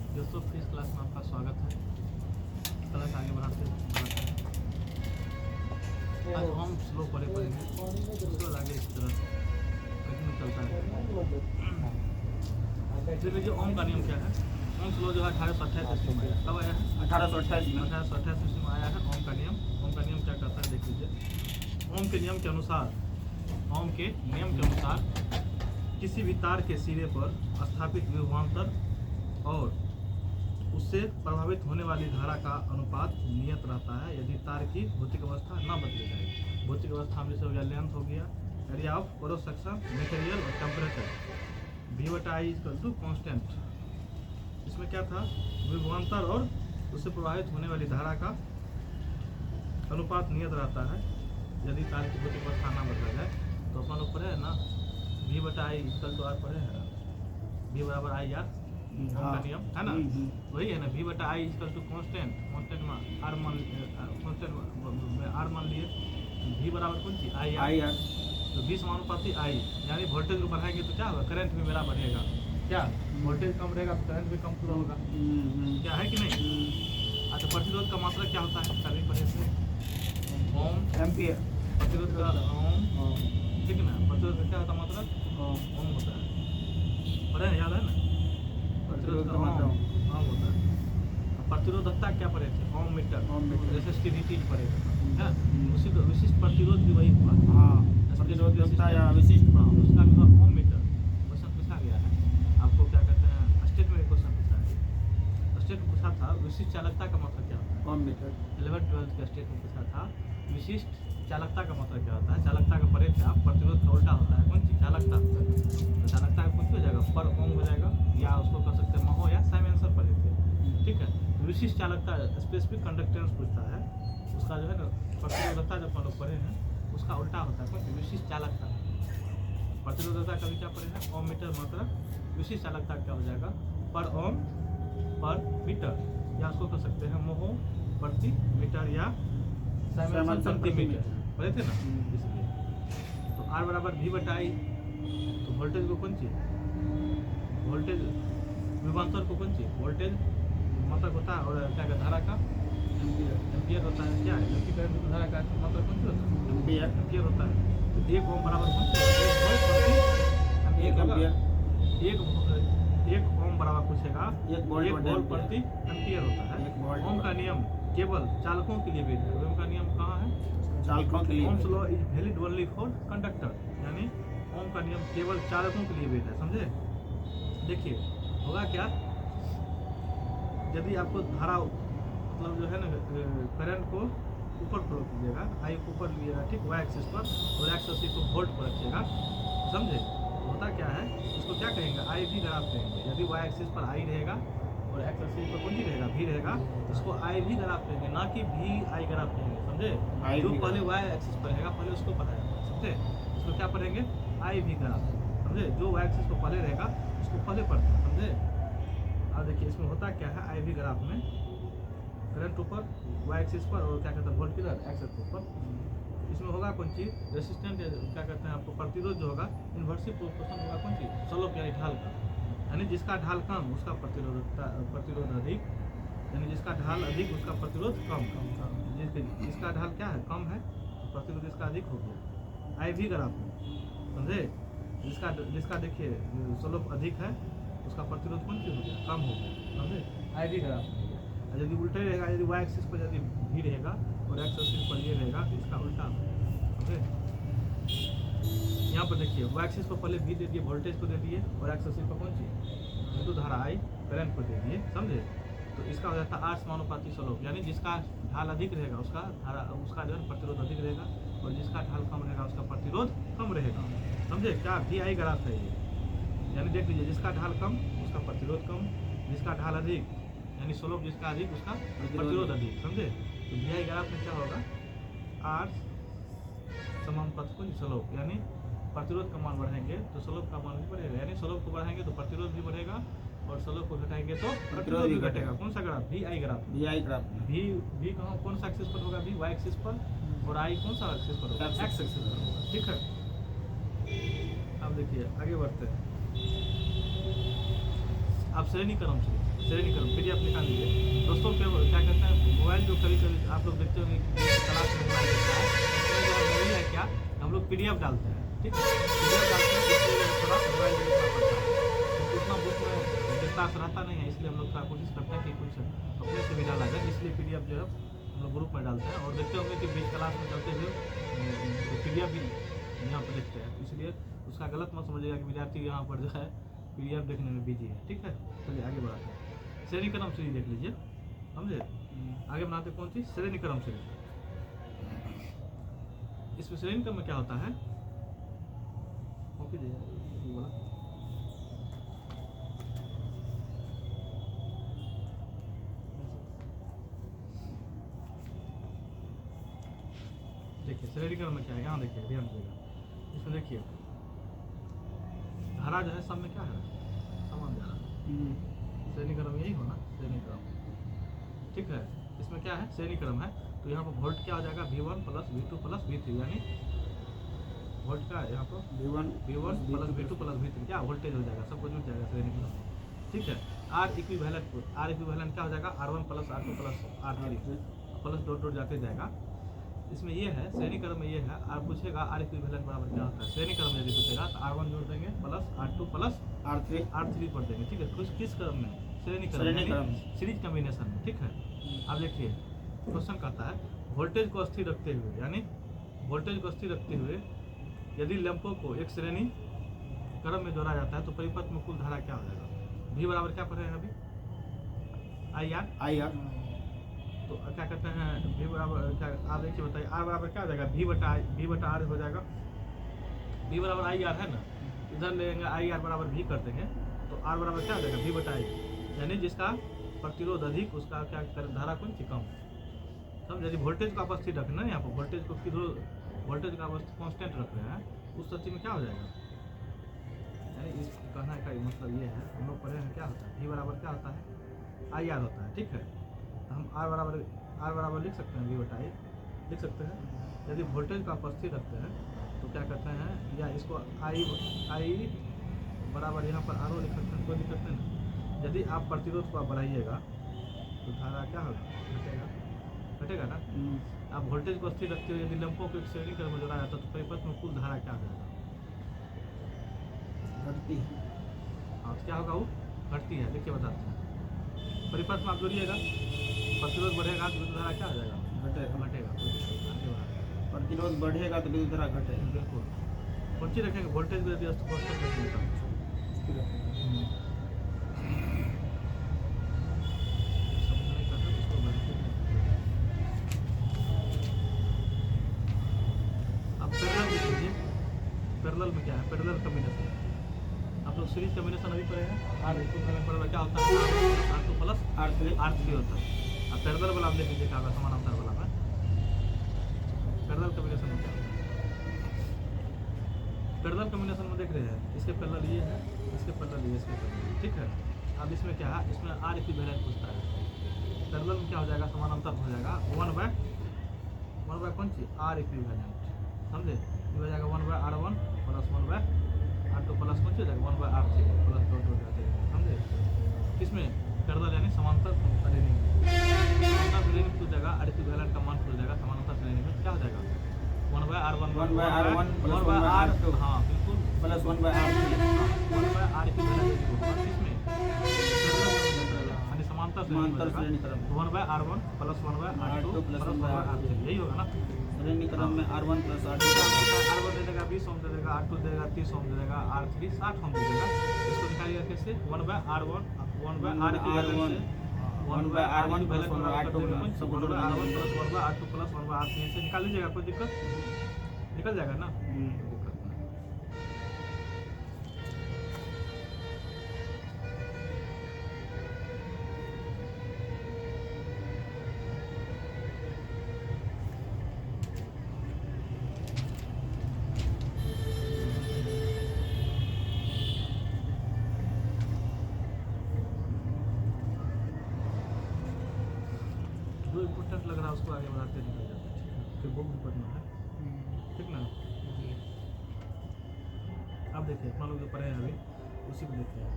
दोस्तों इस क्लास में आपका स्वागत है। क्लास आगे बढ़ाते हैं। आज हम स्लो पढ़ेंगे, उसके बाद आगे इस तरह कंटिन्यू चलता है। फिर लीजिए ओम का नियम क्या है। ओम स्लो जो है 1828 ईस्वी में आया। कब आया है? 1828 में। 1828 ईस्वी में आया है ओम का नियम। ओम का नियम क्या कहता है देख लीजिए। ओम के नियम के अनुसार किसी भी तार के सिरे पर स्थापित विभवांतर और उससे प्रभावित होने वाली धारा का अनुपात नियत रहता है यदि तार की भौतिक अवस्था न बदली जाए। भौतिक अवस्था में जैसे हो गया लेंथ हो गया, area of cross section, material और टेम्परेचर। V/I = constant. इसमें क्या था, विभवांतर और उससे प्रभावित होने वाली धारा का अनुपात नियत रहता है यदि तार की भौतिक अवस्था न बदला जाए। तो अपन लोग पढ़े है ना, V/I = R पढ़े है, V = I/R का नियम है ना, वही है ना। V/I = कांस्टेंट में R मान लिए, V बराबर कौन सी I/R। तो 20 समानुपाती I, यानी वोल्टेज को बढ़ाएंगे तो क्या होगा, करंट भी मेरा बढ़ेगा। क्या वोल्टेज कम रहेगा तो करंट भी कम पूरा होगा, क्या है कि नहीं। अच्छा, प्रतिरोध का मात्रा क्या होता है, सभी पढ़े से ओम एम्पियर। प्रतिरोध का ओम, ठीक है ना। प्रतिरोध का क्या होता है मात्रा, ओम होता है, पढ़े याद है ना। प्रतिरोध का मात्रा ओम होता है। प्रतिरोधकता क्या पढ़े थे, ओम मीटर। रेसिस्टिविटी पढ़े थे, उसी को विशिष्ट प्रतिरोध भी वही हुआ। प्रतिरोधकता या विशिष्ट, उसका भी ओम मीटर। क्वेश्चन पूछा गया है आपको, क्या कहते हैं, स्टेट में क्वेश्चन पूछा है। स्टेट में पूछा था विशिष्ट चालकता का मतलब क्या होता है, ओम मीटर। 11th-12th के स्टेट में पूछा था विशिष्ट चालकता का मतलब क्या होता है। चालकता का पढ़े थे आप, प्रतिरोध का उल्टा होता है कौन सी, चालकता। तो चालकता का कुछ हो जाएगा, पर ओम हो जाएगा, या उसको कह सकते हैं महो या साइमेंसर पढ़े थे, ठीक है। विशिष्ट चालकता स्पेसिफिक कंडक्टेंस पूछता है, उसका जो है ना प्रतिरोधकता जब हम लोग पढ़े हैं उसका उल्टा होता है कौन सी, विशिष्ट चालकता। प्रतिरोधकता का भी क्या पढ़े हैं, ओम मीटर मात्रा। विशिष्ट चालकता क्या हो जाएगा, पर ओम पर मीटर, या उसको कह सकते हैं मोहो प्रति मीटर या साइमेंसर प्रति मीटर, पढ़े थे ना। इसलिए तो R = V/I। तो वोल्टेज को कौन सी, वोल्टेज विभवांतर को कौन सी, वोल्टेज मात्रक होता है, और क्या कहता है धारा का एम्पियर होता है। क्या है, इलेक्ट्रिक करंट की धारा का मात्रक कौन सी होता है, एम्पियर होता है। तो 1 ओम बराबर कौन सी, 1 ओम बराबर पूछेगा 1 वोल्ट प्रति एम्पियर होता है। ओम का नियम केवल चालकों के लिए वैध है। ओम का नियम कहाँ है, चालकों के लिए। Ohm's law is valid only for conductor, यानी ओम का नियम केवल चालकों के लिए वैध है, समझे। देखिए होगा क्या, यदि आपको धारा मतलब जो है ना करंट को ऊपर फ्लो कीजिएगा, आई को ऊपर लीजिएगा, ठीक, वाई एक्सिस पर, और एक्स एक्सिस को वोल्ट पर रखिएगा, समझे। होता क्या है, इसको क्या कहेंगे, आई भी ग्राफ कहेंगे। यदि वाई एक्सिस पर आई रहेगा और एक्स एक्सिस पर कौन सी रहेगा, भी रहेगा, इसको आई भी ग्राफ कहेंगे, ना कि भी आई ग्राफ कहेंगे, समझे। जो पहले वाई एक्सिस पर रहेगा पहले उसको पढ़ाया, समझे। इसको क्या पढ़ेंगे, आई भी ग्राफ, समझे। जो वाई एक्सिस पर पहले रहेगा उसको पहले पढ़ते हैं, समझे। अब देखिए इसमें होता क्या है, आई भी ग्राफ में करंट ऊपर वाई एक्सिस पर, और क्या कहते हैं वोल्ट किधर, एक्स एक्सिस पर। इसमें होगा कौन चीज, रेसिस्टेंट, क्या कहते हैं आपको प्रतिरोध जो होगा इन्वर्सिव प्रोपोर्शन होगा कौन चीज, स्लोप यानी ढाल का, यानी जिसका ढाल कम उसका प्रतिरोध अधिक, यानी जिसका ढाल अधिक उसका प्रतिरोध कम। जिसका ढाल क्या है, कम है, प्रतिरोध इसका अधिक हो गया आई भी ग्राफ में, समझे। जिसका देखिए स्लोप अधिक है उसका प्रतिरोध कौन सी हो गया, कम हो गया, समझे, आई भी ग्राफ में। यदि उल्टा रहेगा, यदि वाई एक्सिस पर यदि भी रहेगा और एक्स एक्सिस पर ये रहेगा तो इसका उल्टा, समझे। यहाँ पर देखिए वाई एक्सिस पर पहले भी दे दिए, वोल्टेज को दे दिए, और एक्स एक्सिस पर कौन सी विद्युत धारा आई करंट को दे दिए, समझे। तो इसका हो जाता है R समानुपाती स्लोप, यानी जिसका ढाल अधिक रहेगा उसका जो है प्रतिरोध अधिक रहेगा, और जिसका ढाल कम रहेगा उसका प्रतिरोध कम रहेगा, समझे। क्या VI ग्राफ है ये, यानी देख लीजिए जिसका ढाल कम उसका प्रतिरोध कम, जिसका ढाल अधिक यानी स्लोप जिसका अधिक उसका प्रतिरोध अधिक, समझे। तो VI ग्राफ में क्या होगा, R समानुपाती स्लोप, यानी प्रतिरोध का मान बढ़ाएंगे तो स्लोप का मान भी बढ़ेगा, यानी स्लोप को बढ़ाएंगे तो प्रतिरोध भी बढ़ेगा, और स्लोप को घटाएंगे तो प्रतिरोध भी घटेगा। कौन सा ग्राफ, VI ग्राफ। V कहाँ, कौन सा एक्सिस पर होगा, वाई एक्सिस पर, और I कौन सा एक्सिस पर होगा, एक्स एक्सिस पर होगा, ठीक है। अब देखिए आगे बढ़ते हैं, आप श्रेणी क्रम से श्रेणी क्रम PDF निकाल लीजिए दोस्तों। क्या कहते हैं मोबाइल जो कभी कभी आप लोग देखते होंगे कि क्लास में मोबाइल देखता है, उसमें जो मोबाइल है क्या हम लोग PDF डालते हैं, ठीक है, PDF डालते हैं, इसलिए थोड़ा मोबाइल में लिखना पड़ता है, तो उतना बुक में विस्तार रहता नहीं है, इसलिए हम लोग थोड़ा कोशिश करते हैं कि कुछ अपने से भी डाला जाए, इसलिए PDF जो है हम लोग ग्रुप में डालते हैं। और देखते होंगे कि बीच क्लास में चलते हुए PDF भी यहाँ पर देखते हैं, इसलिए उसका गलत मत समझिएगा कि विद्यार्थी यहाँ पर जो है PDF देखने में बिजी है, ठीक है। चलिए आगे बढ़ाते हैं। श्रेणी क्रम सीरीज देख लीजिए, समझे। आगे बनाते कौन सी श्रेणी क्रम सीरीज। इसमें श्रेणी क्रम में क्या होता है, बोला देखिए श्रेणी क्रम में क्या है, यहाँ देखिए ध्यान दीजिएगा, इसमें देखिए हरा जो है सब में क्या है समान जा रहा है, श्रेणी क्रम यही होना श्रेणी क्रम, ठीक है। इसमें क्या है श्रेणी क्रम है, तो यहाँ पर वोल्ट क्या हो जाएगा V1 plus V2 plus V3, यानी वोल्ट का यहाँ पर V1 plus V2 plus V3 क्या वोल्टेज हो जाएगा, सब कुछ जुट जाएगा श्रेणी क्रम, ठीक है। R इक्विवेलेंट क्या हो जाएगा R1 plus R2 plus R3 plus dot dot जाते जाएगा। इसमें ये है श्रेणी क्रम में ये है, आप पूछेगा R इक्विवेलेंट बराबर क्या होता है, श्रेणी क्रम में यदि पूछेगा तो R1 जोड़ देंगे प्लस R2 प्लस R3 पढ़ देंगे, ठीक है। कुछ किस क्रम में श्रेणी क्रम सीरीज कम्बिनेशन में, ठीक है। अब देखिए क्वेश्चन कहता है वोल्टेज को स्थिर रखते हुए, यानी वोल्टेज को स्थिर रखते हुए यदि लैंपों को एक श्रेणी क्रम में जोड़ा जाता है तो परिपथ में कुल धारा क्या हो जाएगा। V बराबर क्या पढ़ेगा अभी IR, तो क्या कहते हैं V बराबर क्या आप देखिए बताइए, R बराबर क्या हो जाएगा V बटा R हो जाएगा, V बराबर IR है ना, इधर लेंगे IR बराबर V कर देंगे तो R बराबर क्या हो जाएगा V बटा I, यानी जिसका प्रतिरोध अधिक उसका क्या धारा कौन सी कम, समझ। यदि वोल्टेज को आप स्थिर रखना है, यहाँ पर वोल्टेज को वोल्टेज का कांस्टेंट रख रहे हैं, उस स्थिति में क्या हो जाएगा, यानी इस कहना का मतलब ये है, हम लोग पढ़े हैं क्या होता है V बराबर क्या होता है IR होता है, ठीक है। हम R बराबर लिख सकते हैं V बटा I लिख सकते हैं। यदि वोल्टेज का आप स्थिर रखते हैं तो क्या कहते हैं, या इसको I बराबर यहाँ पर R लिख सकते हैं, कोई दिक्कत नहीं। यदि आप प्रतिरोध को आप बढ़ाइएगा तो धारा क्या होगा घटेगा ना। आप वोल्टेज को स्थिर रखते हुए यदि लैंपों को एक श्रेणी क्रम में जोड़ा जाता है तो परिपथ में कुल धारा क्या हो जाएगा, घटती है। हाँ तो क्या होगा वो घटती है, देखिए बताते हैं। परिपथ में आप जोड़िएगा प्रतिरोध बढ़ेगा तो विद्युत धारा क्या हो जाएगा घटेगा, प्रतिरोध बढ़ेगा तो विद्युत धारा घटेगा, बिल्कुल। कौन सी रखेंगे वोल्टेज को यदि कांस्टेंट रखेंगे पैरेलल में क्या है पैरेलल कम्बिनेशन, आप लोग सीरीज कम्बिनेशन अभी पढ़े हैं, R इक्विवेलेंट बराबर क्या होता है R2 प्लस R3 होता है। अब पैरेलल वाला आप देख लीजिए क्या होगा, समानांतर वाला में पैरेलल कम्बिनेशन में क्या होता है, पैरेलल कम्बिनेशन में देख रहे हैं इसके पैरेलल ये है, इसके पैरेलल ये, इसके पैरेलल, ठीक है। अब इसमें क्या है, इसमें R इक्विवेलेंट पूछता है, पैरेलल में क्या हो जाएगा समानांतर हो जाएगा 1 बाय कौन सी R इक्विवेलेंट, समझे, हो जाएगा 1/R1 प्लस 1/R2 प्लस कौन सी हो जाएगा 1/R3 प्लस डॉट डॉट जाते हैं, समझे। किसमें पैरेलल यानी समांतर श्रेणी में, समांतर श्रेणी में पूछ जाएगा R इक्विवेलेंट का मान पूछ जाएगा, समांतर श्रेणी में क्या हो जाएगा 1/R1 प्लस 1/R2, हाँ बिल्कुल, प्लस 1/R3 1/R इक्विवेलेंट किसमें यानी समांतर श्रेणी क्रम 1/R1 plus 1/R2 plus 1/R3, यही होगा ना श्रेणी क्रम में R1 प्लस R1 दे देगा 20 ओम दे देगा, R2 दे देगा 30 ओम दे देगा, R3 60 ओम दे देगा। इसको निकालिएगा कैसे 1/R1 plus 1/R2 plus 1/R2 plus 1/R3 से निकाल लीजिएगा, कोई दिक्कत निकल जाएगा ना। जो इम्पोर्टेंट लग रहा है उसको आगे बढ़ाते निकल जाते हैं, फिर बुक भी पढ़ना है, ठीक ना। अब देखिए अपना लोग जो पढ़े हैं अभी उसी को देखते हैं।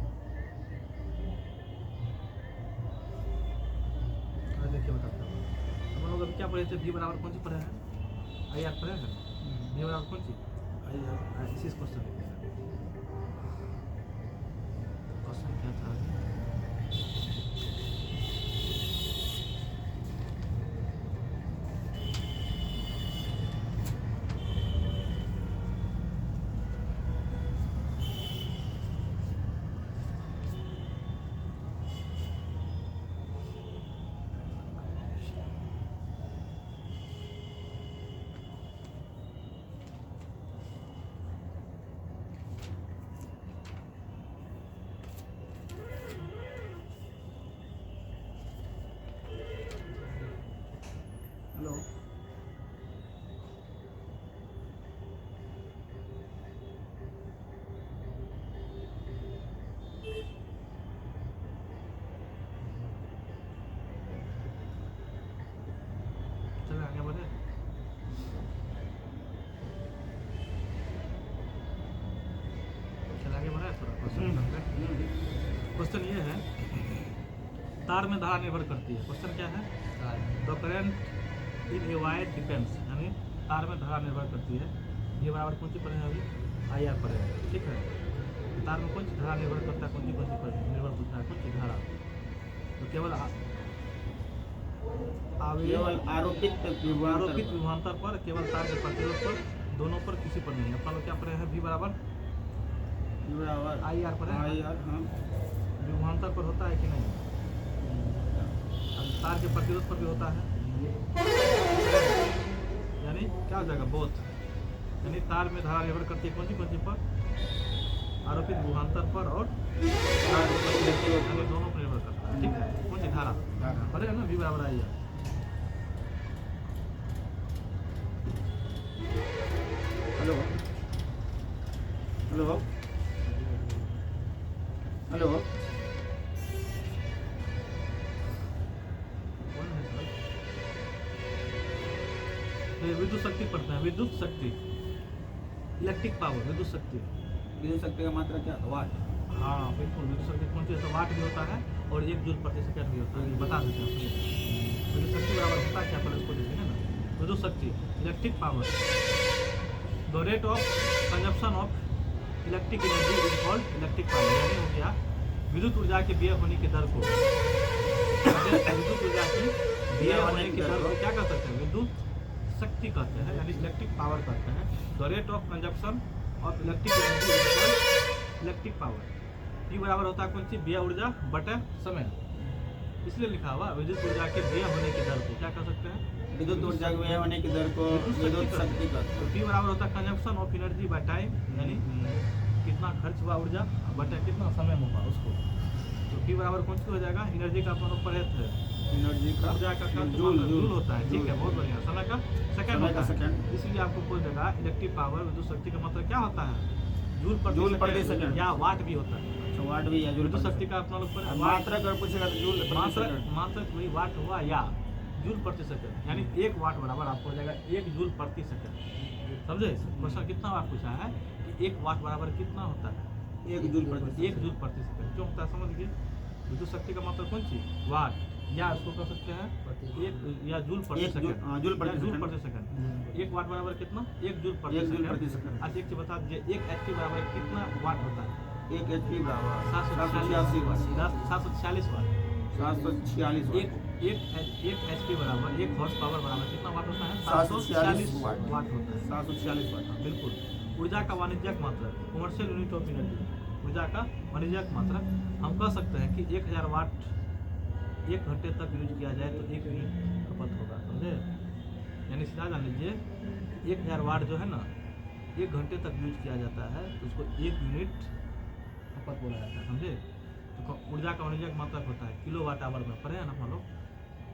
देखिए बताता हूँ। हम लोग अभी क्या पढ़े थे, v बराबर कौन सी पढ़े हैं, आई आर पढ़े हैं। v बराबर कौन सी आई आर, इसी क्वेश्चन लिखिएगा। क्वेश्चन क्या था हेलो, चलो आगे बढ़े। चल आगे बढ़े थोड़ा क्वेश्चन ये है, तार में धारा निर्भर करती है। क्वेश्चन क्या है, the current in a wire depends, यानी तार में धारा निर्भर करती है। ये बराबर कौन सी पढ़े हैं अभी, आई आर पढ़े हैं, ठीक है। तार में कौन सी धारा निर्भर करता है, कौन सी पर निर्भर करता है, कौन सी धारा, तो केवल आरोपित विभवांतर पर, केवल तार के प्रतिरोध पर, दोनों पर, किसी पर नहीं। अपना लोग क्या पढ़े हैं, v बराबर आई आर पर है, विभवांतर पर होता है कि नहीं, तार के प्रतिरोध पर भी होता है, यानी क्या हो जाएगा, बोथ, यानी तार में धारा निर्भर करती है कौन सी पर, आरोपित विभवांतर पर और दोनों पर निर्भर करता है, ठीक है। कौन सी धारा पढ़े है ना, v बराबर I R. Hello hello hello, विद्युत शक्ति पढ़ते हैं, विद्युत शक्ति, इलेक्ट्रिक पावर, विद्युत शक्ति। विद्युत शक्ति का मात्रा क्या, वाट। हाँ बिल्कुल, विद्युत शक्ति कौन सी है, तो वाट भी होता है और 1 जूल प्रति सेकंड भी होता है, बता देते हैं। विद्युत शक्ति बराबर होता है क्या, पहले इसको देखेंगे ना। विद्युत शक्ति, electric power, the rate of consumption of electric energy is called electric power, यानी हो गया विद्युत ऊर्जा के व्यय होने की दर को, विद्युत ऊर्जा की व्यय होने की दर को क्या कर सकते हैं, विद्युत शक्ति कहते हैं, यानी इलेक्ट्रिक पावर कहते हैं। The rate of consumption of electric energy is called electric power. ये बराबर होता है कौन सी, व्यय ऊर्जा बटे समय, इसलिए लिखा हुआ विद्युत ऊर्जा के व्यय होने की दर को क्या कर सकते हैं, विद्युत ऊर्जा के व्यय होने की दर को विद्युत शक्ति कहते हैं। तो P बराबर होता है consumption of energy by time, यानी कितना खर्च हुआ ऊर्जा बटे कितना समय होगा उसको। तो P बराबर कौन सी हो जाएगा, एनर्जी का अपन लोग पढ़े थे, एनर्जी का ऊर्जा का जूल होता है, ठीक है, बहुत बढ़िया। समय का सेकंड होता है, इसलिए आपको कोई देगा इलेक्ट्रिक पावर, विद्युत शक्ति का मतलब क्या होता है, जूल प्रति सेकंड या वाट भी होता है। अच्छा, वाट भी है, विद्युत शक्ति का अपना लोग पर मात्रा अगर पूछेगा तो जूल मात्रा वही वाट हुआ या जूल प्रति सेकंड, यानी 1 वाट बराबर आपको हो जाएगा 1 जूल प्रति सेकंड। समझे क्वेश्चन कितना बार पूछा है कि 1 वाट बराबर कितना होता है, 1 जूल प्रति 1 जूल प्रति सेकंड क्यों होता है, समझ लीजिए। विद्युत शक्ति का मतलब कौन सी, वाट, या इसको कह सकते हैं 1 या जूल प्रति सेकंड, जूल प्रति सेकंड। 1 वाट बराबर कितना, 1 जूल प्रति सेकंड। अच्छा एक चीज बता दीजिए, 1 HP बराबर कितना वाट होता है, 1 HP बराबर 746 वाट, 746 वाट। 746 वाट। एक HP बराबर 1 हॉर्स पावर बराबर कितना वाट होता है, 746 वाट होता है, 746 वाट। बिल्कुल। ऊर्जा का वाणिज्यिक मात्रा, कमर्शियल यूनिट ऑफ एनर्जी, ऊर्जा का वाणिज्यिक मात्रा हम कह सकते हैं कि 1000 वाट 1 घंटे तक यूज किया जाए तो 1 यूनिट खपत होगा, समझे। यानी सीधा जान लीजिए 1000 वाट जो है ना 1 घंटे तक यूज किया जाता है तो उसको 1 यूनिट खपत बोला जाता है, समझे। तो ऊर्जा का वाणिज्यिक मात्रा होता है किलो वाट आवर में, पढ़े हैं ना हम लोग,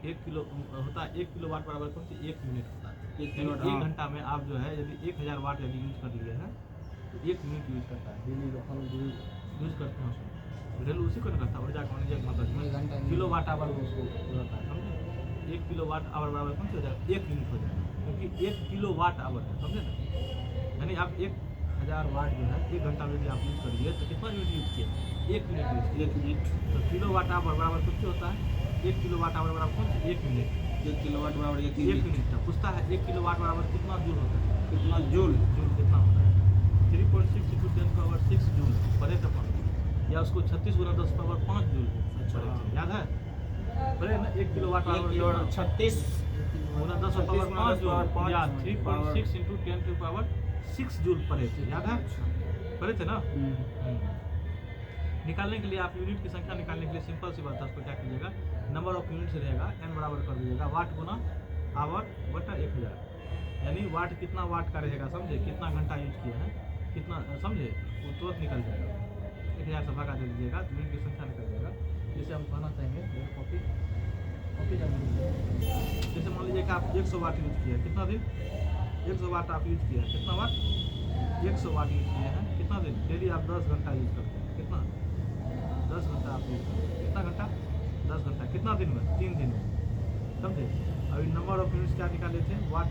1 किलो होता है, 1 किलो वाट बराबर कौन सी, 1 यूनिट होता है। 1 घंटा में आप जो है यदि 1000 वाट यदि यूज कर लिए हैं तो 1 यूनिट यूज करता है, यूज करते हैं उसको, घरेलू उसी को नहीं करता। ऊर्जा का वाणिज्यिक मात्रा किलो वाट आवर उसको रहता है, समझे। 1 किलो वाट आवर बराबर कौन सी हो जाएगा, 1 यूनिट हो जाएगा, क्योंकि 1 किलो वाट आवर है, समझे ना। यानी आप 1000 वाट जो है 1 घंटा में यदि आप यूज करिए तो कितना यूनिट यूज किया, 1 यूनिट यूज किया। तो किलो वाट आवर बराबर कुछ होता है 1 किलोवाट आवर बराबर कौन सी 1 यूनिट 1 किलोवाट बराबर 1 1 यूनिट। यूनिट का पूछता है 1 किलोवाट बराबर कितना जूल होता है, कितना जूल? जूल कितना होता है 3.6 × 10⁻6 जूल पर अपन, या उसको 36 × 10⁻5 जूल अच्छा। याद है बड़े ना 1 किलोवाट 1 आवर किलोवाट 36 × 10⁻5 जूल या 3.6 × 10⁻6 जूल पर याद है पढ़े थे ना। निकालने के लिए आप यूनिट की संख्या निकालने के लिए सिंपल सी बात है, उसको क्या कीजिएगा नंबर ऑफ यूनिट से रहेगा n बराबर कर दीजिएगा वाट गुना आवर बटा 1000, यानी वाट कितना वाट का रहेगा समझे, कितना घंटा यूज किया है कितना समझे, वो तुरंत निकल जाएगा 1000 से भागा दे दीजिएगा तो यूनिट की संख्या निकल जाएगा। जैसे हम कहना चाहेंगे कॉपी जैसे मान लीजिए कि आप 100 वाट यूज किया कितना दिन, 100 वाट आप यूज किया कितना वाट 100 वाट यूज किए हैं कितना दिन, डेली आप 10 घंटा यूज करते हैं कितना 10 घंटा आप यूज करते हैं कितना घंटा 10 घंटा कितना दिन में 3 दिन में समझे। अभी नंबर ऑफ यूनिट्स क्या निकाले थे वाट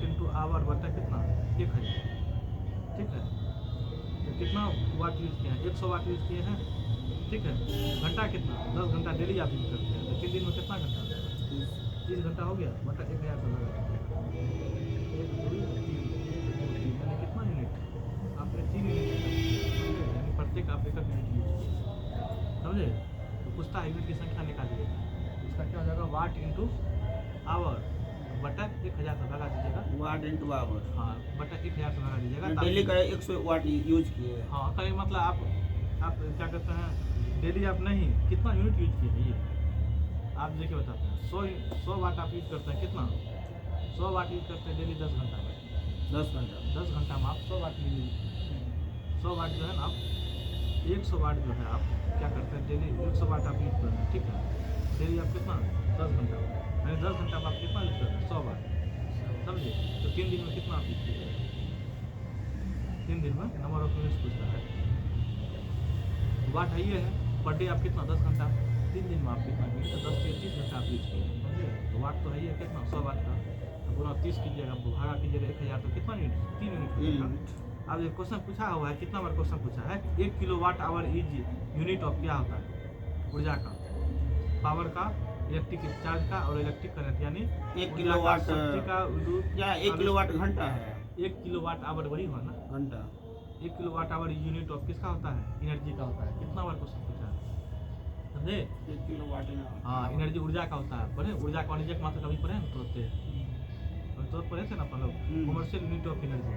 इंटू आवर बटा कितना 1000 ठीक है, तो कितना वाट यूज किए हैं 100 वाट यूज किए हैं ठीक है, घंटा कितना 10 घंटा डेली आप यूज करते हैं तो 3 दिन में कितना घंटा 30 घंटा हो गया बटा 1000 से लगा कितना यूनिट आपने 3 यूनिट यानी प्रत्येक आप एक यूनिट यूज किया समझे। तो पूछता है यूनिट की संख्या निकालिएगा, उसका क्या हो जाएगा वाट इंटू आवर बटा 1000 से भगा दीजिएगा, वाट इंटू आवर हाँ बटा 1000 से भगा दीजिएगा। डेली का 100 वाट यूज किए। हाँ कहीं मतलब आप क्या कहते हैं डेली आप नहीं कितना यूनिट यूज किए हैं ये आप देखिए बताते हैं 100 वाट आप यूज करते हैं कितना 100 वाट यूज करते हैं डेली 10 घंटा में 10 घंटा में आप 100 वाट 100 वाट जो है ना आप 100 वाट जो है आप क्या करते हैं डेली 100 वाट आप यूज करते हैं ठीक है, डेली आप कितना 10 घंटा यानी 10 घंटा में आप कितना यूज करते हैं 100 वाट समझे। तो 3 दिन में कितना आप यूज कीजिएगा 3 दिन में नंबर ऑफ यूनिट्स पूछता है वाट है ये है पर डे आप कितना 10 घंटा 3 दिन में आप कितना कीजिए तो 10 से 30 घंटा आप यूज कीजिए समझिए। तो वाट तो है ये कितना 100 वाट का तो पूरा 30 कीजिएगा भागा कीजिएगा 1000 तो कितना यूनिट 3 यूनिट होगा। अब ये क्वेश्चन पूछा हुआ है कितना बार क्वेश्चन पूछा है 1 kilowatt hour is unit of क्या होता है ऊर्जा का पावर का इलेक्ट्रिक चार्ज का और इलेक्ट्रिक करंट यानी 1 किलोवाट शक्ति का क्या 1 किलोवाट घंटा है 1 किलोवाट आवर वही हुआ ना घंटा 1 किलोवाट आवर यूनिट ऑफ किसका होता है एनर्जी का होता है कितना बार क्वेश्चन पूछा है समझे 1 किलोवाट हाँ एनर्जी ऊर्जा का होता है पढ़े ऊर्जा का वाणिज्यिक मात्रा कभी पढ़े ना तुरंत पढ़े थे ना मतलब कमर्शियल यूनिट ऑफ एनर्जी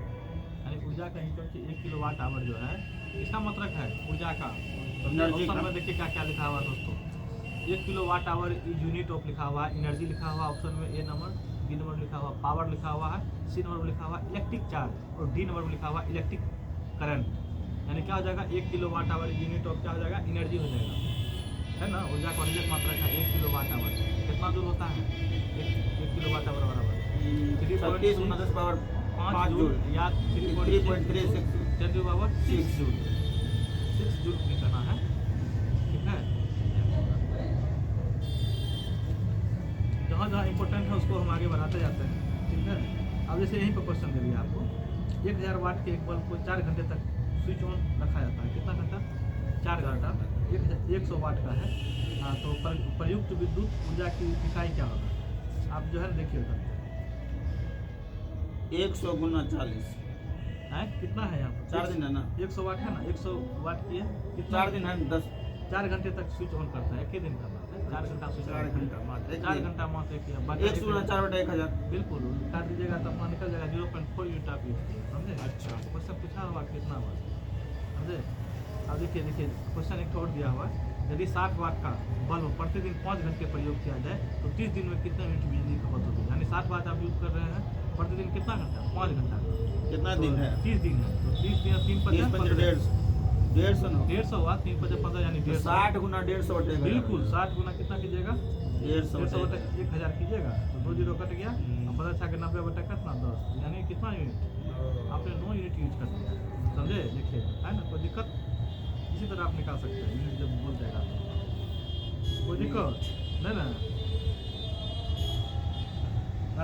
यानी ऊर्जा का यूनिट 1 किलोवाट आवर जो है इसका मतलब है ऊर्जा का ऑप्शन में देखिए क्या क्या लिखा हुआ दोस्तों 1 किलोवाट आवर यूनिट ऑफ लिखा हुआ है एनर्जी लिखा हुआ ऑप्शन में ए नंबर बी नंबर लिखा हुआ पावर लिखा हुआ है सी नंबर लिखा हुआ इलेक्ट्रिक चार्ज और डी नंबर लिखा हुआ इलेक्ट्रिक करंट यानी क्या हो जाएगा 1 किलोवाट आवर यूनिट ऑफ क्या हो जाएगा एनर्जी हो जाएगा है ना ऊर्जा का वाणिज्यिक मात्रा का 1 किलोवाट आवर कितना दूर होता है 1 किलोवाट आवर बराबर 5 जूल या 3.36 10 टू पावर 6 जूल 6 जूल निकालना है ठीक है। जहाँ जहाँ इम्पोर्टेंट है उसको हम आगे बढ़ाते जाते हैं ठीक है। अब जैसे यहीं पर क्वेश्चन दे दिया आपको 1000 वाट के एक बल्ब को 4 घंटे तक स्विच ऑन रखा जाता है कितना घंटा 4 घंटा 100 वाट का है हाँ तो प्रयुक्त विद्युत ऊर्जा की इकाई क्या होगा आप जो है देखिएगा 100 गुना 40 है कितना है यहाँ पर 4 दिन है ना 100 वाट है ना 100 वाट की है कितना 4 दिन है 10 4 घंटे तक स्विच ऑन करता है एक दिन का बात है 4 घंटा स्विच 4 घंटा मात्र 4 घंटा मात्र एक 100 गुना 4 बटा 1000 बिल्कुल काट दीजिएगा तो अपना निकल जाएगा 0.4 यूनिट आप यूज किया समझे। अच्छा क्वेश्चन पूछा हुआ कितना हुआ समझे। अब देखिए क्वेश्चन एक और दिया हुआ है यदि 60 वाट का बल्ब प्रतिदिन 5 घंटे प्रयोग किया जाए तो 30 दिन में कितने यूनिट बिजली खपत होगी यानी 60 वाट आप यूज कर रहे हैं प्रतिदिन कितना घंटा 5 घंटा कितना तो दिन है 30 दिन है तो 30 दिन 3 50 150 ना 150 हुआ 3 50 15 यानी 150 60 गुना 150 बटेगा बिल्कुल 60 गुना कितना कीजिएगा 150 बटा 1000 कीजिएगा तो 2 जीरो कट गया और 15 छः 90 बटा कितना 10 यानी कितना यूनिट आपने 9 यूनिट यूज कर दिया समझे। देखिए है ना कोई दिक्कत इसी तरह आप निकाल सकते हैं यूनिट जब बोल जाएगा तो कोई दिक्कत नहीं ना।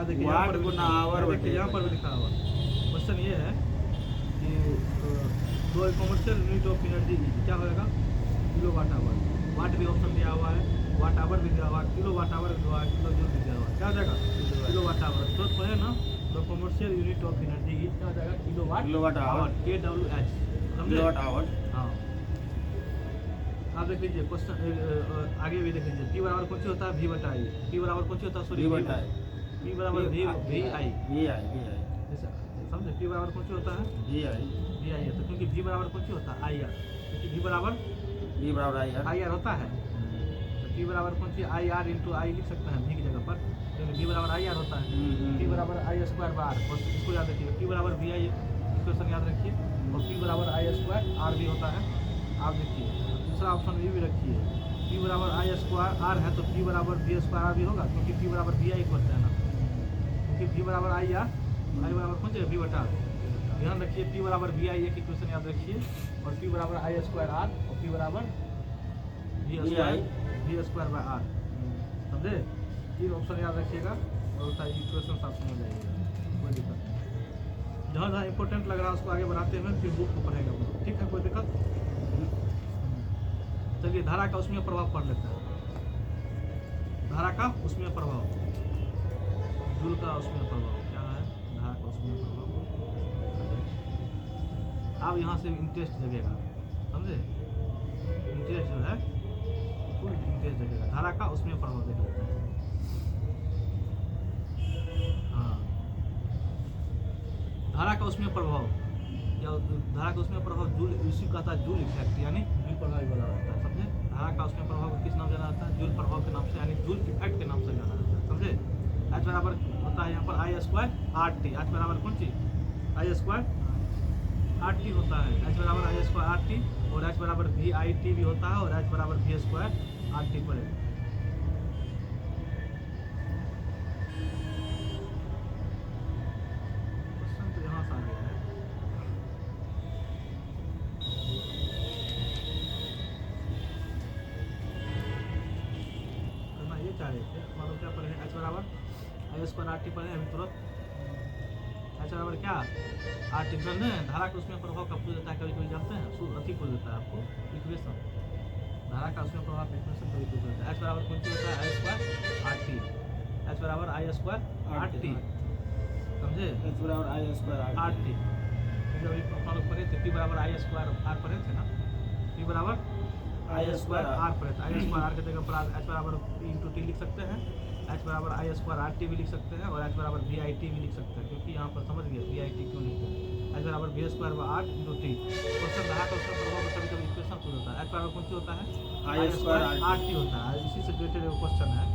देखिए वाट गुना आवर देखिए यहाँ पर भी लिखा हुआ क्वेश्चन ये है कि दो कमर्शियल यूनिट ऑफ एनर्जी क्या होगा किलो वाट आवर वाट भी ऑप्शन दिया हुआ है वाट आवर भी दिया हुआ, किलो वाट आवर भी दिया हुआ, किलो जूल भी दिया हुआ, क्या हो जाएगा किलो वाट आवर। तो पढ़े ना तो कमर्शियल यूनिट ऑफ एनर्जी क्या हो जाएगा किलोवाट आवर, KWH, समझे। Kilowatt hour. हाँ, आप देख लीजिए क्वेश्चन आगे भी देख लीजिए। P बराबर कौन सी होता है, V बटा I। P बराबर कौन सी होता है, सॉरी V बटा I। P बराबर VI, समझे। P बराबर कौन सी होता है, VI है। तो क्योंकि V बराबर कौन सी होता है, IR, क्योंकि V बराबर IR होता है। तो P बराबर कौन सी IR इंटू I लिख सकते हैं V की जगह पर, क्योंकि V बराबर IR होता है। P बराबर I स्क्वायर बार, इसको याद रखिए। P बराबर VI इक्वेशन याद रखिए, और P बराबर I स्क्वायर R भी होता है। आप देखिए दूसरा ऑप्शन ये भी रखिए, P बराबर I स्क्वायर R है तो P बराबर V स्क्वायर R भी होगा, क्योंकि P बराबर VI को होता है ना, क्योंकि V बराबर IR, I बराबर कौन सी V बटा। ध्यान रखिए P बराबर VI एक इक्वेशन याद रखिए, और P बराबर I स्क्वायर R, और P बराबर V स्क्वायर बाय R, समझे। ये ऑप्शन याद रखिएगा और उसका इक्वेशन आप समझ जाइएगा, कोई दिक्कत नहीं। जहाँ जहाँ इंपॉर्टेंट लग रहा है उसको आगे बढ़ाते हैं, फिर बुक को पढ़ेगा, ठीक है, कोई दिक्कत। चलिए धारा का उसमें प्रभाव पढ़ लेते हैं। धारा का उसमें प्रभाव, जूल का उसमें प्रभाव क्या है, धारा का उसमें प्रभाव। अब यहाँ से इंटरेस्ट जगेगा, समझे। इंटरेस्ट जो है फुल इंटरेस्ट जगेगा, धारा का उसमें प्रभाव देख लेते हैं। हाँ, धारा का उसमें प्रभाव या धारा का उसमें प्रभाव जूल, इसी का था जूल इफेक्ट, यानी जूल प्रभाव बोला जाता है, समझे। धारा का उसमें प्रभाव किस नाम से जाना जाता है, जूल प्रभाव के नाम से, यानी जूल इफेक्ट के नाम से जाना जाता है, समझे। H बराबर होता है यहाँ पर I स्क्वायर RT, H बराबर कौन चीज, I स्क्वायर RT होता है। H बराबर I स्क्वायर RT, और H बराबर VIT भी होता है, और H बराबर V स्क्वायर RT पड़ेगा। क्वेश्चन तो यहाँ से आ गया है। ये चाह रहे थे मानो क्या पढ़े, H बराबर I स्क्वायर RT पढ़े अभी तुरंत। H बराबर क्या RT है, धारा के उसमें प्रभाव कब पूछ देता है, कभी कभी जानते हैं, अति पूछ देता है आपको इक्वेशन, धारा का उसमें प्रभाव इक्वेशन कभी पूछ देता है। H बराबर कौन सी होता है, I स्क्वायर RT, H बराबर I स्क्वायर RT, समझे। H बराबर I स्क्वायर RT जब अपन लोग पढ़े थे, P बराबर I स्क्वायर R पढ़े थे ना, P बराबर I स्क्वायर R पढ़े थे। I स्क्वायर R के जगह पर H बराबर P इंटू T लिख सकते हैं, H बराबर I स्क्वायर RT भी लिख सकते हैं, और H बराबर VIT भी लिख सकते हैं, क्योंकि यहाँ पर समझ गए VIT क्यों लिखते हैं। H बराबर V square by R into T। Question रहा तो उसका प्रभाव कभी कभी इक्वेशन पूछ होता है। H बराबर कौन सी होता है, I स्क्वायर RT होता है। इसी से रिलेटेड एक क्वेश्चन है,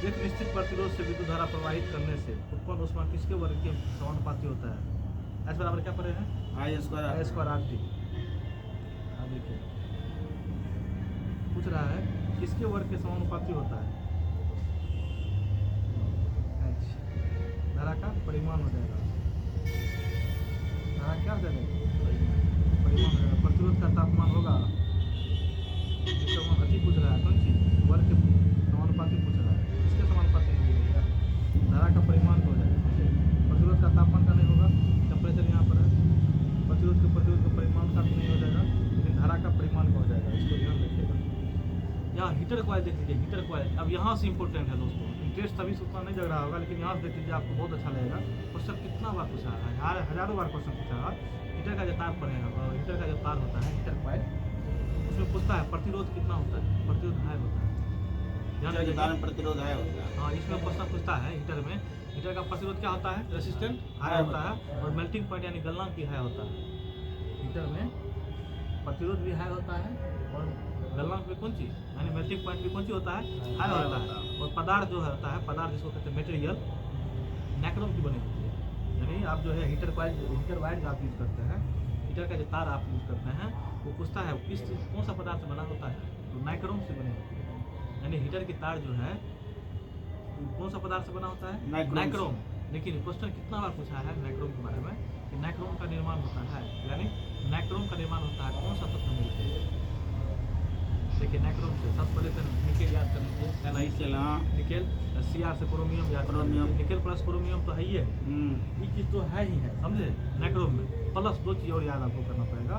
एक निश्चित प्रतिरोध से विद्युत धारा प्रवाहित करने से उत्पन्न ऊष्मा किसके वर्ग के समानुपाती होता है। H बराबर क्या पढ़े हैं, I स्क्वायर RT। अब देखिए पूछ रहा है किसके वर्ग के समानुपाती होता है, धारा का परिमाण हो जाएगा। धारा क्या हो जाएगा, परिमाण हो जाएगा। प्रतिरोध का तापमान होगा, अति पूछ रहा है कौन सी वर्ग के समानुपाती पूछ रहा है, किसके समानुपाती नहीं होगा, धारा का परिमाण हो जाएगा। प्रतिरोध का तापमान का नहीं होगा, टेम्परेचर यहाँ पर है, प्रतिरोध के परिमाण का भी नहीं हो जाएगा, लेकिन धारा का परिमाण का हो जाएगा, इसको ध्यान रखिएगा। यहाँ हीटर कॉइल देख लीजिए, हीटर कॉइल अब यहाँ से इंपॉर्टेंट है दोस्तों, इंटरेस्ट अभी से उतना नहीं जग रहा होगा, लेकिन यहाँ से देख लीजिए आपको बहुत अच्छा लगेगा। क्वेश्चन कितना बार पूछा है, हजारों बार क्वेश्चन पूछा है। हीटर का जो तार पड़ेगा, हीटर का जो तार होता है हीटर कॉइल, उसमें पूछता है प्रतिरोध कितना होता है, प्रतिरोध हाई होता है, ध्यान प्रतिरोध हाई होता है। हाँ, इसमें क्वेश्चन पूछता है हीटर में, हीटर का प्रतिरोध क्या होता है, रेसिस्टेंट हाई होता है, और मेल्टिंग पॉइंट यानी गलनांक भी हाई होता है। हीटर में प्रतिरोध भी हाई होता है, और गलनांक में कौन चीज यानी मेल्टिंग पॉइंट भी कौन सी होता है, हाई होता है। और पदार्थ जो होता है, पदार्थ जिसको कहते हैं मटेरियल, नाइक्रोम की बनी होती है। यानी आप जो है हीटर वायर जो आप यूज करते हैं, हीटर का जो तार आप यूज करते हैं, वो पूछता है किस कौन सा पदार्थ से बना होता है, तो नाइक्रोम से बनी होती है। यानी हीटर की तार जो है कौन सा पदार्थ से बना होता है, नाइक्रोम। लेकिन क्वेश्चन कितना बार पूछा है नाइक्रोम के बारे में, कि नाइक्रोम का निर्माण होता है, यानी नाइक्रोम का निर्माण होता है कौन सा तत्व मिलकर। देखिए नाइक्रोम से सबसे पहले तो निकेल याद कर लीजिए, निकेल, Cr से क्रोमियम याद कर लीजिए, निकेल प्लस क्रोमियम तो है ही है, ये चीज़ तो है ही है, समझे। नाइक्रोम में प्लस दो चीज़ और याद आपको करना पड़ेगा,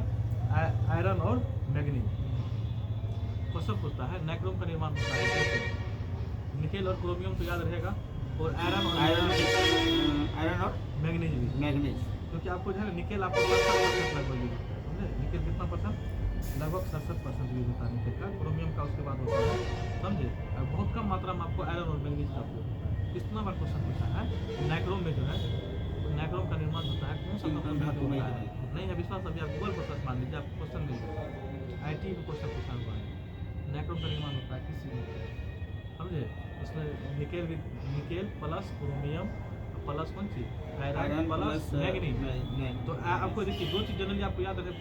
आयरन और मैग्नीज। क्वेश्चन पूछता है नाइक्रोम का निर्माण होता है कैसे? निकेल और क्रोमियम तो याद रहेगा, और आयरन और मैग्नीज भी, मैग्नीज। क्योंकि आपको जो है निकेल आपको 67% लगभग यूज होता है, समझे? निकेल कितना परसेंट? लगभग 67% यूज होता है निकेल का। क्रोमियम का उसके बाद होता है, समझे? और बहुत कम मात्रा में आपको आयरन और मैग्नीज का उपयोग होता है। कितना बार क्वेश्चन पूछा है नाइक्रोम में जो है, तो नाइक्रोम का निर्माण होता है कौन सा कंपाउंड होता है? नहीं है विश्वास, अभी आप गूगल पर सर्च मान लीजिए, आपको क्वेश्चन मिल जाएगा। आईटी में क्वेश्चन पूछा हुआ है, नाइक्रोम का निर्माण होता है किस चीज में, समझे? इसमें निकेल प्लस क्रोमियम प्लस कौन चीज? Iron plus manganese. तो आपको देखिए दो चीज जनरली आपको याद रहे,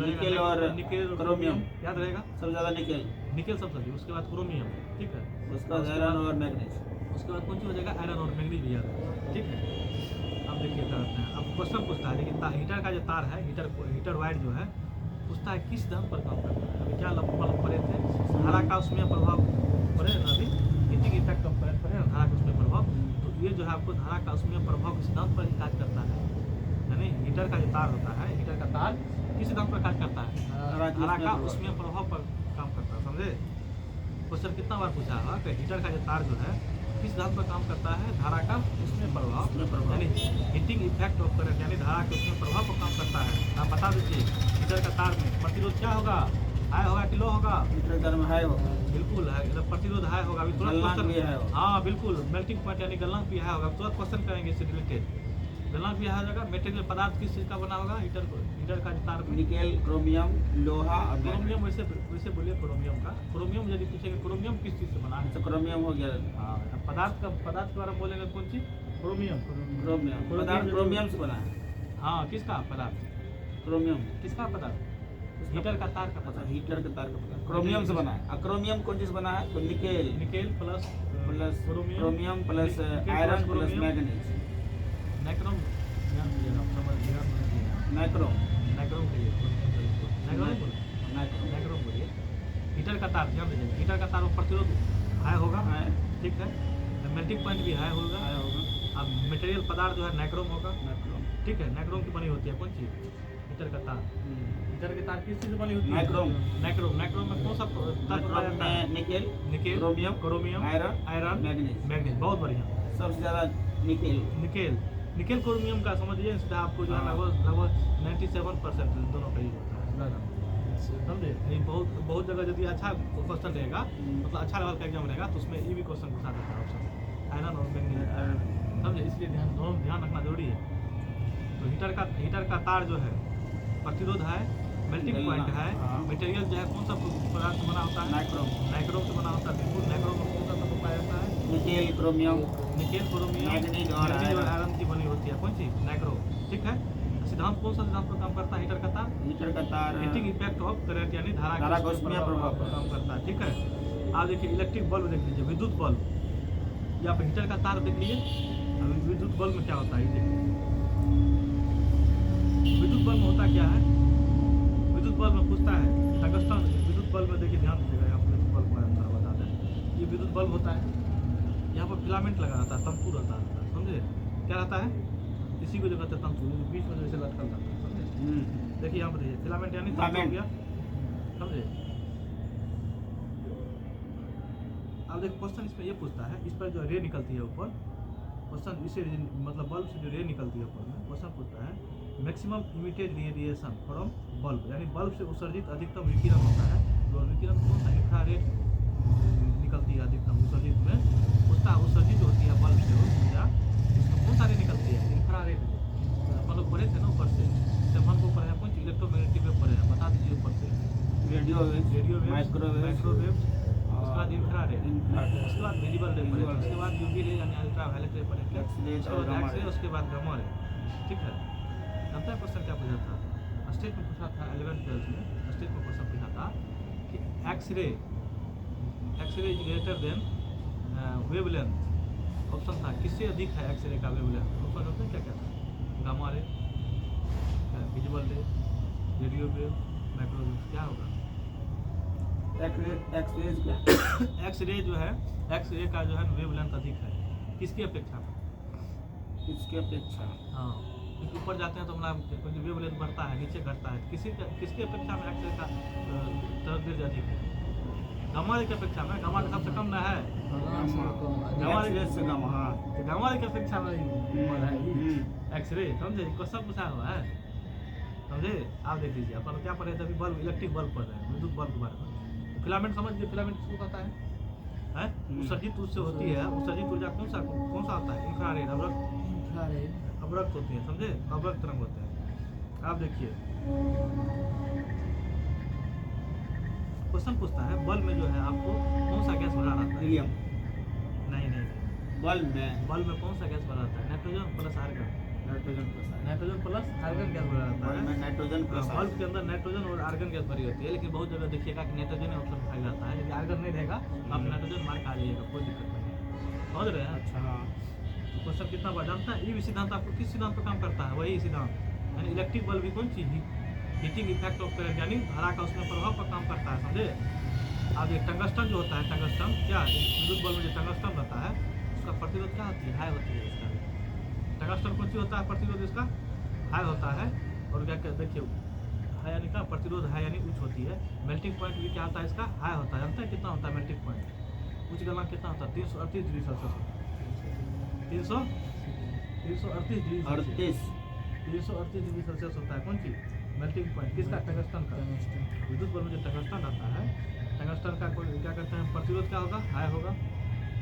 निकेल और क्रोमियम याद रहेगा, सबसे ज्यादा निकेल, निकेल सबसे अधिक, उसके बाद क्रोमियम, ठीक है? उसके बाद आयरन और मैग्नीज, उसके बाद कौन सी हो जाएगा? आयरन और मैग्नीज भी याद है, ठीक है? अब देखिए क्या करते हैं, अब क्वेश्चन पूछता है, लेकिन हीटर का जो तार है, हीटर वायर जो है, पूछता है किस सिद्धांत पर काम करता है? अभी क्या मतलब पढ़े थे, धारा का उसमें प्रभाव पड़े ना, अभी हीटिंग इफेक्ट ऑफ करंट पड़े ना, धारा का उसमें प्रभाव। तो ये जो है आपको धारा का उसमें प्रभाव के सिद्धांत पर ही कार्य करता है, यानी हीटर का जो तार होता है, हीटर का तार किस सिद्धांत पर कार्य करता है? धारा का उसमें प्रभाव पर काम करता है, समझे? क्वेश्चन कितना बार पूछा होगा कि हीटर का जो तार जो है किस सिद्धांत पर काम करता है? धारा का उसमें प्रभाव, यानी हीटिंग इफेक्ट ऑफ करंट, यानी धारा के उसमें प्रभाव पर काम करता है। आप बता दीजिए हीटर का तार में प्रतिरोध क्या होगा? हाई होगा कि लो होगा? हीटर का में हाई होगा, बिल्कुल है, प्रतिरोध हाई होगा। अभी तुरंत गलनांक भी क्वेश्चन, हाई होगा। हाँ बिल्कुल, मेल्टिंग पॉइंट यानी गलनांक भी हाई होगा। तुरंत क्वेश्चन करेंगे इससे रिलेटेड, गलनांक भी हाई हो जाएगा। मेटेरियल पदार्थ किस चीज का बना होगा? हीटर का जो तार में निकेल, क्रोमियम, लोहा और क्रोमियम, वैसे बोलिए क्रोमियम का। क्रोमियम यदि पूछेंगे क्रोमियम किस चीज से बना है? तो क्रोमियम हो गया। हाँ, पदार्थ के बारे में बोलेंगे कौन चीज? क्रोमियम। पदार्थ क्रोमियम से बना है। हाँ, किसका पदार्थ? क्रोमियम किसका पदार्थ? हीटर का तार का पदार्थ। हीटर के तार का पदार्थ क्रोमियम से बना है। और क्रोमियम कौन चीज बना है? तो nickel plus chromium plus iron plus manganese. Nichrome ध्यान दीजिएगा, आप समझ ध्यान दीजिएगा। नाइक्रोम नाइक्रोम बोलिए। हीटर का तार ध्यान दीजिएगा, हीटर का तार में प्रतिरोध हाई होगा, ठीक है? मेल्टिंग पॉइंट भी हाई होगा। अब मटेरियल पदार्थ जो है नाइक्रोम होगा, ठीक है? नाइक्रोम की बनी होती है कौन चीज? हीटर का तार। हीटर की तार किस चीज से बनी होती है? नाइक्रोम में कौन सा तत्व पाया जाता है? Nickel, chromium, iron, manganese. बहुत बढ़िया। सबसे ज्यादा निकेल क्रोमियम का समझिए, इसका आपको जो है लगभग 97% दोनों का यूज होता है, समझे? ये बहुत जगह यदि अच्छा क्वेश्चन रहेगा, मतलब अच्छा लेवल का एग्जाम रहेगा, तो उसमें ये भी क्वेश्चन पूछा जाता है ऑप्शन, आयरन और मैग्नीज, समझे? इसलिए ध्यान रखना जरूरी है। तो हीटर का तार जो है प्रतिरोध है, मेल्टिंग पॉइंट है, मटेरियल जो है कौन सा पदार्थ से बना होता है? नाइक्रोम से बना होता है, बिल्कुल। नाइक्रोम में कौन सा तत्व पाया जाता है? निकेल, क्रोमियम, मैग्नीज और आयरन की बनी होती है कौन सी? नाइक्रोम, ठीक है? सिद्धांत कौन सा सिद्धांत पर काम करता है हीटर का तार? हीटिंग इफेक्ट ऑफ करंट, यानी धारा के उसमें प्रभाव पर काम करता है, ठीक है? आप देखिए इलेक्ट्रिक बल्ब देख लीजिए, विद्युत बल्ब, या फिर हीटर का तार देख लीजिए। अभी विद्युत बल्ब में क्या होता है देखिए, विद्युत बल्ब में होता क्या है? विद्युत बल्ब में पूछता है टंगस्टन। विद्युत बल्ब में देखिए, ध्यान दीजिएगा, यहाँ पर विद्युत बल्ब को बता दें, ये विद्युत बल्ब होता है, यहाँ पर फिलामेंट लगा रहता है, तंतु रहता है, समझे? क्या रहता है? इसी को जो कहते हैं तंतु, बीच में जैसे लटकल रहता है, समझे? देखिए यहाँ पर देखिए फिलामेंट यानी तंतु हो गया, समझे? अब देखिए क्वेश्चन इसमें ये पूछता है, इस पर जो रे निकलती है ऊपर, क्वेश्चन इसे मतलब बल्ब से जो रे निकलती है ऊपर में, क्वेश्चन पूछता है maximum emitted radiation from bulb, यानी बल्ब से उत्सर्जित अधिकतम विकिरण होता है, तो विकिरण कौन सा? इंफ्रारेड निकलती है अधिकतम उत्सर्जित में, उसका उत्सर्जित होती है बल्ब से ऊर्जा, उसमें कौन सा रे निकलती है? इंफ्रारेड। अपन लोग पढ़े थे ना ऊपर से, मन को पढ़े हैं कौन चीज? इलेक्ट्रोमैग्नेटिक वेव पढ़े हैं, बता दीजिए ऊपर से। रेडियो वेव, माइक्रोवेव, उसके बाद इंफ्रारेड, उसके बाद विजिबल रे पढ़े, उसके बाद यूवी रे यानी अल्ट्रावायलेट रे पढ़े, एक्स-रे, उसके बाद गामा रे, ठीक है? जानता है क्वेश्चन क्या पूछा था? स्टेट में पूछा था 11th-12th में, स्टेट में क्वेश्चन पूछा था कि X-ray is greater than wavelength, option था किससे अधिक है एक्स-रे का वेवलेंथ? ऑप्शन होता है क्या क्या था? गामा रे, विजिबल रे, रेडियो वेव, माइक्रोवेव, क्या होगा? एक्स-रे जो है, एक्स-रे का जो है वेवलेंथ अधिक है, किसकी अपेक्षा में? हाँ, क्योंकि ऊपर जाते हैं तो हमारा वेवलेंथ बढ़ता है, नीचे घटता है, किसकी अपेक्षा में एक्स-रे का तरंगदैर्घ्य अधिक है? गामा रे की अपेक्षा में गामा के सबसे कम ना है से कम, हाँ। तो गामा रे की अपेक्षा में उम्र है एक्सरे, समझे? क्वेश्चन पूछा हुआ है, समझे? आप देख लीजिए, अपन क्या पढ़े थे अभी? बल्ब, इलेक्ट्रिक बल्ब पढ़ रहे हैं, विद्युत बल्ब के बारे में। फिलामेंट समझ गए, फिलामेंट किसको कहता है? उत्सर्जित ऊर्जा से होती है। उत्सर्जित ऊर्जा कौन सा होता है? इंफ्रारेड, अवरक्त होती है, समझे? अवरक्त तरंग होते हैं। आप देखिए, क्वेश्चन पूछता है बल्ब में जो है आपको कौन सा गैस भरा रहता है? हीलियम। नहीं, बल्ब में कौन सा गैस भरा रहता है? नाइट्रोजन प्लस आर्गन गैस भरा रहता है। नाइट्रोजन प्लस बल्ब के अंदर नाइट्रोजन और आर्गन गैस भरी होती है, लेकिन बहुत जगह देखिएगा कि नाइट्रोजन ऑप्शन दिखाया जाता है। यदि आर्गन नहीं रहेगा तो आप नाइट्रोजन मार्क आ जाइएगा, कोई दिक्कत नहीं। समझ रहे हैं? अच्छा, हाँ। क्वेश्चन कितना बार जानता है? ये सिद्धांत आपको किस सिद्धांत पर काम करता है? वही सिद्धांत, यानी इलेक्ट्रिक बल्ब भी कौन चीज? हीटिंग इफेक्ट ऑफ करंट, यानी धारा का उसमें प्रभाव पर काम करता है, समझे? अब ये टंगस्टन जो होता है, टंगस्टन क्या, विद्युत बल्ब में जो टंगस्टन रहता है उसका प्रतिरोध क्या होती है? हाई होती है। इसका टंगस्टन कौन सी होता है? प्रतिरोध इसका हाई होता है। और क्या देखिए, हाई यानी क्या? प्रतिरोध हाई यानी उच्च होती है। मेल्टिंग पॉइंट भी क्या होता है? इसका हाई होता है। जानते हैं कितना होता है मेल्टिंग पॉइंट? उच्च गलनांक कितना होता है? 338 डिग्री सेल्सियस। 338 डिग्री सेल्सियस होता है। कौन सी मेल्टिंग पॉइंट? किसका? टंगस्टन का। विद्युत बल्ब में जो टंगस्टन रहता है, टंगस्टन का क्या कहते हैं? प्रतिरोध क्या होगा? हाई होगा,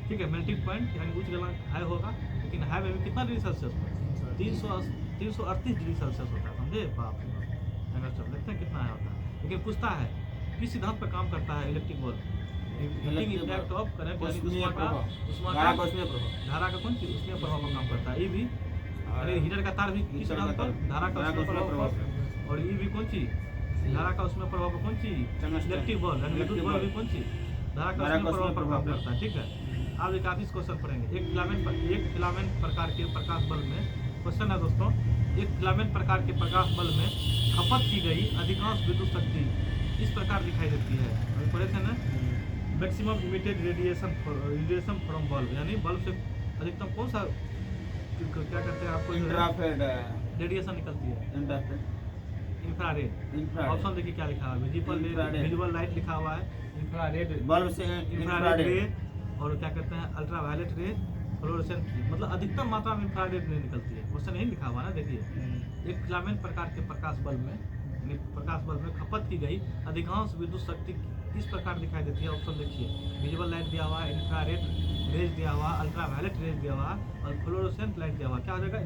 ठीक है। मेल्टिंग पॉइंट यानी उच्च गलनांक हाई होगा, लेकिन हाई में भी कितना डिग्री सेल्सियस? 338 डिग्री सेल्सियस होता है, समझे? बाप रे बाप, टंगस्टन देखते हैं कितना हाई होता है। लेकिन पूछता है किस सिद्धांत पर काम करता है electric bulb? Heating effect of current, यानी धारा का कौन चीज उसमें प्रभाव पर काम करता है। ये भी हीटर का तार भी किस सिद्धांत पर? धारा का उसमें प्रभाव। और ये भी कौन सी? धारा का उसमें प्रभाव पर कौन सी? इलेक्ट्रिक बल्ब, यानी विद्युत बल्ब भी कौन सी? धारा का उसमें प्रभाव पर काम करता है, ठीक है। आप एक आदिश क्वेश्चन पढ़ेंगे। एक फिलामेंट प्रकार के प्रकाश बल्ब में, क्वेश्चन है दोस्तों, एक फिलामेंट प्रकार के प्रकाश बल्ब में खपत की गई अधिकांश विद्युत शक्ति इस प्रकार दिखाई देती है। अभी पढ़े थे ना, maximum emitted radiation from bulb, यानी बल्ब से अधिकतम कौन सा क्या कहते हैं आपको? इंफ्रारेड रेडिएशन निकलती है। इंफ्रारेड। ऑप्शन देखिए क्या लिखा है? विजुअल लाइट लिखा हुआ है, इंफ्रारेड बल्ब से, इंफ्रारेड रे, और क्या कहते हैं अल्ट्रावायलेट रे, फ्लोरोसेंट, मतलब अधिकतम मात्रा में इंफ्रारेड रे निकलती है। क्वेश्चन यही लिखा हुआ है ना, देखिए। एक फिलामेंट प्रकार के प्रकाश बल्ब में खपत की गई अधिकांश विद्युत शक्ति इस प्रकार दिखाई देती है। ऑप्शन देखिए, विजुअल लाइट दिया हुआ है, इंफ्रारेड रेज दिया हुआ, अल्ट्रावायलेट रेज दिया हुआ और फ्लोरोसेंट लाइट दिया हुआ। क्या हो जाएगा?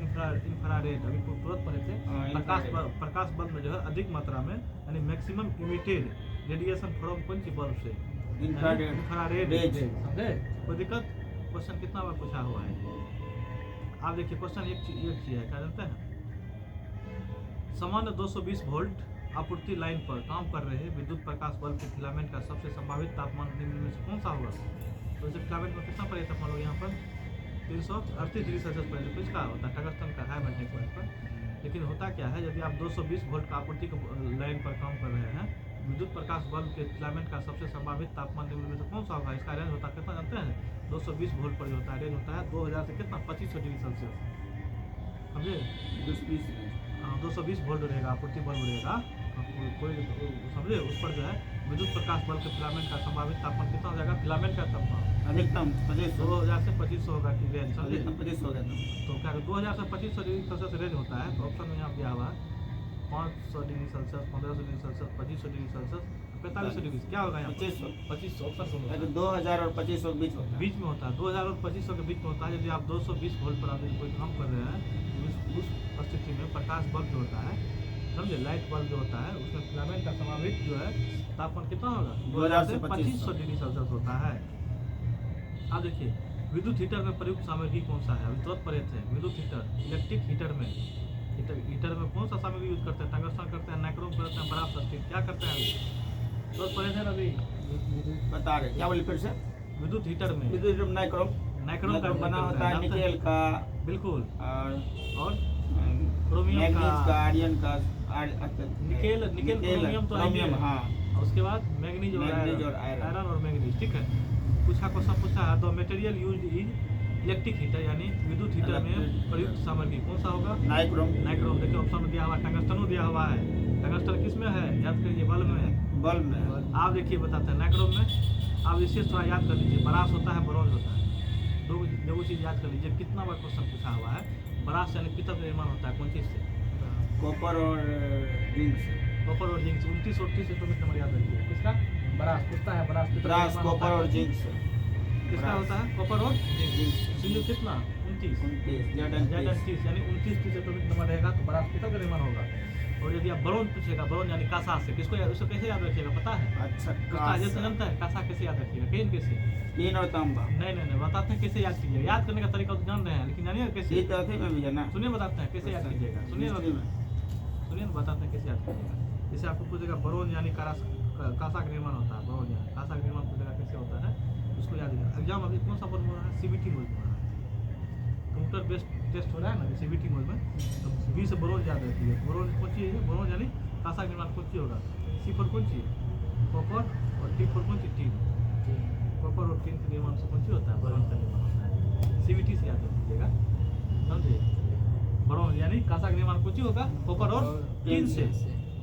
इंफ्रारेड। अभी तुरंत पढ़े थे। प्रकाश बल्ब में जो है अधिक मात्रा में, यानी मैक्सिमम इमिटेड रेडिएशन फ्रॉम कौन सी बल्ब से? इंफ्रारेड रेज, समझे? कोई दिक्कत? क्वेश्चन कितना बार पूछा हुआ है? आप देखिए, क्वेश्चन एक चीज है, क्या जानते हैं? सामान्य 220 वोल्ट आपूर्ति लाइन पर काम कर रहे विद्युत प्रकाश बल्ब के फिलामेंट का सबसे संभावित तापमान निम्न में से कौन सा होगा? तो इसे फिलामेंट में कितना पड़ेगा? मान लो यहाँ पर 338 डिग्री सेल्सियस पड़ेगा। कुछ का होता है? टंगस्टन का हाई मेल्टिंग पॉइंट पर। लेकिन होता क्या है, यदि आप 220 वोल्ट का आपूर्ति लाइन पर काम कर रहे हैं, विद्युत प्रकाश बल्ब के फिलामेंट का सबसे संभावित तापमान निम्न में से कौन सा होगा? इसका रेंज होता है कितना जानते हैं? 220 वोल्ट पर जो होता है रेंज होता है 2000 से कितना? 2500 डिग्री सेल्सियस, समझे? 220 वोल्ट रहेगा, आपूर्ति बल्ब रहेगा, कोई समझे? उस पर जो है विद्युत प्रकाश बल्ब के फिलामेंट का संभावित तापमान कितना हो जाएगा? फिलामेंट का तापमान अधिकतम 2000 से 2500 होगा कि रेंज, समझे? 2500 हो गया। तो क्या 2000 से 2500 डिग्री सेल्सियस रेंज होता है। तो ऑप्शन में यहाँ दिया हुआ है 500 degree Celsius, 1500 degree Celsius, 2500 degree Celsius, 4500 degree. क्या होगा यहाँ? 2500 ऑप्शन है। 2000 और 2500 के बीच में होता है। 2000 और 2500 के बीच में होता है। यदि आप 220 वोल्ट पर आप कोई काम कर रहे हैं, उस स्थिति में प्रकाश बल्ब जो होता है, समझे, लाइट बल्ब जो होता है, उसमें फिलामेंट का संभावित जो है तापमान कितना होगा? 2000 से 2500 डिग्री सेल्सियस होता है। अब देखिए, विद्युत हीटर में प्रयुक्त सामग्री कौन सा है? अभी तुरंत पढ़े थे। विद्युत हीटर, इलेक्ट्रिक हीटर में कौन सा सामग्री यूज करते हैं? टंगस्टन करते हैं, नाइक्रोम करते हैं, बराफ स्टील, क्या करते हैं? अभी तुरंत पढ़े थे अभी, बता रहे। क्या बोले फिर से? विद्युत हीटर में नाइक्रोम का बना होता है, निकेल का, बिल्कुल, और क्रोमियम का, आयरन का, निकेल क्रोमियम तो क्रोमियम, हाँ। उसके बाद मैग्नीज और आयरन और मैग्नीज, ठीक है। क्वेश्चन पूछा है, the material used in electric heater, यानी विद्युत हीटर में प्रयुक्त सामग्री कौन सा होगा? नाइक्रोम। देखिए ऑप्शन में दिया हुआ टंगस्टन दिया हुआ है। टंगस्टन किस में है? याद करिए, बल्ब में। आप देखिए बताते हैं नाइक्रोम में अब इसे थोड़ा याद कर लीजिए, ब्रास होता है, ब्रॉन्ज होता है। दो चीज़ याद कर लीजिए। कितना बार क्वेश्चन पूछा हुआ है। ब्रास यानी पीतल का निर्माण होता है कौन चीज़ से? कॉपर और जिंक से। कॉपर और जिंक से। 29 और 30 एटॉमिक नंबर याद रखिए। किसका? ब्रास पूछता है। ब्रास ब्रास, कॉपर और जिंक से। किसका होता है? कॉपर और जिंक से। सीयू कितना? 29 29 यानी 29 एटॉमिक नंबर रहेगा तो ब्रास पीतल का निर्माण होगा। और यदि आप ब्रॉन्ज पूछेगा, ब्रॉन्ज यानी कांसा से, किसको उसको कैसे याद रखिएगा पता है? अच्छा, कांसा जानता है? कांसा कैसे याद रखिएगा? टीन कैसे? टीन और तांबा। नहीं बताते हैं कैसे याद कीजिएगा। याद करने का तरीका तो जान रहे हैं, लेकिन जानिए कैसे? ये चौथे में भी है ना। सुनिए बताते हैं कैसे याद कीजिएगा। सुनिए बताते हैं कैसे याद कीजिएगा। जैसे आपको पूछेगा ब्रॉन्ज यानी कांसा का निर्माण होता है। ब्रॉन्ज यानी कांसा का निर्माण पूछेगा कैसे होता है, उसको याद कीजिएगा। एग्जाम अभी कौन सा बोर्ड में हो रहा है? सीबीटी बोर्ड में हो रहा है। कंप्यूटर बेस्ड टेस्ट हो रहा है ना सीबीटी बोर्ड में, तो बी से ब्रॉन्ज याद रखती है। ब्रॉन्ज कौन चीज़ है? ब्रॉन्ज यानी कांसा का निर्माण कौन चीज़ होगा? सी पर कौन चीज़? कॉपर, और टी पर कौन चीज़? टीन। कॉपर और टीन के निर्माण से कौन चीज़ होता है? ब्रॉन्ज का निर्माण होता है। सीबीटी से याद रखिएगा, समझे? ब्रॉन्ज यानी कांसा का निर्माण कौन चीज़ होगा? कॉपर और टीन से।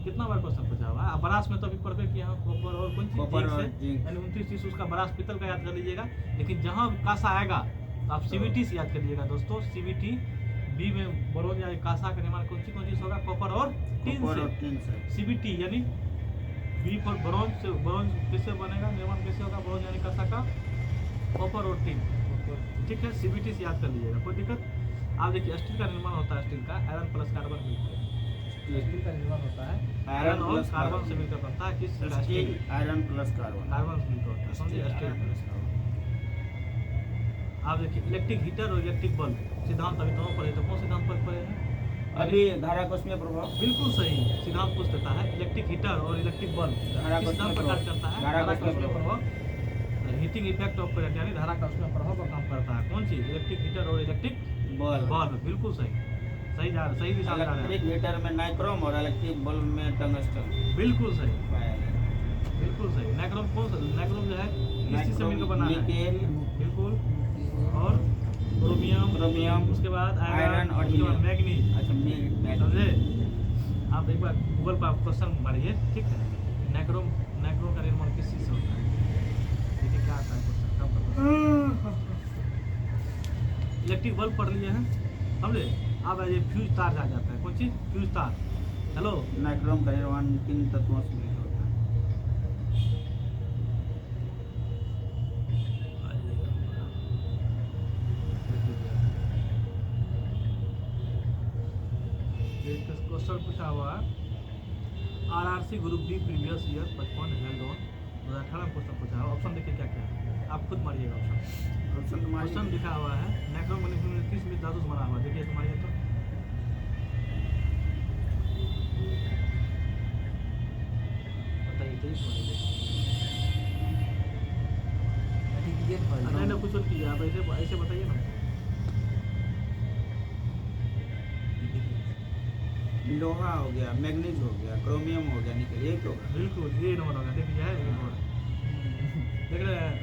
कितना बार क्वेश्चन पूछा हुआ है? ब्रास में तो अभी परफेक्ट किया है। कॉपर और कौन चीज़? यानी 29 उसका ब्रास पीतल का याद कर लीजिएगा। लेकिन जहाँ कांसा आएगा तो आप सीबीटी से याद कर लीजिएगा दोस्तों। सीबीटी बी में ब्रॉन्ज यानी कांसा का निर्माण कौन चीज़ होगा? कॉपर और टीन से। सीबीटी यानी बी पर ब्रॉन्ज से, ब्रॉन्ज कैसे बनेगा? निर्माण कैसे होगा? ब्रॉन्ज यानी कांसा का, कॉपर और टीन। ठीक है, सीबीटी से याद कर लीजिएगा, कोई दिक्कत? आप देखिए स्टील का निर्माण होता है, स्टील का आयरन प्लस कार्बन मिलकर। स्टील का निर्माण होता है आयरन और कार्बन से मिलकर बनता है। किस? Steel iron plus carbon. Carbon से मिलकर होता है, समझिए? Steel plus carbon. आप देखिए इलेक्ट्रिक हीटर और इलेक्ट्रिक बल्ब सिद्धांत अभी दोनों पढ़े, तो कौन सिद्धांत पर पढ़े हैं? अभी धारा कोश में प्रभाव। बिल्कुल सही सिद्धांत पूछ देता है। इलेक्ट्रिक हीटर और इलेक्ट्रिक बल्ब किस सिद्धांत पर कार्य करता है? धारा का उसमें प्रभाव, हीटिंग इफेक्ट ऑफ करंट यानी धारा का उसमें प्रभाव का काम करता है। कौन चीज? इलेक्ट्रिक हीटर और इलेक्ट्रिक बल्ब। बिल्कुल सही दिशा में जा रहे हैं। इलेक्ट्रिक हीटर में नाइक्रोम और इलेक्ट्रिक बल्ब में टंगस्टन। बिल्कुल सही। नाइक्रोम कौन सा? नाइक्रोम जो है किस चीज से मिलकर बना है? निकेल। बिल्कुल। और क्रोमियम, उसके बाद आयरन, और उसके बाद मैग्नीज। अच्छा, समझे? आप एक बार गूगल पर आप क्वेश्चन मारिए, ठीक है? नाइक्रोम का निर्माण किस चीज से होता है? देखिए क्या आता है क्वेश्चन। इलेक्ट्रिक बल्ब पढ़ लिए हैं, समझे? अब ये फ्यूज तार जा जाता है। कौन चीज? फ्यूज तार। हेलो, नाइक्रोम का निर्माण किन तत्वों से मिलकर होता है? क्वेश्चन पूछा हुआ RRC group D previous year 55 held on 2018 में क्वेश्चन पूछा है। ऑप्शन देखिए क्या क्या है, आप खुद मारिएगा ऑप्शन। क्वेश्चन लिखा हुआ है नाइक्रोम में किस मिश्र धातु से बना हुआ है? देखिए तो मारिए तो। बताइए नहीं कुछ और कीजिए आप, ऐसे बताइए ना। लोहा हो गया, मैग्नीज हो गया, क्रोमियम हो गया, निकल, ये तो बिल्कुल ये नंबर होगा। देखिए है ये नंबर, देख रहे हैं?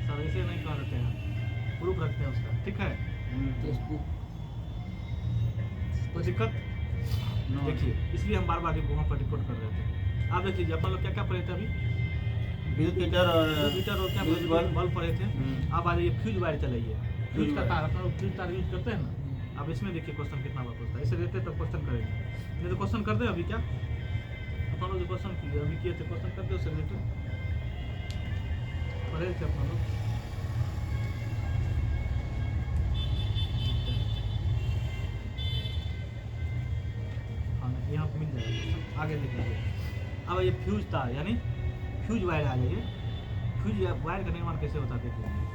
सर ऐसे नहीं कह रहे हैं, प्रूफ रखते हैं उसका, ठीक है? कोई दिक्कत? देखिए इसलिए हम बार बार वहाँ पर रिकॉर्ड कर रहे थे। आप देखिए अपन लोग क्या क्या पढ़े थे अभी? विद्युत हीटर और क्या बल्ब पढ़े थे। अब आ जाइए फ्यूज वायर चलाइए। फ्यूज का तार, अपना लोग फ्यूज तार यूज करते हैं ना। अब इसमें देखिए क्वेश्चन कितना बार पूछता है। इसे रहते तो क्वेश्चन करेंगे, नहीं तो क्वेश्चन कर दे अभी। क्या अपन लोग जो क्वेश्चन किए अभी किए थे, क्वेश्चन कर दे उससे रिलेटेड पढ़े थे अपन लोग। हाँ यहाँ पर मिल जाएगा, आगे देख लीजिए। अब ये फ्यूज तार यानी फ्यूज वायर आ जाइए। फ्यूज वायर का निर्माण कैसे होता है देखिए।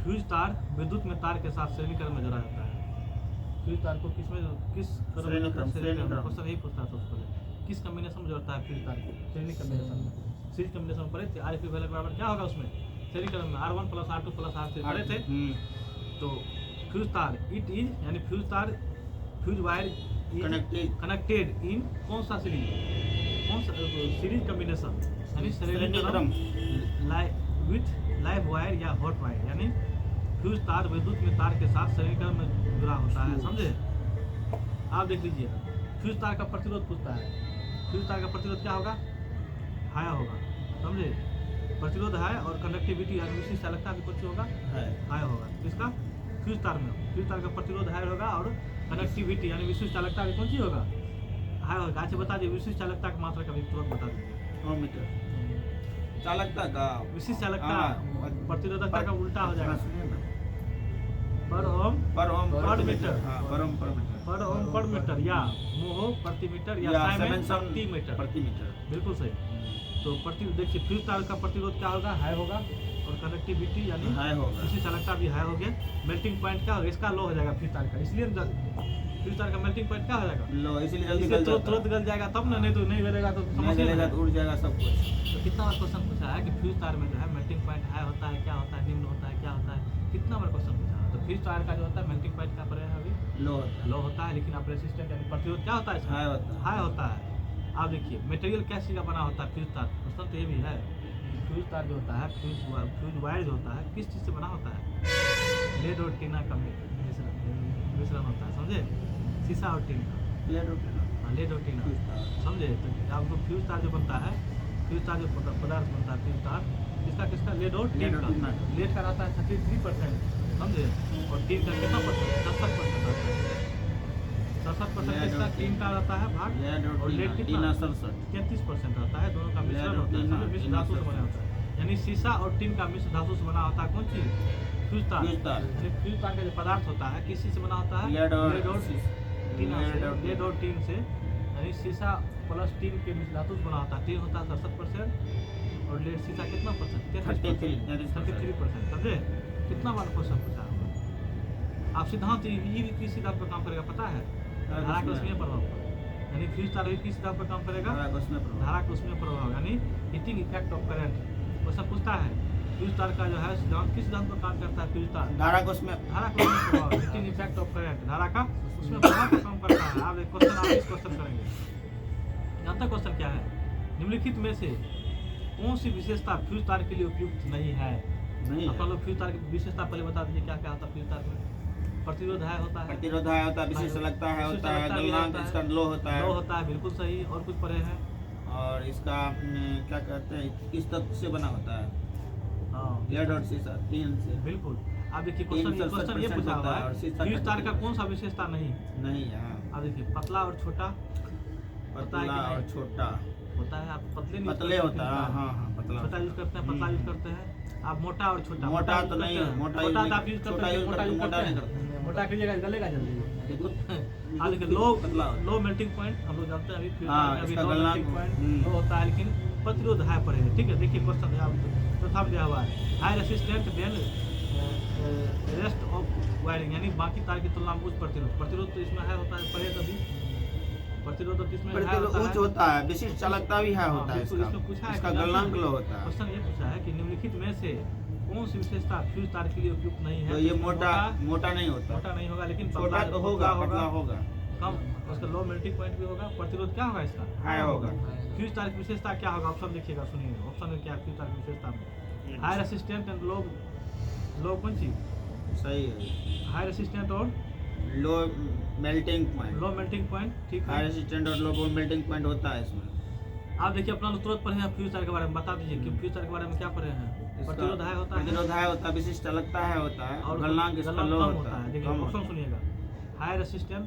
फ्यूज तार विद्युत में तार के साथ श्रेणीक्रम में जोड़ा जाता है। फ्यूज तार को किस श्रेणीक्रम क्वेश्चन यही पूछता था उसको, किस कॉम्बिनेशन में जोड़ता है फ्यूज तार को? श्रेणी कॉम्बिनेशन में। सीरीज कॉम्बिनेशन में पढ़े थे। आर इक्विवेलेंट बराबर क्या होगा उसमें? श्रेणीक्रम में R1 + R2 + R3 पढ़े थे। तो फ्यूज तार इट इज यानी फ्यूज तार, फ्यूज वायर कनेक्टेड इन कौन सा सीरीज? कौन सा सीरीज कॉम्बिनेशन यानी श्रेणीक्रम विथ लाइव वायर या हॉट वायर। यानी फ्यूज तार विद्युत में तार के साथ श्रेणीक्रम में जुड़ा होता है, समझे? आप देख लीजिए फ्यूज तार का प्रतिरोध पूछता है। फ्यूज तार का प्रतिरोध क्या होगा? हाया होगा। समझे? प्रतिरोध है और कंडक्टिविटी यानी विशिष्ट चालकता भी कुछ होगा हाई होगा। किसका? फ्यूज तार में। फ्यूज तार का प्रतिरोध हाई होगा और कनेक्टिविटी यानी विशिष्ट चालकता भी कौन सी होगा? हाई होगा। अच्छा बता दीजिए विशिष्ट चालकता की मात्रा का भी तुरंत बता दीजिए। मीटर चालकता का विशिष्ट चालकता प्रतिरोधकता का उल्टा हो जाएगा। पर ओम पर मीटर। पर ओम पर मीटर या मोहो प्रति मीटर या साइमेंस प्रति मीटर। बिल्कुल सही। तो देखिए फ्यूज तार का प्रतिरोध क्या होगा? हाई होगा और कनेक्टिविटी यानी हाई होगा। विशिष्ट चालकता भी हाई हो गया। मेल्टिंग पॉइंट क्या होगा? इसका लो हो जाएगा फ्यूज तार का। इसलिए फ्यूज तार का मेल्टिंग पॉइंट क्या हो जाएगा? लो, इसलिए जल्दी तुरंत गल जाएगा तब ना, नहीं तो नहीं गलेगा तो समझिएगा तो उड़ जाएगा सब कुछ। तो कितना बार क्वेश्चन पूछा है कि फ्यूज तार में जो है मेल्टिंग पॉइंट हाई होता है, क्या होता है, निम्न होता है, क्या होता है, कितना बार क्वेश्चन पूछा है। तो फ्यूज तार का जो होता है मेल्टिंग पॉइंट क्या पर है? अभी लो होता है, लेकिन आप रेसिस्टेंट यानी प्रतिरोध क्या होता है? हाई होता है। आप देखिए मटेरियल कैसे का बना होता है फ्यूज तार? क्वेश्चन तो ये भी है फ्यूज तार जो होता है, फ्यूज वायर जो होता है किस चीज़ से बना होता है? लेड और टीना का मिश्रण होता है, समझे? शीशा और टीन का लेड और टीना, समझे? तो आपको फ्यूज तार जो बनता है, फ्यूज तार जो पदार्थ बनता है फ्यूज तार किसका? लेड और टीन का। लेड का रहता है 33%, समझे? और टीन का कितना परसेंट? 67% रहता है। 67% किसका? टीन का रहता है भाग और लेड कितना? 33% रहता है। दोनों का मिश्रण होता है, मिश्र धातु से बना होता है। यानी शीशा और टीन का मिश्र धातु से बना होता है कौन चीज? फ्यूज तार। यानी फ्यूज तार का जो पदार्थ होता है किस चीज से बना होता है? लेड और टीन से। यानी शीशा प्लस टीन के मिश्र धातु से बना होता है। टीन होता है 67% और लेड शीशा कितना परसेंट? 33%। समझे? कितना बार क्वेश्चन पूछा होगा? आप सिद्धांत ये किस सिद्धांत पर काम करेगा पता है? धारा के उसमें प्रभाव पर। यानी फ्यूज तार किस सिद्धांत पर काम करेगा? धारा के उसमें प्रभाव यानी हीटिंग इफेक्ट ऑफ करंट। वो सब पूछता है फ्यूज तार का जो है सिद्धांत किस सिद्धांत पर काम करता है? फ्यूज तार धारा को उसमें प्रभाव, हीटिंग इफेक्ट ऑफ करंट, धारा का उसमें प्रभाव पर काम करता है। आप एक क्वेश्चन आप इस क्वेश्चन करेंगे। जानता क्वेश्चन क्या है? निम्नलिखित में से कौन सी विशेषता फ्यूज तार के लिए उपयुक्त नहीं है? अपना लोग फ्यूज तार की विशेषता पहले बता दीजिए क्या क्या होता है फ्यूज तार में? प्रतिरोध है होता है, विशिष्ट लगता है, होता है गलनांक इसका लो होता है, बिल्कुल सही। और कुछ परे हैं? और इसका क्या कहते हैं किस तत्व से बना होता है? लेड और शीशा टीन से। बिल्कुल। आप देखिए क्वेश्चन ये पूछा हुआ है फ्यूज तार का कौन सा विशेषता नहीं है? आप देखिए पतला और छोटा होता है। आप पतले होता है, पतला छोटा यूज करते हैं, पतला यूज करते हैं। आप मोटा और छोटा तो नहीं है, मोटा आप यूज करते हैं, मोटा नहीं करते। मोटा कीजिएगा गलेगा जल्दी। आप देखिए लो मेल्टिंग पॉइंट हम लोग जानते हैं। अभी लो मेल्टिंग पॉइंट होता है लेकिन प्रतिरोध हाई पड़ेगा। ठीक है, देखिए क्वेश्चन प्रथम दिया हुआ है high resistant than rest of wiring यानी बाकी तार की तुलना में उच्च प्रतिरोध तो इसमें हाई होता है। पढ़े तभी प्रतिरोध तो इसमें उच्च होता है, विशिष्ट चालकता भी हाई होता है। इसका गलनांक लो होता है। क्वेश्चन ये पूछा है कि निम्नलिखित में से कौन सी विशेषता फ्यूज तार के लिए उपयुक्त नहीं है? तो ये मोटा नहीं होगा, लेकिन छोटा तो होगा, पतला होगा, कम। उसका लो मेल्टिंग पॉइंट भी होगा। प्रतिरोध क्या होगा इसका? हाई होगा। फ्यूज तार की विशेषता क्या होगा? ऑप्शन देखिएगा, सुनिए ऑप्शन में क्या फ्यूज तार की विशेषता में हाई रेसिस्टेंट एंड लो कौन सी सही है? हाई रेसिस्टेंट और लो मेल्टिंग पॉइंट। ठीक है, हाई रेसिस्टेंट और लो मेल्टिंग पॉइंट होता है इसमें। आप देखिए अपना तुरंत पढ़े हैं फ्यूज तार के बारे में, बता दीजिए कि फ्यूज तार के बारे में क्या पढ़े हैं? प्रतिरोध हाई होता है, विशिष्ट चालकता है होता है और गलनांक इसका लो होता है। देखिए ऑप्शन सुनिएगा, हाई रेसिस्टेंट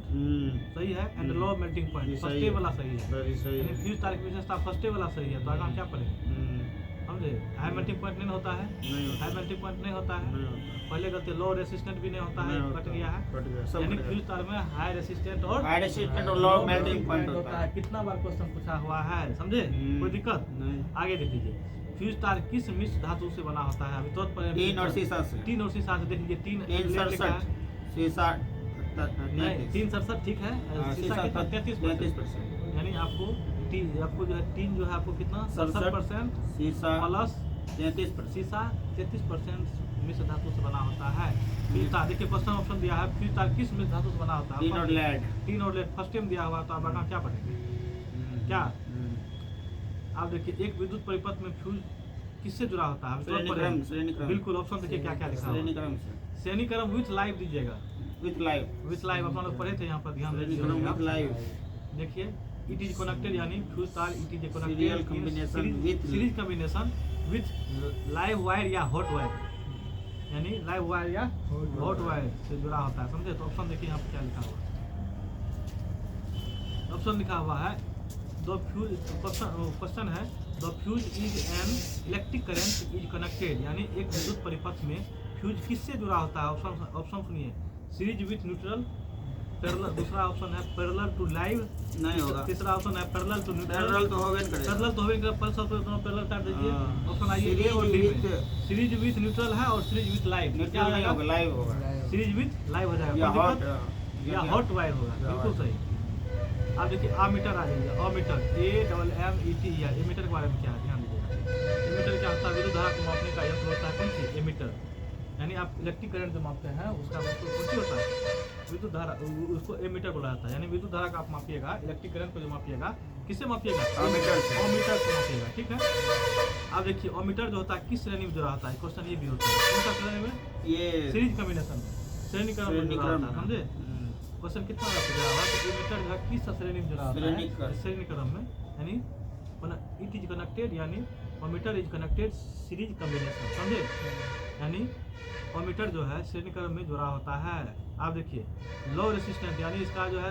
सही है and low melting point first वाला सही है। यानी फ्यूज तार की विशेषता फर्स्ट वाला सही है। तो आगे हम क्या पढ़ेंगे? समझे? हाई मेल्टिंग पॉइंट नहीं होता है, हाई मेल्टिंग पॉइंट नहीं होता है। पहले गलती लो रेसिस्टेंट भी नहीं होता है, कट गया है। यानी फ्यूज तार में हाई रेसिस्टेंट और लो मेल्टिंग पॉइंट होता है। कितना बार क्वेश्चन पूछा हुआ है, समझे? कोई दिक्कत नहीं। आगे देख लीजिए फ्यूज तार किस मिश्र धातु से बना होता है? अभी तुरंत पर टीन और शीशा से। देख लीजिए टीन 67 शीशा नहीं 367 ठीक है। शीशा कितना? 33%। यानी आपको जो है टीन जो है आपको कितना 67% शीशा प्लस 33%। शीशा 33% मिश्र धातु से बना होता है। फ्यूज तार देखिए क्वेश्चन ऑप्शन दिया है फ्यूज तार किस मिश्र धातु से बना होता है? टीन और लेड फर्स्ट टाइम दिया हुआ। तो आप आगे क्या पढ़ेंगे? क्या आप देखिए एक विद्युत परिपथ में फ्यूज किससे जुड़ा होता है? बिल्कुल ऑप्शन देखिए क्या क्या लिखा है? श्रेणीक्रम विथ लाइव दीजिएगा। विथ लाइव अपना लोग पढ़े थे, यहाँ पर ध्यान दीजिए। देखिए इट इज कनेक्टेड यानी फ्यूज तार it is Serial combination with- series combination with live wire या हॉट वायर, यानी लाइव वायर या हॉट वायर से जुड़ा होता है, समझे। तो ऑप्शन देखिए यहाँ पे क्या लिखा हुआ है। ऑप्शन लिखा हुआ है द फ्यूज, क्वेश्चन है the fuse is an electric current is connected, यानी एक विद्युत परिपथ में फ्यूज किससे जुड़ा होता है। ऑप्शन सुनिए, सीरीज विथ न्यूट्रल, पैरेलल, दूसरा ऑप्शन है पैरेलल टू लाइव, नहीं होगा। तीसरा ऑप्शन है पैरेलल टू न्यूट्रल, पैरेलल तो होवे नहीं करेगा। पैरेलल तो होवे पल्स तो दोनों पैरेलल काट दीजिए। हाँ। ऑप्शन आइए ए और डी में। सीरीज विथ न्यूट्रल है और सीरीज विथ लाइव, न्यूट्रल नहीं होगा, लाइव होगा सीरीज विथ लाइव हो जाएगा, या कोई हॉट दिक्कत? या हॉट वायर होगा, बिल्कुल सही। आप देखिए आमीटर आ जाइए, अमीटर AMMETER, एमीटर के बारे में क्या है ध्यान दीजिएगा। एमीटर क्या होता है, विद्युत धारा को मापने का यंत्र होता है, कौन सी, एमीटर, यानी आप इलेक्ट्रिक करंट जो मापते हैं उसका मतलब कौन सी होता है, विद्युत धारा, उसको एमीटर बोला जाता है। यानी विद्युत धारा का आप मापिएगा, इलेक्ट्रिक करंट को जो मापिएगा किससे मापिएगा, अमीटर से। अमीटर से मापिएगा, ठीक है। अब देखिए अमीटर जो होता है किस श्रेणी में जुड़ा होता है, क्वेश्चन ये भी होता है, कौन सा श्रेणी में, ये सीरीज कॉम्बिनेशन में, श्रेणी क्रम में जुड़ा होता है, समझे। क्वेश्चन कितना जुड़ा हुआ है, एमीटर जो है किस श्रेणी में जुड़ा होता है, श्रेणी क्रम में, यानी इट इज कनेक्टेड, यानी ammeter is connected series combination, समझे। यानी अमीटर जो है श्रेणी क्रम में जुड़ा होता है। आप देखिए लो रेसिस्टेंट, यानी इसका जो है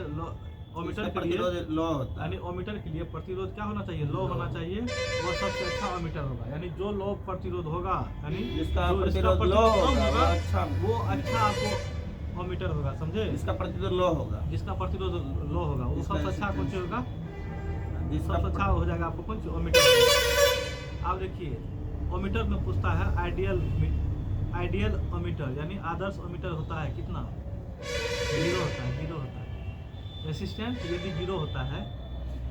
ओमीटर के लिए लो होता है, यानी ओमीटर के लिए प्रतिरोध क्या होना चाहिए, लो होना चाहिए, वो सबसे अच्छा ओमीटर होगा। यानी जो लो प्रतिरोध होगा, यानी जिसका जो प्रतिरोध लो कम होगा, अच्छा वो अच्छा आपको ओमीटर होगा, समझे। जिसका प्रतिरोध लो होगा, जिसका प्रतिरोध लो होगा वो जिसका सबसे अच्छा कौन सी होगा, जिसका सबसे अच्छा हो जाएगा आपको कौन सी, ओमीटर। आप देखिए ओमीटर में पूछता है आइडियल ओमीटर, यानी आदर्श ओमीटर होता है कितना, 0 होता है, 0 होता है। रेसिस्टेंस यदि 0 होता है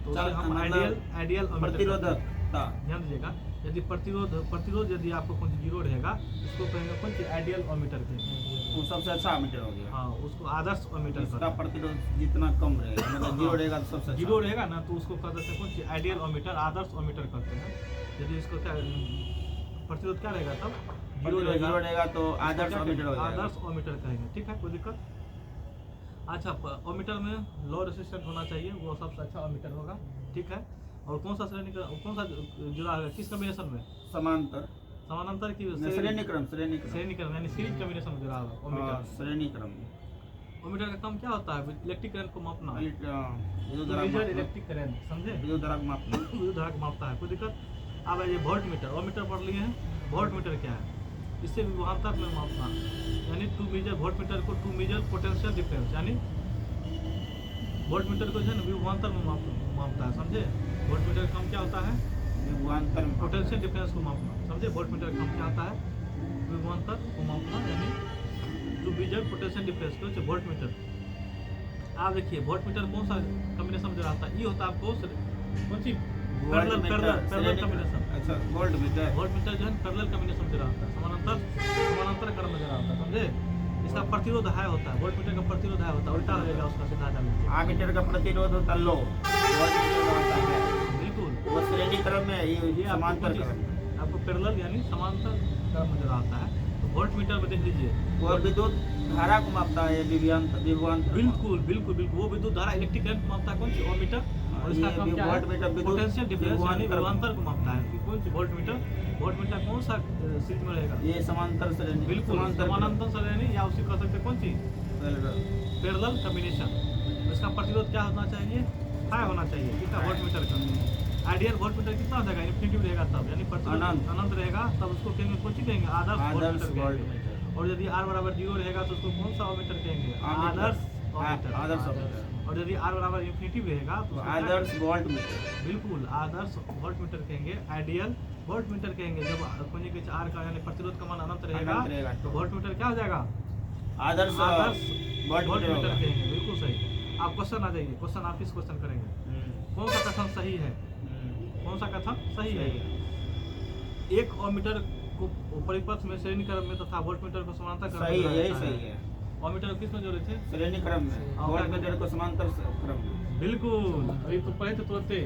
तो उसे हम आइडियल ओमीटर, प्रतिरोधकता, ध्यान दीजिएगा। यदि प्रतिरोध यदि आपको कौन सी 0 रहेगा उसको कहेंगे कौन सी, आइडियल ओमीटर कहेंगे, वो सबसे अच्छा मीटर हो गया। हाँ उसको आदर्श ओमीटर इसका प्रतिरोध जितना कम रहेगा, मतलब 0 रहेगा तो सबसे अच्छा। 0 रहेगा ना, तो उसको कहते हैं कौन सी, आइडियल ओमीटर, आदर्श ओमीटर कहते हैं। यदि इसको क्या प्रतिरोध क्या रहेगा तब, 0 रहेगा तो आदर्श ओमीटर हो जाएगा। आदर्श ओमीटर कहेंगे, ठीक है, कोई दिक्कत। अच्छा ओमीटर में लो रेसिस्टेंट होना चाहिए, वो सबसे अच्छा ओमीटर होगा, ठीक है। और कौन सा श्रेणी कौन सा जुड़ा है किस कॉम्बिनेशन में, समांतर, समानांतर की श्रेणी क्रम, श्रेणी क्रम यानी सीरीज कॉम्बिनेशन में जुड़ा होगा ओमीटर। श्रेणी क्रम। ओमीटर का काम क्या होता है, इलेक्ट्रिक करंट को मापना, विद्युत धारा मेजर इलेक्ट्रिक करंट, समझे, विद्युत धारा को मापना, विद्युत धारा को मापता है, कोई दिक्कत। अब ये वोल्ट मीटर, ओमीटर पढ़ लिए हैं, वोल्ट मीटर क्या है, इससे विभवांतर में मापना, यानी टू मेजर वोल्ट मीटर को टू मेजर पोटेंशियल डिफरेंस, यानी वोल्ट मीटर को जो है ना विभवांतर में मापता है, समझे। वोल्ट मीटर का काम क्या होता है, विभवांतर में पोटेंशियल डिफरेंस को मापना, समझे। वोल्ट मीटर का काम क्या होता है, विभवांतर को मापना, यानी टू मेजर पोटेंशियल डिफरेंस को वोल्ट मीटर। आप देखिए वोल्ट मीटर कौन सा कॉम्बिनेशन में आता है, ये होता है आपको कौन सी, पैरेलल कॉम्बिनेशन। अच्छा वोल्ट मीटर जो है पैरेलल कॉम्बिनेशन में रहता है, समानांतर क्रम में रहता है, समझे। इसका प्रतिरोध हाई होता है, वोल्ट मीटर का प्रतिरोध हाई होता है, उल्टा हो जाएगा उसका, सीधा जान लीजिए। आमीटर का प्रतिरोध होता है लो, वोल्ट मीटर होता है बिल्कुल, वो श्रेणी क्रम में, ये समांतर क्रम में। आपको पैरेलल यानी समांतर क्रम में रहता है। तो वोल्ट मीटर में देख लीजिए, वो विद्युत धारा को मापता है, विभवांतर। बिल्कुल वो विद्युत धारा इलेक्ट्रिक करंट मापता है, कौन सी, ओमीटर। और इसका काम क्या है, पोटेंशियल डिफरेंस यानी विभवांतर को मापता है, कौन सी, वोल्ट मीटर कौन सा सीरीज में रहेगा, ये समांतर श्रेणी, बिल्कुल समानांतर श्रेणी, या उसी कह सकते कौन सी, पैरेलल कॉम्बिनेशन। इसका प्रतिरोध क्या होना चाहिए, हाई होना चाहिए, कितना, वोल्ट मीटर का। आइडियल वोल्ट मीटर कितना हो जाएगा, इन्फिनिटी रहेगा तब, यानी प्रतिरोध अनंत रहेगा तब उसको कहेंगे कौन सी कहेंगे, आदर्श वोल्ट मीटर। और यदि R बराबर 0 रहेगा तो उसको कौन सा ओमीटर कहेंगे, आदर्श ओमीटर। और यदि R बराबर इन्फिनिटी रहेगा तो आदर्श वोल्ट मीटर, बिल्कुल आदर्श वोल्ट मीटर कहेंगे, आइडियल वोल्ट मीटर कहेंगे। जब कोई के R का यानी प्रतिरोध का मान अनंत रहेगा तो वोल्ट मीटर क्या हो जाएगा, आदर्श वोल्ट मीटर कहेंगे, बिल्कुल सही। आप क्वेश्चन आ जाइए, क्वेश्चन आप इस क्वेश्चन करेंगे, कौन सा कथन सही है, कौन सा कथन सही है। एक ओमीटर को परिपथ में श्रेणी क्रम में तथा वोल्ट मीटर को समांतर क्रम में, सही है, यही सही है। ओमीटर को किस में जोड़े थे, श्रेणी क्रम में, वोल्ट मीटर को समांतर क्रम में। बिल्कुल, अभी तो पढ़े थे तुरंते।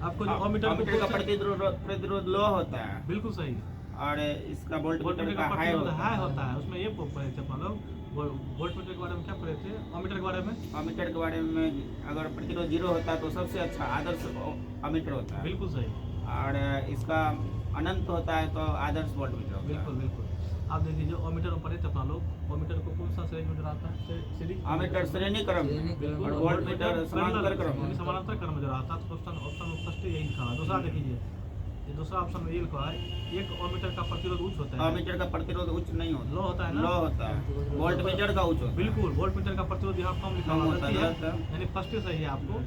आपको जो ओमीटर का प्रतिरोध लो होता है, बिल्कुल सही, और इसका वोल्ट मीटर का का हाई प्रतिरोध हाई होता है। उसमें ये पढ़े थे अपन लोग, वोल्टमीटर के बारे में क्या पढ़े थे? अमीटर के बारे में? अमीटर के बारे में अगर प्रतिरोध 0 होता है तो सबसे अच्छा आदर्श अमीटर होता है, बिल्कुल सही, और इसका अनंत होता है तो आदर्श वोल्टमीटर होता है। बिल्कुल बिल्कुल। आप देखिए जो अमीटर में पढ़े थे अपना लोग, अमीटर को कौन सा श्रेणी में जोड़ा है? सीरीज अमीटर श्रेणी क्रम और वोल्टमीटर समांतर क्रम। यानी समानांतर क्रम में जोड़ा था। तो ऑप्शन में फर्स्ट यही लिखा है। दूसरा देखिए, ये दूसरा ऑप्शन में ये लिखा है, एक अमीटर का प्रतिरोध उच्च होता है। अमीटर का प्रतिरोध उच्च नहीं होता, लो होता है ना? लो होता है। वोल्टमीटर का उच्च होता है। बिल्कुल, वोल्टमीटर का प्रतिरोध यहाँ कम लिखा कम हुआ होता है, है। यानी फर्स्ट सही है आपको।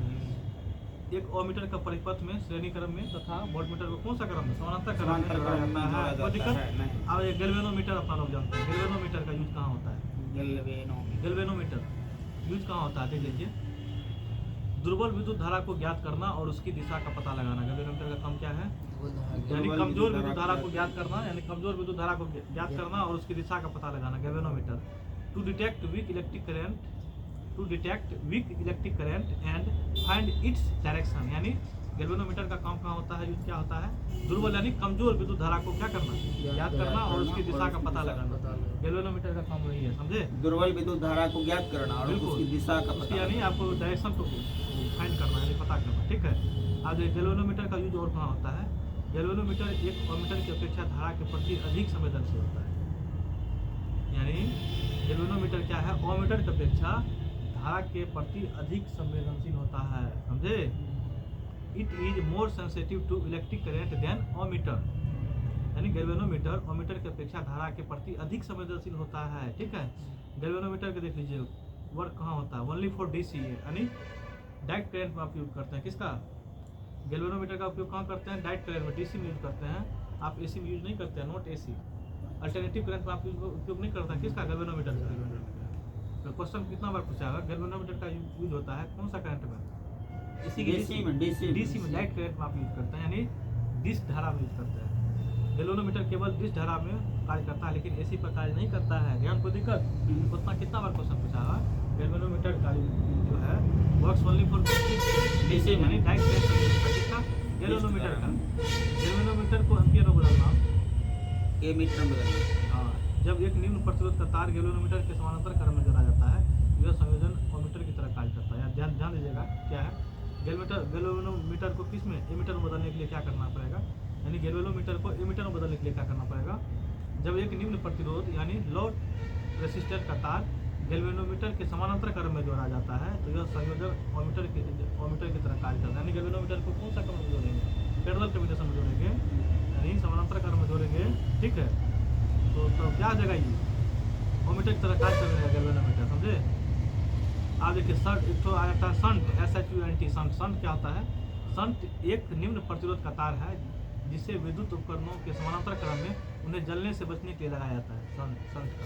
एक अमीटर का परिपथ में श्रेणी क्रम में तथा वोल्टमीटर को कौन सा क्रम में? समानांतर क्रम में जोड़ा जाता है। कोई दिक्कत? नहीं। अब ये गैल्वेनोमीटर अपना लोग जानते हैं। गैल्वेनोमीटर का यूज कहाँ होता है? गैल्वेनोमीटर यूज कहाँ होता है? देख लीजिए, दुर्बल विद्युत धारा को ज्ञात करना और उसकी दिशा का पता लगाना। गैल्वेनोमीटर का काम क्या है? यानी कमजोर विद्युत धारा को ज्ञात करना, यानी कमजोर विद्युत धारा को ज्ञात करना और उसकी दिशा का पता लगाना। Galvanometer to detect weak electric current and find its direction. यानी गैल्वेनोमीटर का काम कहाँ होता है? यूज क्या होता है? दुर्बल यानी कमजोर विद्युत धारा को क्या करना? ज्ञात करना और उसकी दिशा का पता लगाना। गैल्वेनोमीटर का काम वही है, समझे? दुर्बल विद्युत धारा को ज्ञात करना और बिल्कुल। उसकी दिशा का उसकी पता यानी आपको डायरेक्शन को फाइंड करना, यानी पता करना, ठीक है। आज गैल्वेनोमीटर का यूज और कहाँ होता है? गैल्वेनोमीटर एक अमीटर की अपेक्षा धारा के प्रति अधिक संवेदनशील होता है। यानी गैल्वेनोमीटर क्या है? अमीटर की अपेक्षा धारा के प्रति अधिक संवेदनशील होता है, समझे? It is more sensitive to electric current than ammeter. यानी गैल्वेनोमीटर अमीटर की अपेक्षा धारा के प्रति अधिक संवेदनशील होता है, ठीक है। गैल्वेनोमीटर के देख लीजिए वर्क कहाँ होता है? ओनली फॉर डीसी, यानी डायरेक्ट करंट में आप यूज करते हैं। किसका? गैल्वेनोमीटर का उपयोग कहाँ करते हैं? डायरेक्ट करंट में, डीसी में यूज करते हैं। आप एसी में यूज नहीं करते हैं, नॉट एसी। अल्टरनेटिव करंट में आप उपयोग नहीं करते हैं। किसका? गैल्वेनोमीटर का। तो क्वेश्चन कितना बार पूछा है? गैल्वेनोमीटर का यूज होता है कौन सा करंट में? डीसी में डायरेक्ट करंट में आप यूज करते हैं, यानी डिश धारा में यूज करते हैं। गैल्वेनोमीटर केवल डिश धारा में कार्य करता है, लेकिन एसी पर कार्य नहीं करता है। ध्यान, कोई दिक्कत? उतना कितना बार क्वेश्चन पूछा है? गैल्वेनोमीटर का जो है वर्क्स ओनली फॉर डीसी, यानी डायरेक्ट करंट। किसका? गैल्वेनोमीटर का। गैल्वेनोमीटर को एम्पियर में बदलना, ए मीटर में बदलना। हाँ, जब एक निम्न प्रतिरोध का तार गैल्वेनोमीटर के समानांतर क्रम में जोड़ा जाता है, यह संयोजन अमीटर की तरह कार्य करता है। ध्यान दीजिएगा क्या है? गैल्वेनोमीटर को किस में? एमीटर में बदलने के लिए क्या करना पड़ेगा? यानी गैल्वेनोमीटर को एमीटर में बदलने के लिए क्या करना पड़ेगा? जब एक निम्न प्रतिरोध यानी लो रेसिस्टर का तार गैल्वेनोमीटर के समानांतर क्रम में जोड़ा जाता है, तो यह संयोजन अमीटर की तरह कार्य करता है। यानी गैल्वेनोमीटर को कौन सा क्रम में जोड़ेंगे? पैरेलल कम्युनिकेशन में जोड़ेंगे, यानी समानांतर क्रम में जोड़ेंगे, ठीक है। तो क्या आ जाएगा? ये अमीटर की तरह कार्य करेगा गैल्वेनोमीटर, समझे? आप देखिए शंट, एक तो आया था शंट, SHUNT। शंट क्या होता है? शंट एक निम्न प्रतिरोध का तार है जिसे विद्युत उपकरणों के समानांतर क्रम में उन्हें जलने से बचने के लिए लगाया जाता है।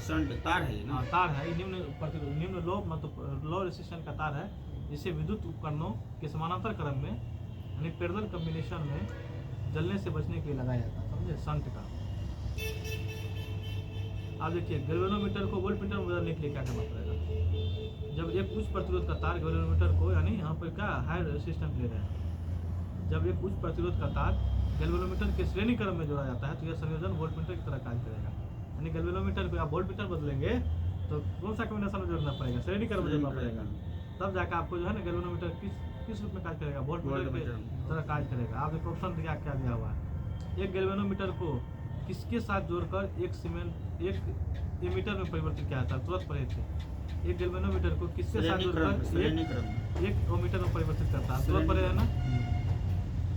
शंट तार है ना? तार है, निम्न प्रतिरोध, निम्न लो मतलब लो रेजिस्टेंस का तार है जिसे विद्युत उपकरणों के समानांतर क्रम में यानी पैरेलल कॉम्बिनेशन में जलने से बचने के लिए लगाया जाता है, समझे? शंट का। आप देखिए गैल्वेनोमीटर को वोल्टमीटर में बदलने के लिए क्या करना पड़ेगा? जब एक उच्च प्रतिरोध का तार गैल्वेनोमीटर को, यानी यहाँ पर क्या हाई रेजिस्टेंस ले रहे हैं, जब एक उच्च प्रतिरोध का तार गैल्वेनोमीटर के श्रेणी क्रम में जोड़ा जाता है, तो यह संयोजन वोल्टमीटर की तरह कार्य करेगा। यानी गैल्वेनोमीटर को आप वोल्टमीटर बदलेंगे तो कौन सा कॉम्बिनेशन में जोड़ना पड़ेगा? श्रेणी क्रम में जोड़ना पड़ेगा, तब जाकर आपको जो है ना गैल्वेनोमीटर किस रूप में कार्य करेगा? वोल्टमीटर की तरह कार्य करेगा। आप एक ऑप्शन दिया क्या दिया हुआ है? एक गैल्वेनोमीटर को किसके साथ जोड़कर एक एमीटर में परिवर्तित किया जाता है? तुरंत पढ़े थे। एक गैल्वेनोमीटर को किसके साथ जोड़कर एक ओमीटर में परिवर्तित करता है? तुरंत पढ़े है ना?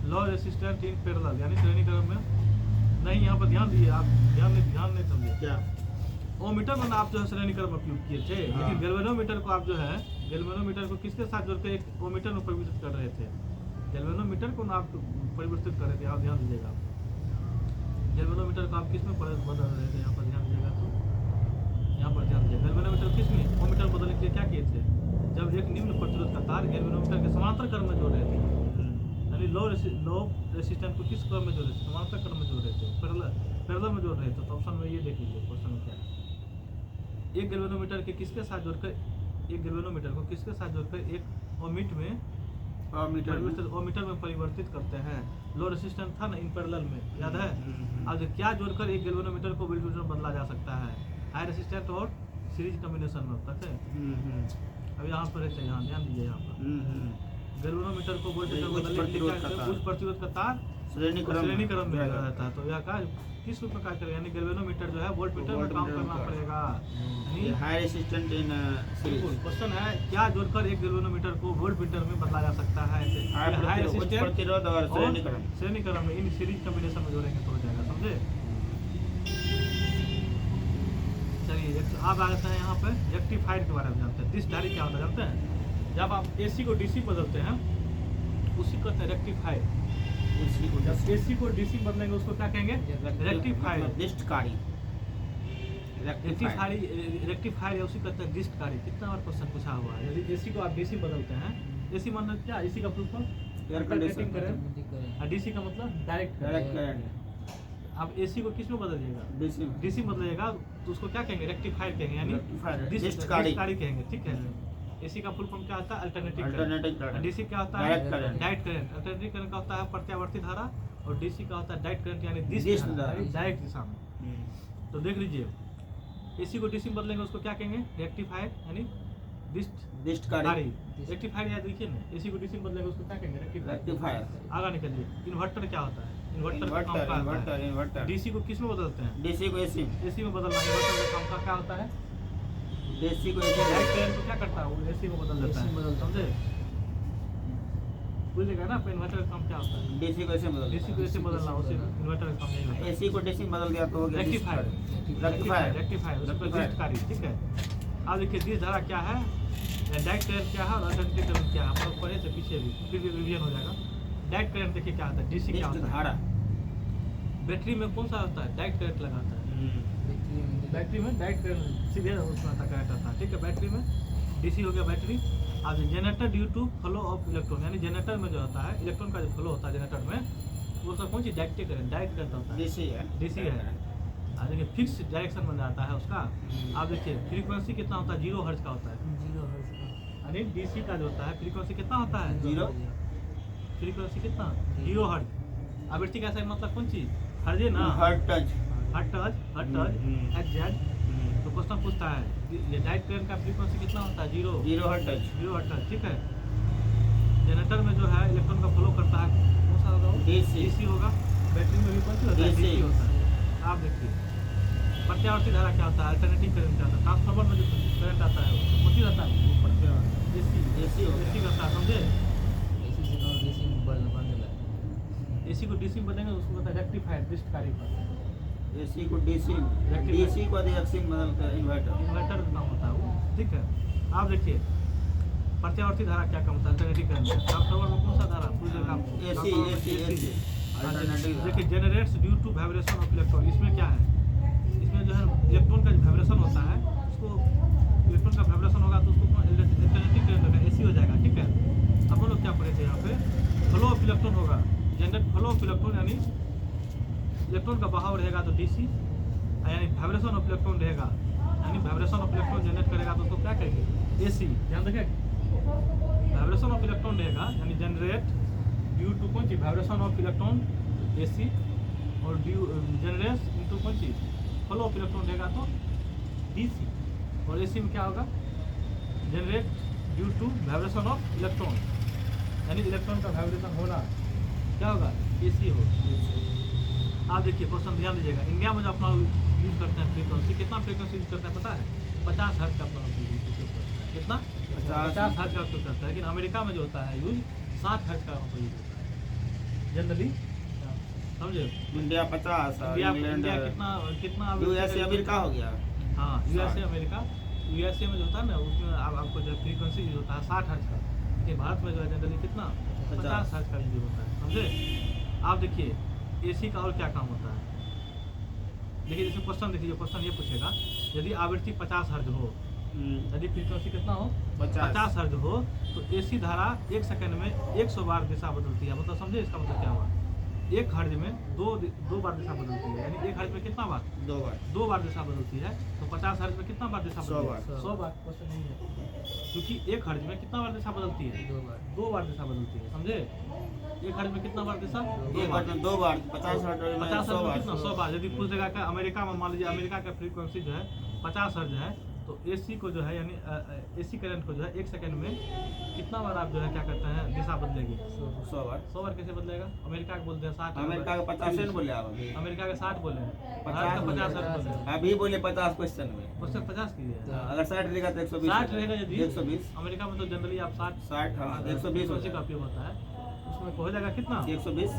लो रेसिस्टेंट इन पैरेलल, यानी श्रेणी क्रम में नहीं। यहाँ पर ध्यान दिए आप, ध्यान नहीं समझे क्या? ओमीटर में आप जो है श्रेणी क्रम में उपयोग किए थे, लेकिन गैल्वेनोमीटर को आप जो है गैल्वेनोमीटर को किसके साथ जोड़कर एक ओमीटर में परिवर्तित कर रहे थे? गैल्वेनोमीटर को आप परिवर्तित कर रहे थे। आप ध्यान दीजिएगा, गैल्वेनोमीटर को आप किस में बदल रहे थे? यहाँ पर ध्यान दीजिएगा, तो यहाँ पर ध्यान दीजिएगा गैल्वेनोमीटर किस में? ओमीटर बदलने के लिए क्या किए थे? जब एक निम्न प्रतिरोध का तार गैल्वेनोमीटर के समानांतर क्रम में जोड़ रहे थे, यानी लो रेसिस्टेंस को किस क्रम में जोड़ रहे थे? समानांतर क्रम में जोड़ रहे थे, पैरेलल में जोड़ रहे थे। तो ऑप्शन में ये देख लीजिए क्वेश्चन में क्या है। एक गैल्वेनोमीटर के किसके साथ जोड़कर एक गैल्वेनोमीटर को किसके साथ जोड़कर एक ओमीटर में परिवर्तित करते हैं? लो रेसिस्टेंस था ना इन पैरेलल में, याद है? अब क्या जोड़कर एक गैल्वेनोमीटर को वोल्टमीटर में बदला जा सकता है? हाई रेसिस्टेंस और सीरीज कॉम्बिनेशन में होता है। अब यहाँ पर है, यहाँ ध्यान दीजिए, यहाँ पर गैल्वेनोमीटर को वोल्टमीटर को उच्च प्रतिरोध का तार श्रेणीक्रम में रहता है। तो यह का किस रूप में कार्य करेगा, यानी गैल्वेनोमीटर जो है वोल्टमीटर में काम करना पड़ेगा। हाई रेजिस्टेंट इन बिल्कुल। क्वेश्चन है क्या जोड़कर एक गैल्वेनोमीटर को वोल्टमीटर में बदला जा सकता है। हाई रेजिस्टेंस प्रतिरोध और श्रेणीक्रम में इन सीरीज कॉम्बिनेशन में जोड़ेंगे तो हो जाएगा, समझे। चलिए अब आ जाते हैं यहाँ पे रेक्टिफायर के बारे में जानते हैं। डिस्चार्ज क्या होता है जानते हैं, जब आप एसी को डीसी बदलते हैं उसी कहते हैं रेक्टिफायर। जब एसी को डीसी बदलेंगे उसको क्या कहेंगे, रेक्टिफायर। रेक्टिफायर उसी कहते हैं डिस्चार्ज। कितना बार क्वेश्चन पूछा हुआ है, यदि एसी को आप डीसी बदलते हैं, एसी मतलब क्या, एसी का प्रूफ एयर करें, और डीसी का मतलब डायरेक्ट करंट। अब एसी को किस में बदलिएगा, डीसी में बदलिएगा तो उसको क्या कहेंगे, रेक्टिफायर कहेंगे, यानी डिस्चार्ज कहेंगे, ठीक है। एसी का फुल फॉर्म क्या होता है, अल्टरनेटिव करंट। डीसी क्या होता है, डायरेक्ट करंट। अल्टरनेटिव करंट का होता है प्रत्यावर्ती धारा, और डीसी का होता है डायरेक्ट करंट, यानी डायरेक्ट दिशा में। तो देख लीजिए, एसी को डीसी में बदलेंगे उसको क्या कहेंगे, रेक्टिफायर, यानी डिस्चार्ज। रेक्टिफायर याद रखिए ना, एसी को डीसी में बदलेंगे उसको क्या कहेंगे, रेक्टिफायर। आगे निकलिए, इन्वर्टर क्या होता है, इन्वर्टर डीसी को किस में बदलते हैं, डीसी को एसी में बदलना। इन्वर्टर का काम का क्या होता है, डीसी को डायरेक्ट करंट को क्या करता है, वो एसी में बदल देता है, समझे। बुझेगा ना, इन्वर्टर का काम क्या होता है, डीसी को एसी बदलना, उसे इन्वर्टर का काम नहीं होता। एसी को डीसी बदल दिया तो हो गया रेक्टिफायर उसको डिस्चार्ज, ठीक है। अब देखिए डिश धारा क्या है, डायरेक्ट करंट क्या है, और अल्टरनेटिव करंट क्या है, हम लोग पढ़े थे पीछे भी, फिर भी रिवीजन हो जाएगा। डायरेक्ट करंट देखिए क्या होता है, डीसी क्या होता है, बैटरी में कौन सा होता है, डायरेक्ट करंट लगाता है। बैटरी में डायरेक्ट करंट सीधे उसमें आता करंट आता है, ठीक है। बैटरी में डीसी हो गया बैटरी। अब generator due to flow of electron, यानी जनरेटर में जो होता है इलेक्ट्रॉन का जो फ्लो होता है जनरेटर में, वो सब कौन सी डायरेक्ट करंट होता है, डीसी है। अब देखिए फिक्स डायरेक्शन में जाता है उसका। अब देखिए फ्रीक्वेंसी कितना होता है, 0 हर्ट्ज का होता है, यानी डीसी का जो होता है फ्रीक्वेंसी कितना होता है, 0 फ्रीक्वेंसी कितना, 0 हर्ट्ज। आवृत्ति का सही मतलब कौन चीज, हर्ज है ना, हर्ट्ज एग्जैक्ट। तो क्वेश्चन पूछता है ये डायरेक्ट करंट का फ्रीक्वेंसी कितना होता है, 0 हर्ट्ज, ठीक है। जनरेटर में जो है इलेक्ट्रॉन का फ्लो करता है, कौन सा होगा, डीसी होगा। बैटरी में भी कौन सी होता है, डीसी होता है। आप देखिए प्रत्यावर्ती धारा क्या होता है, अल्टरनेटिव करंट क्या होता है। ट्रांसफार्मर में जो करंट आता है वो कौन सी रहता है, एसी करता है, समझे। एसी को डीसी में बदलेंगे उसको कहता है रेक्टिफायर, डिस्चार्ज। एसी को डीसी को डीसी बदलकर इन्वर्टर का काम होता है वो, ठीक है। आप देखिए प्रत्यावर्ती धारा क्या काम होता है, अल्टरनेटिव करंट। ट्रांसफार्मर में कौन सा धारा, एसी। देखिए generates due to vibration of electron, इसमें क्या है, इसमें जो है इलेक्ट्रॉन का जो वाइब्रेशन होता है उसको, इलेक्ट्रॉन का वाइब्रेशन होगा तो उसको अल्टरनेटिव करंट होगा, एसी हो जाएगा, ठीक है। अपन लोग क्या पढ़े थे यहाँ पे, फ्लो ऑफ इलेक्ट्रॉन होगा, जनरेट फ्लो ऑफ इलेक्ट्रॉन, यानी इलेक्ट्रॉन का बहाव रहेगा तो डीसी, यानी वाइब्रेशन ऑफ इलेक्ट्रॉन रहेगा, यानी वाइब्रेशन ऑफ इलेक्ट्रॉन जनरेट करेगा तो उसको क्या कहेंगे, एसी। ध्यान रखें, वाइब्रेशन ऑफ इलेक्ट्रॉन रहेगा यानी जनरेट ड्यू टू कौन चीज, वाइब्रेशन ऑफ इलेक्ट्रॉन एसी, और ड्यू जनरेट इनटू कौन चीज, फ्लो ऑफ इलेक्ट्रॉन रहेगा तो डीसी। और एसी में क्या होगा, generate due to vibration of electron, यानी इलेक्ट्रॉन का वाइब्रेशन होना क्या होगा, एसी हो। आप देखिए क्वेश्चन ध्यान दीजिएगा, इंडिया में जो अपना यूज करते हैं फ्रीक्वेंसी, कितना फ्रीक्वेंसी यूज करते हैं पता है, 50 हर्ट्ज का अपना यूज करते हैं, कितना 50 हर्ट्ज का यूज करता है। लेकिन अमेरिका में जो होता है यूज 60 हर्ट्ज का यूज होता है जनरली, समझे। इंडिया 50, इंडिया कितना यूएसए अमेरिका हो गया, हाँ यूएसए अमेरिका। यूएसए में जो होता है ना उसमें आपको जो फ्रीक्वेंसी यूज होता है 60 हर्ट्ज का, लेकिन भारत में जो है जनरली कितना 50 हर्ट्ज का यूज होता है, समझे। आप देखिए एसी का और क्या काम होता है, देखिए जैसे क्वेश्चन देखिए, क्वेश्चन ये पूछेगा यदि आवृत्ति 50 हर्ट्ज हो, यदि फ्रीक्वेंसी कितना हो 50 हर्ट्ज हो, तो एसी धारा 1 सेकंड में 100 बार दिशा बदलती है। मतलब समझे इसका मतलब क्या हुआ, 1 हर्ट्ज में दो बार दिशा बदलती है, यानी 1 हर्ट्ज में कितना बार, 2 बार दिशा बदलती है। तो 50 हर्ट्ज में कितना बार दिशा बदलती है, 100 बार। क्वेश्चन नहीं है, क्योंकि 1 हर्ट्ज में कितना बार दिशा बदलती है, 2 बार दिशा बदलती है, समझे। 1 हर्ट्ज में कितना बार दिशा, 2 बार। 50 हर्ट्ज में 100 बार। यदि पूछ देगा कि अमेरिका में, मान लीजिए अमेरिका का फ्रीक्वेंसी जो है 50 हर्ट्ज है, तो एसी को जो है यानी एसी करंट को जो है 1 सेकंड में कितना बार आप जो है क्या करते हैं दिशा बदलेगी? 100 बार। 100 बार कैसे बदलेगा? अमेरिका के बोलते हैं 60। अमेरिका का 50 बोले आप अभी। अमेरिका के 60 बोले हैं, 50 50 बोले हैं। अभी बोले 50 क्वेश्चन में। क्वेश्चन 50 कीजिए। अगर 60 रहेगा तो 120। 60 रहेगा यदि 120। अमेरिका में तो जनरली आप 60 हाँ 120 60 का उपयोग होता है, उसमें हो जाएगा कितना? 120।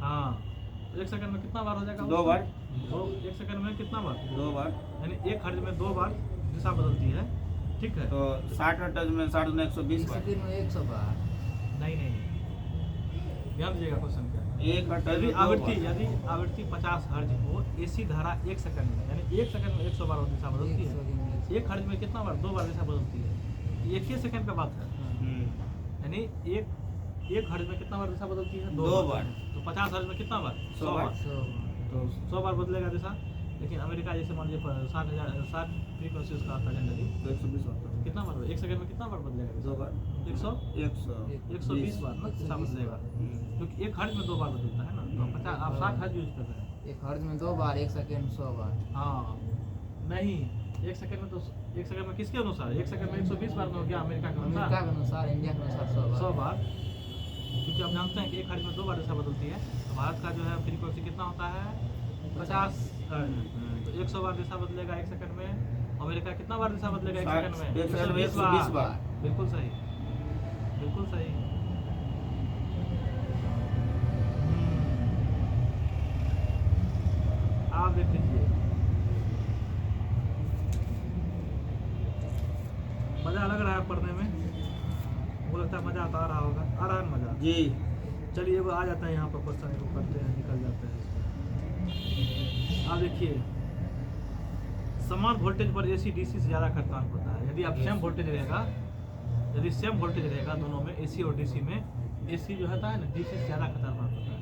हाँ, तो 1 सेकंड में कितना बार हो जाएगा? 2 बार। 1 सेकंड में कितना बार? 2 बार। यानी 1 हर्ट्ज में 2 बार दिशा बदलती है, ठीक है? तो 60 हर्ट्ज में 60 में 120 बार। सेकंड में 100 बार। नहीं, ध्यान दीजिएगा क्वेश्चन क्या है। 1 हर्ट्ज यदि में 2 आवृत्ति बार। 50 हर्ट्ज हो, एसी धारा 1 सेकंड में, यानी 1 सेकंड में 100 बार दिशा बदलती है। 1 हर्ट्ज में कितना बार? 2 बार दिशा बदलती है। ये 1 सेकंड का बात है, यानी एक हर्ट्ज में कितना बार दिशा बदलती है? 2 बार। तो 50 हर्ट्ज में कितना बार? 100 बार। तो 100 बार बदलेगा दिशा। लेकिन अमेरिका जैसे मान लीजिए 60 फ्रीक्वेंसीज का आता है जनरली, तो 120 बार। कितना बार? 1 सेकंड में कितना बार बदलेगा दिशा? 2 बार। 120 बार दिशा बदलेगा, क्योंकि 1 हर्ट्ज में 2 बार बदलता है ना। तो 50 आप 60 हर्ट्ज यूज कर रहे हैं। 1 हर्ट्ज में 2 बार, 1 सेकंड 100 बार। हाँ, नहीं 1 सेकंड में तो 1 सेकंड में किसके अनुसार? 1 सेकंड में 120 बार में हो गया अमेरिका के अमेरिका अनुसार। के अनुसार, इंडिया के अनुसार 100 बार, क्योंकि आप जानते हैं कि 1 हर्ट्ज में 2 बार दिशा बदलती है। तो भारत का जो है फ्रीक्वेंसी कितना होता है? 50 हर्ट्ज। तो 100 बार दिशा बदलेगा 1 सेकंड में। अमेरिका कितना बार दिशा बदलेगा 1 सेकंड में? 1 सेकंड में 120 बार। बिल्कुल सही, बिल्कुल सही। आप देख लीजिए, मजा लग रहा है पढ़ने में? वो लगता है मजा आता आ रहा होगा, आ रहा है मजा? जी। चलिए वो आ जाता है यहाँ पर क्वेश्चन, इसको करते हैं, निकल जाते हैं इसमें। आप देखिए, समान वोल्टेज पर एसी डीसी से ज़्यादा खतरनाक होता है। यदि आप सेम वोल्टेज रहेगा, यदि सेम वोल्टेज रहेगा दोनों में, एसी और डीसी में, एसी जो होता है ना डीसी से ज़्यादा खतरनाक होता है।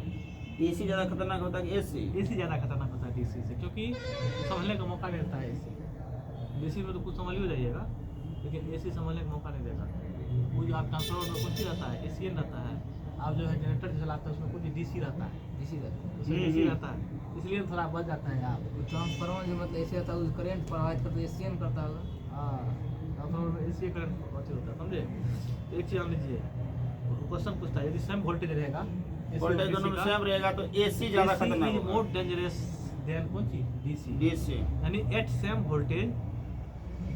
एसी ज़्यादा खतरनाक होता है कि एसी? एसी ज़्यादा खतरनाक होता है डीसी से, क्योंकि समझने का मौका नहीं देता है एसी। डीसी में तो कुछ समझ ही हो जाइएगा, लेकिन एसी समझने का मौका नहीं देता। वो जो आप ट्रांसफार्मर में कुछ ही रहता है, एसी रहता है। आप जो है जनरेटर जो चलाते हैं उसमें कुछ डीसी रहता है, उसमें डीसी रहता है, इसलिए थोड़ा बच जाता है आप। ट्रांसफार्मर जो मतलब ऐसे होता है, उस करंट प्रवाहित करता है, एसीएन करता होगा। हाँ, ट्रांसफार्मर में एसी करंट होता है, समझे? तो एक चीज़ जान लीजिए, क्वेश्चन पूछता है यदि सेम वोल्टेज रहेगा, वोल्टेज दोनों में सेम रहेगा तो एसी ज़्यादा खतरनाक होगा। मोर डेंजरस देन कौन चीज? डीसी। डीसी यानी at same voltage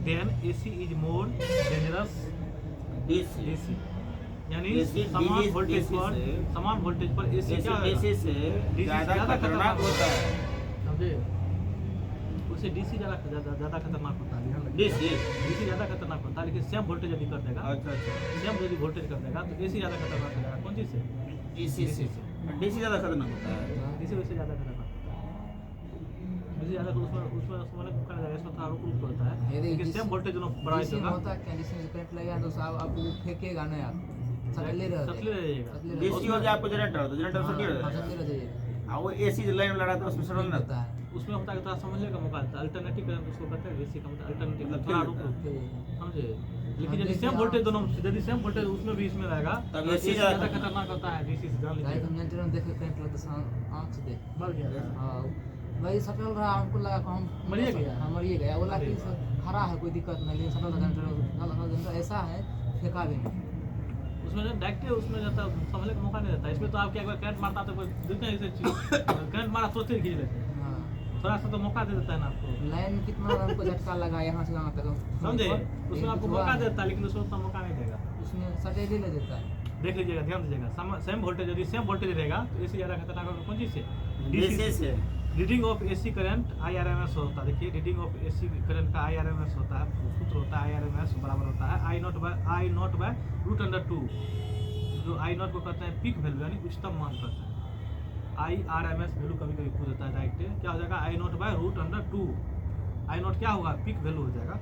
than AC is more dangerous DC. DC, यानी AC समान वोल्टेज DC पर से- समान वोल्टेज पर एसी क्या होगा? डीसी से ज़्यादा खतरनाक होता है। समझे? उसे डीसी ज़्यादा खतरनाक होता है, ध्यान रखिए। डीसी डीसी ज़्यादा खतरनाक होता है, लेकिन सेम वोल्टेज यदि कर देगा, अच्छा अच्छा सेम यदि वोल्टेज कर देगा तो एसी ज़्यादा खतरनाक हो जाएगा। कौन चीज़ से? डीसी से डीसी ज़्यादा खतरनाक होता है। डीसी वैसे ज़्यादा खतरनाक होता है। डीसी ज़्यादा उसमें उसमें कर जाएगा, इसमें थोड़ा रुक होता है, लेकिन सेम वोल्टेज दोनों बढ़ाई डीसी में होगा। होता है क्या, डीसी में करंट लगेगा तो साहब आपको फेंकेगा नहीं, आप सकले रह सकले रहेगा। डीसी हो गया आपको जनरेटर, तो जनरेटर से क्लियर सकले है। रह जाइए। और वो एसी लाइन में लड़ा था उसमें सरल होता रहता है। है। उसमें होता है कि थोड़ा समझने का मौका देता है। अल्टरनेटिव करंट उसको कहते हैं, डीसी का मतलब अल्टरनेटिव, मतलब थोड़ा फिर रुक रहता रुक, समझे? लेकिन हम यदि देखिए सेम आप- वोल्टेज दोनों, यदि सेम वोल्टेज उसमें भी इसमें रहेगा तब तो AC एसी ज़्यादा ज़्यादा खतरनाक होता है डीसी से, जान गाड़ी लीजिए। को जनरेटर में देखे करंट लगता है, आँख से देख। मर गया। हाँ, वही सटल रहा, हमको लगा कि हम मरिए गया? हाँ मरिए गया। बोला अरे कि खड़ा है कोई दिक्कत नहीं, लेकिन सटल जनरेटर ऐसा है फेंका भी नहीं। उसमें जो डायरेक्ट उसमें जाता है, समझने का मौका नहीं देता। इसमें तो आपके एक बार करंट मारता तो कोई दिखते हैं ऐसे चीज, करंट मारा तो खींच लेते हैं, हाँ, थोड़ा सा तो मौका दे देता है ना आपको, लाइन में कितना हमको झटका लगा यहाँ से वहाँ तक, समझे? उसमें आपको मौका देता है, लेकिन उसमें उतना मौका नहीं देगा। उसमें सटेज ले देता है। देख लीजिएगा, ध्यान दीजिएगा, सेम वोल्टेज यदि सेम वोल्टेज रहेगा तो एसी ज़्यादा खतरनाक होगा। कौन चीज़ से? डीसी से reading of AC current IRMS होता है। देखिए, रीडिंग ऑफ एसी करंट का IRMS होता है, सूत्र होता है IRMS बराबर होता है I नॉट बाय √2। जो I नॉट को कहते हैं पीक वैल्यू, यानी उच्चतम मान करते हैं। IRMS वैल्यू कभी कभी पूछ देता है डायरेक्ट, क्या हो जाएगा? I naught by √2। I naught क्या होगा? पीक वैल्यू हो जाएगा।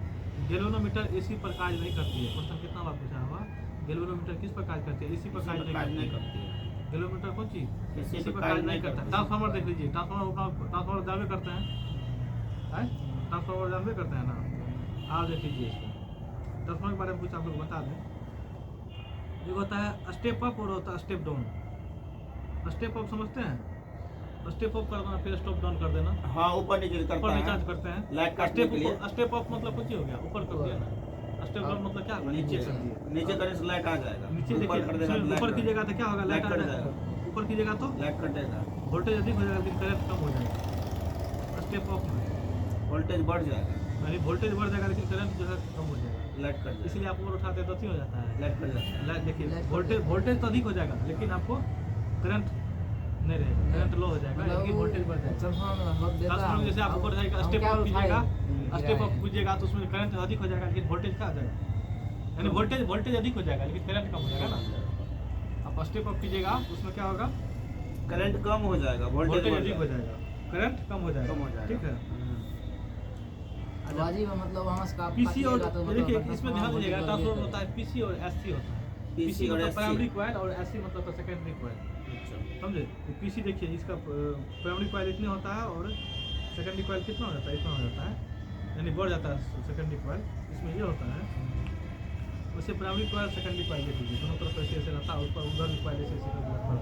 गैल्वेनोमीटर एसी पर कार्य नहीं करती है। क्वेश्चन कितना बार पूछा होगा? गैल्वेनोमीटर किस पर कार्य करती है? एसी पर कार्य नहीं करती है। गैल्वेनोमीटर कौन चीज? एसी इसी पर पर कार्य कार्य नहीं नहीं करता। करता। ट्रांसफार्मर देख लीजिए, ट्रांसफार्मर जानवे करते हैं, ट्रांसफार्मर जानवे करते हैं ना। आप देख लीजिए इसको, ट्रांसफार्मर के बारे में कुछ आप लोग बता दें। एक होता है स्टेप अप और होता है स्टेप डाउन। स्टेप अप समझते हैं? स्टेप अप करना फिर स्टॉप डाउन कर देना, हाँ ऊपर नीचे ऊपर करता नीचे है करते हैं। लाइट काटने के लिए। स्टेप अप मतलब कुछ ही हो गया, ऊपर कर दिया ना। स्टेप डाउन मतलब क्या होगा, नीचे कर दिया। नीचे करने से लाइट आ जाएगा, नीचे ऊपर कर देगा देखिए, तो ऊपर लाइट कीजिएगा तो क्या होगा, लाइट आ कट जाएगा। जाएगा, ऊपर कीजिएगा तो लाइट कटेगा, वोल्टेज अधिक हो जाएगा लेकिन करंट कम हो जाएगा। स्टेप अप में वोल्टेज बढ़ जाएगा, यानी वोल्टेज बढ़ जाएगा लेकिन करंट जो है कम हो जाएगा। लाइट कट जाएगा, इसलिए आप ऊपर उठाते हैं तो अच्छी हो जाता है, लाइट कट जाता है। लाइट देखिए वोल्टेज तो अधिक हो जाएगा लेकिन आपको करंट नहीं रहेगा, करंट लो हो जाएगा लेकिन वोल्टेज बढ़ जाएगा। ट्रांसफार्मर जैसे आप ऊपर जाएगा, स्टेप अप कीजिएगा, स्टेप अप कीजिएगा तो उसमें करंट अधिक हो जाएगा लेकिन वोल्टेज क्या आ जाएगा, यानी वोल्टेज अधिक हो जाएगा लेकिन करंट कम हो जाएगा ना। आप स्टेप अप कीजिएगा उसमें क्या होगा, करंट कम हो जाएगा, वोल्टेज बढ़ अधिक हो जाएगा। जाएगा, करंट कम हो जाएगा, कम हो जाएगा। ठीक है। बाजी में मतलब वहाँ से पीसी और देखिए इसमें ध्यान दीजिएगा, ट्रांसफार्मर होता है पीसी और एससी होता है। पीसी और मतलब SC। प्राइमरी कॉइल और एससी मतलब सेकेंडरी कॉइल, समझे। तो पीसी देखिए इसका प्राइमरी कॉइल इतने होता है और सेकेंडरी कॉइल कितना हो जाता है, इतना हो जाता है, यानी बढ़ जाता है सेकेंडरी कॉइल, इसमें ये होता है। वैसे प्राइमरी कॉइल सेकेंडरी कॉइल देख लीजिए, दोनों तरफ ऐसे ऐसे रहता है, ऊपर उधर भी कॉइल ऐसे ऐसे रहता है,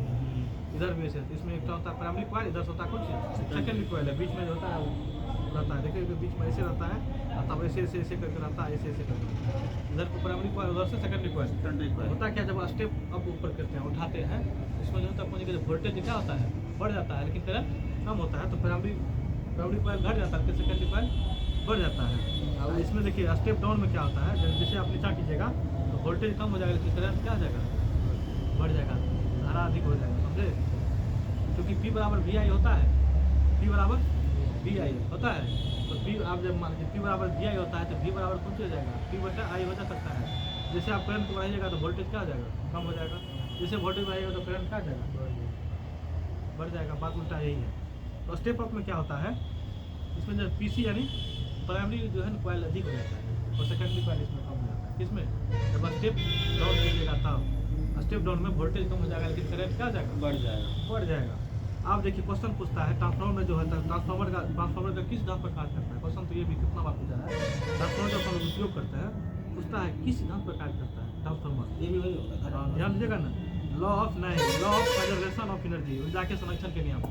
इधर भी ऐसे। इसमें एक होता है प्राइमरी कॉइल, इधर से होता है कुछ सेकेंडरी कॉइल है, बीच में जो होता है रहता है, देखिए बीच में ऐसे रहता है, तब ऐसे ऐसे ऐसे करके रहता है, ऐसे ऐसे करके इधर को प्राइमरी कॉइल, उधर से सेकेंडरी कॉइल। होता क्या, जब स्टेप अप ऊपर करते हैं उठाते हैं, इसमें जो होता है वोल्टेज क्या होता है, बढ़ जाता है लेकिन करंट कम होता है, तो प्राइमरी कॉइल घट जाता है, सेकेंडरी कॉइल बढ़ जाता है। और इसमें देखिए स्टेप डाउन में क्या होता है, जैसे आप नीचा कीजिएगा तो वोल्टेज कम हो जाएगा लेकिन करंट क्या आ जाएगा, बढ़ जाएगा, धारा अधिक हो जाएगा, समझे। क्योंकि P बराबर VI होता है, P बराबर VI होता है, तो P आप जब मान लीजिए P बराबर VI होता है तो V बराबर कुछ हो जाएगा, P बटा I हो जा सकता है। जैसे आप करंट को बढ़ाइएगा तो वोल्टेज क्या आ जाएगा, कम हो जाएगा, जैसे वोल्टेज बढ़ाइएगा तो करंट क्या आ जाएगा, बढ़ जाएगा। बात उल्टा यही है। तो स्टेप अप में क्या होता है, इसमें जो पीसी यानी प्राइमरी जो है कॉइल अधिक हो जाता है और सेकेंडरी कॉइल इसमें कम हो जाता है। किसमें, जब स्टेप डाउन कीजिएगा तब स्टेप डाउन में वोल्टेज कम हो जाएगा लेकिन करंट क्या आ जाएगा, बढ़ जाएगा। आप देखिए क्वेश्चन पूछता है ट्रांसफार्मर में जो है ट्रांसफार्मर का किस सिद्धांत पर कार्य करता है, क्वेश्चन तो ये भी कितना बार पूछा है। ट्रांसफार्मर जब हम उपयोग करते हैं पूछता है किस सिद्धांत पर कार्य करता है ट्रांसफार्मर, ये भी वही होता है। ध्यान दीजिएगा ना, law of conservation of energy, ऊर्जा के संरक्षण के नियम,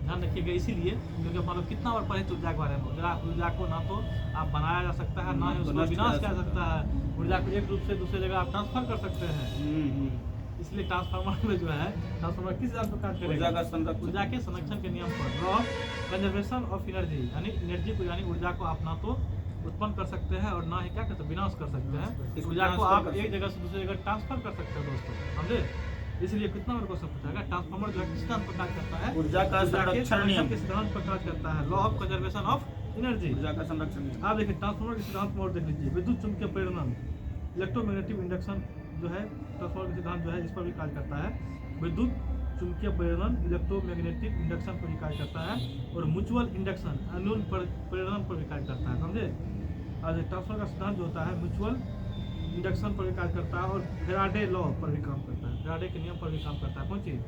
ध्यान रखिएगा। इसीलिए क्योंकि अपन लोग कितना बार पढ़े तो ऊर्जा के बारे में, ऊर्जा को ना तो आप बनाया जा सकता है ना ही उसको विनाश किया जा सकता है, ऊर्जा को एक रूप से दूसरे जगह आप ट्रांसफर कर सकते हैं। इसलिए ट्रांसफार्मर में जो है, ट्रांसफार्मर किस सिद्धांत पर कार्य करेगा, ऊर्जा के संरक्षण के नियम पर, law of conservation of energy, यानी एनर्जी को यानी ऊर्जा को आप ना तो उत्पन्न कर सकते हैं और ना ही क्या करते विनाश कर सकते हैं। ऊर्जा को आप एक जगह से दूसरी जगह ट्रांसफर कर सकते हैं दोस्तों, समझे। इसलिए कितना बार क्वेश्चन पूछा गया, ट्रांसफार्मर जो है किस सिद्धांत पर कार्य करता है, ऊर्जा का संरक्षण नियम के सिद्धांत पर कार्य करता है, law of conservation of energy, ऊर्जा का संरक्षण नियम। आप देखिए ट्रांसफार्मर के सिद्धांत में और देख लीजिए, विद्युत चुम्बकीय प्रेरण, इलेक्ट्रोमैग्नेटिक इंडक्शन जो है ट्रांसफार्मर का सिद्धांत जो है इस पर भी कार्य करता है। विद्युत चुम्बकीय प्रेरण इलेक्ट्रोमैग्नेटिक इंडक्शन पर भी कार्य करता है और म्यूचुअल इंडक्शन अन्योन्य प्रेरण पर भी कार्य करता है, समझे। आज ट्रांसफार्मर का सिद्धांत जो होता है म्यूचुअल इंडक्शन पर भी कार्य करता है और फैराडे लॉ पर भी काम करता है, फैराडे के नियम पर भी काम करता है। कौन चीज,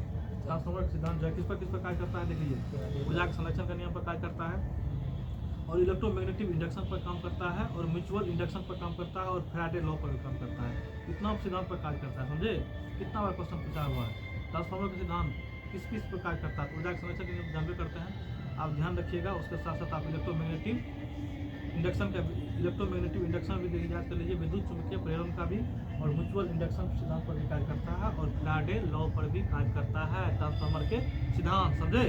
ट्रांसफार्मर का सिद्धांत जो है किस पर कार्य करता है, देखिए ऊर्जा के संरक्षण का नियम पर कार्य करता है और इलेक्ट्रोमैग्नेटिक इंडक्शन पर काम करता है और म्यूचुअल इंडक्शन पर काम करता है और फैराडे लॉ पर भी काम करता है। इतना सिद्धांत पर कार्य करता है, समझे। कितना बार क्वेश्चन पूछा हुआ है, ट्रांसफार्मर का सिद्धांत किस किस पर कार्य करता है, ऊर्जा के संरक्षण के नियम जानबे करते हैं, आप ध्यान रखिएगा। उसके साथ साथ आप इलेक्ट्रोमैग्नेटिक इंडक्शन भी देखिए, याद कर लीजिए, विद्युत चुम्बकीय प्रेरण का भी और म्यूचुअल इंडक्शन सिद्धांत पर भी कार्य करता है और फैराडे लॉ पर भी कार्य करता है ट्रांसफार्मर के सिद्धांत, समझे।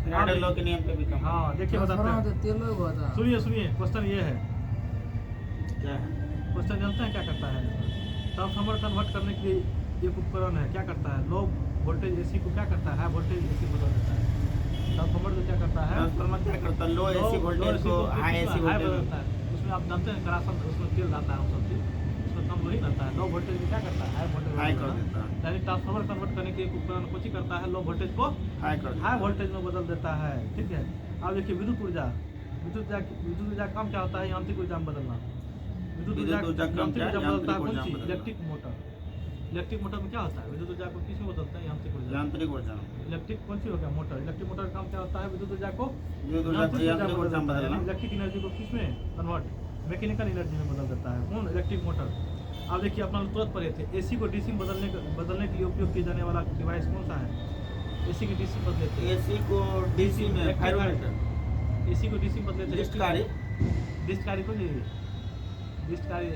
फैराडे लॉ के नियम पे भी काम। हाँ देखिए बताते हैं, सुनिए क्वेश्चन ये है, क्या है क्वेश्चन जानते हैं क्या करता है, ट्रांसफार्मर कन्वर्ट करने के लिए एक उपकरण है, क्या करता है, लो वोल्टेज एसी को क्या करता है, हाई वोल्टेज एसी बदल देता है। ट्रांसफार्मर जो क्या करता है, ट्रांसफार्मर क्या करता है, लो एसी वोल्टेज को हाई एसी वोल्टेज बदलता है। उसमें आप जानते हैं करासन, उसमें तेल रहता है, सब चीज उसमें कम वही रहता है। लो वोल्टेज में क्या करता है, हाई कर देता है, यानी ट्रांसफार्मर कन्वर्ट करने के लिए उपकरण कुछ ही करता है, लो वोल्टेज को हाई वोल्टेज में बदल देता है, ठीक है। अब देखिए विद्युत ऊर्जा काम क्या होता है, यांत्रिक ऊर्जा में बदलना। विद्युत ऊर्जा यांत्रिक ऊर्जा बदलता है कौन सी, इलेक्ट्रिक मोटर। इलेक्ट्रिक मोटर में क्या होता है, विद्युत ऊर्जा को किस में बदलता है, यांत्रिक ऊर्जा। इलेक्ट्रिक कौन सी हो गया, मोटर। इलेक्ट्रिक मोटर का काम क्या होता है, विद्युत ऊर्जा को यांत्रिक ऊर्जा में बदलना, इलेक्ट्रिक एनर्जी को किस में कन्वर्ट, मैकेनिकल एनर्जी में बदल देता है, कौन, इलेक्ट्रिक मोटर। आप देखिए अपना तुरंत पढ़े थे, एसी को डीसी में बदलने के लिए उपयोग किया जाने वाला डिवाइस कौन सा है, एसी की डीसी बदले थे, एसी को डीसी में Rectifier। 5 मीटर एसी को डीसी बदले थे, डिस्कारी डिस्कारी को नहीं, डिस्कारी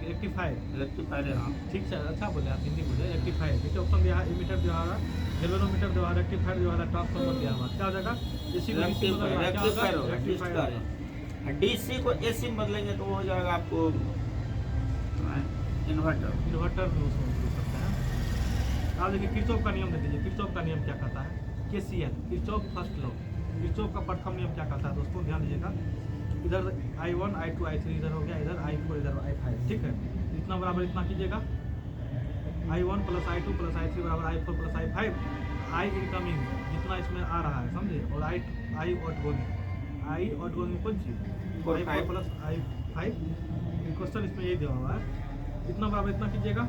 रेक्टिफायर, रेक्टिफायर हाँ ठीक है, अच्छा बोले आप, हिंदी बोले रेक्टिफायर। देखिए ऑप्शन दिया है, एमीटर दिया है, गैल्वेनोमीटर दिया है, रेक्टिफायर दिया है, ट्रांसफार्मर दिया हुआ, क्या हो जाएगा? एसी को डीसी बदलना है, क्या रेक्टिफायर होगा? होगा रेक्टिफायर। डीसी को एसी में बदलेंगे तो वो हो जाएगा आपको इन्वर्टर। इन्वर्टर भी उसमें यूज करते हैं। आप देखिए किरचॉफ का नियम दे दीजिए, किरचॉफ का नियम क्या कहता है? KCL, Kirchhoff first law. Kirchhoff का प्रथम नियम क्या कहता है दोस्तों, ध्यान दीजिएगा। इधर I1 I2 I3 इधर हो गया, इधर I4 इधर I5, ठीक है। इतना बराबर इतना कीजिएगा, I1 plus I2 plus I3 बराबर I4 plus I5। I incoming जितना इसमें आ रहा है, समझे, और I आउटगोइंग कौन चीज? I4 plus I5। क्वेश्चन इसमें यही दिया हुआ है। इतना बराबर इतना कीजिएगा,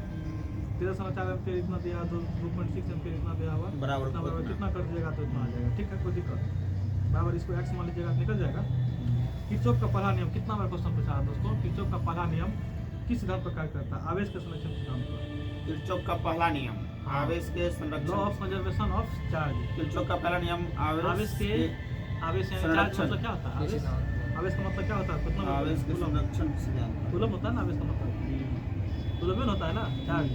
13.4 एम्पीयर इतना दिया, 2.6 एम्पीयर इतना दिया हुआ, बराबर इतना बराबर कितना? कितना कर दीजिएगा तो इतना आ जाएगा, ठीक है, कोई दिक्कत। बराबर इसको एक्स मान लीजिएगा, निकल जाएगा। किरचॉफ का पहला नियम, कितना बार क्वेश्चन पूछा है दोस्तों? किरचॉफ का पहला नियम किस सिद्धांत पर कार्य करता है? आवेश के संरक्षण सिद्धांत पर। किरचॉफ का पहला नियम आवेश के लॉ संरक्षण। Of conservation of charge. Kirchhoff का पहला नियम आवेश के आवेश यानी चार्ज मतलब क्या होता है? आवेश, आवेश का मतलब क्या होता है? कितना आवेश के संरक्षण सिद्धांत। कूलम होता है ना, आवेश का मतलब कूलम होता है ना चार्ज।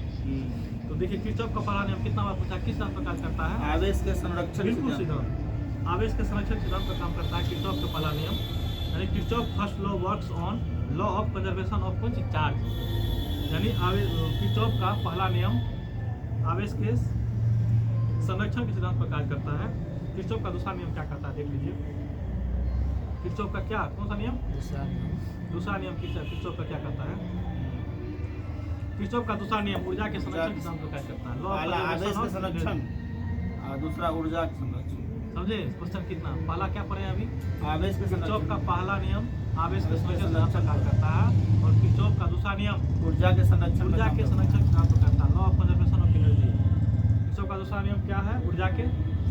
तो देखिए किरचॉफ का पहला नियम कितना बार पूछा, किस सिद्धांत पर कार्य करता है? आवेश के संरक्षण बिल्कुल सिद्धांत। सीधा आवेश के संरक्षण सिद्धांत पर काम करता है किरचॉफ का पहला नियम, यानी Kirchhoff first law works on law of conservation of कौन सी चार्ज, यानी किरचॉफ का पहला नियम आवेश के संरक्षण के सिद्धांत पर कार्य करता है। किरचॉफ का दूसरा नियम क्या करता है देख लीजिए। किरचॉफ का क्या, कौन सा नियम? दूसरा नियम किरचॉफ का क्या करता है? किरचॉफ का दूसरा नियम ऊर्जा के संरक्षण के सिद्धांत पर कार्य करता है। लॉ ऑफ पहला आवेश के कंजर्वेशन ऑफ संरक्षण और दूसरा ऊर्जा के संरक्षण। समझे क्वेश्चन कितना? पहला क्या पढ़े अभी? आवेश के किरचॉफ का संरक्षण, पहला नियम आवेश के संरक्षण सिद्धांत पर कार्य करता है, और किरचॉफ का दूसरा नियम ऊर्जा के संरक्षण। ऊर्जा के संरक्षण सिद्धांत पर करता है। Law of conservation of energy. Kirchhoff का दूसरा नियम क्या है? ऊर्जा के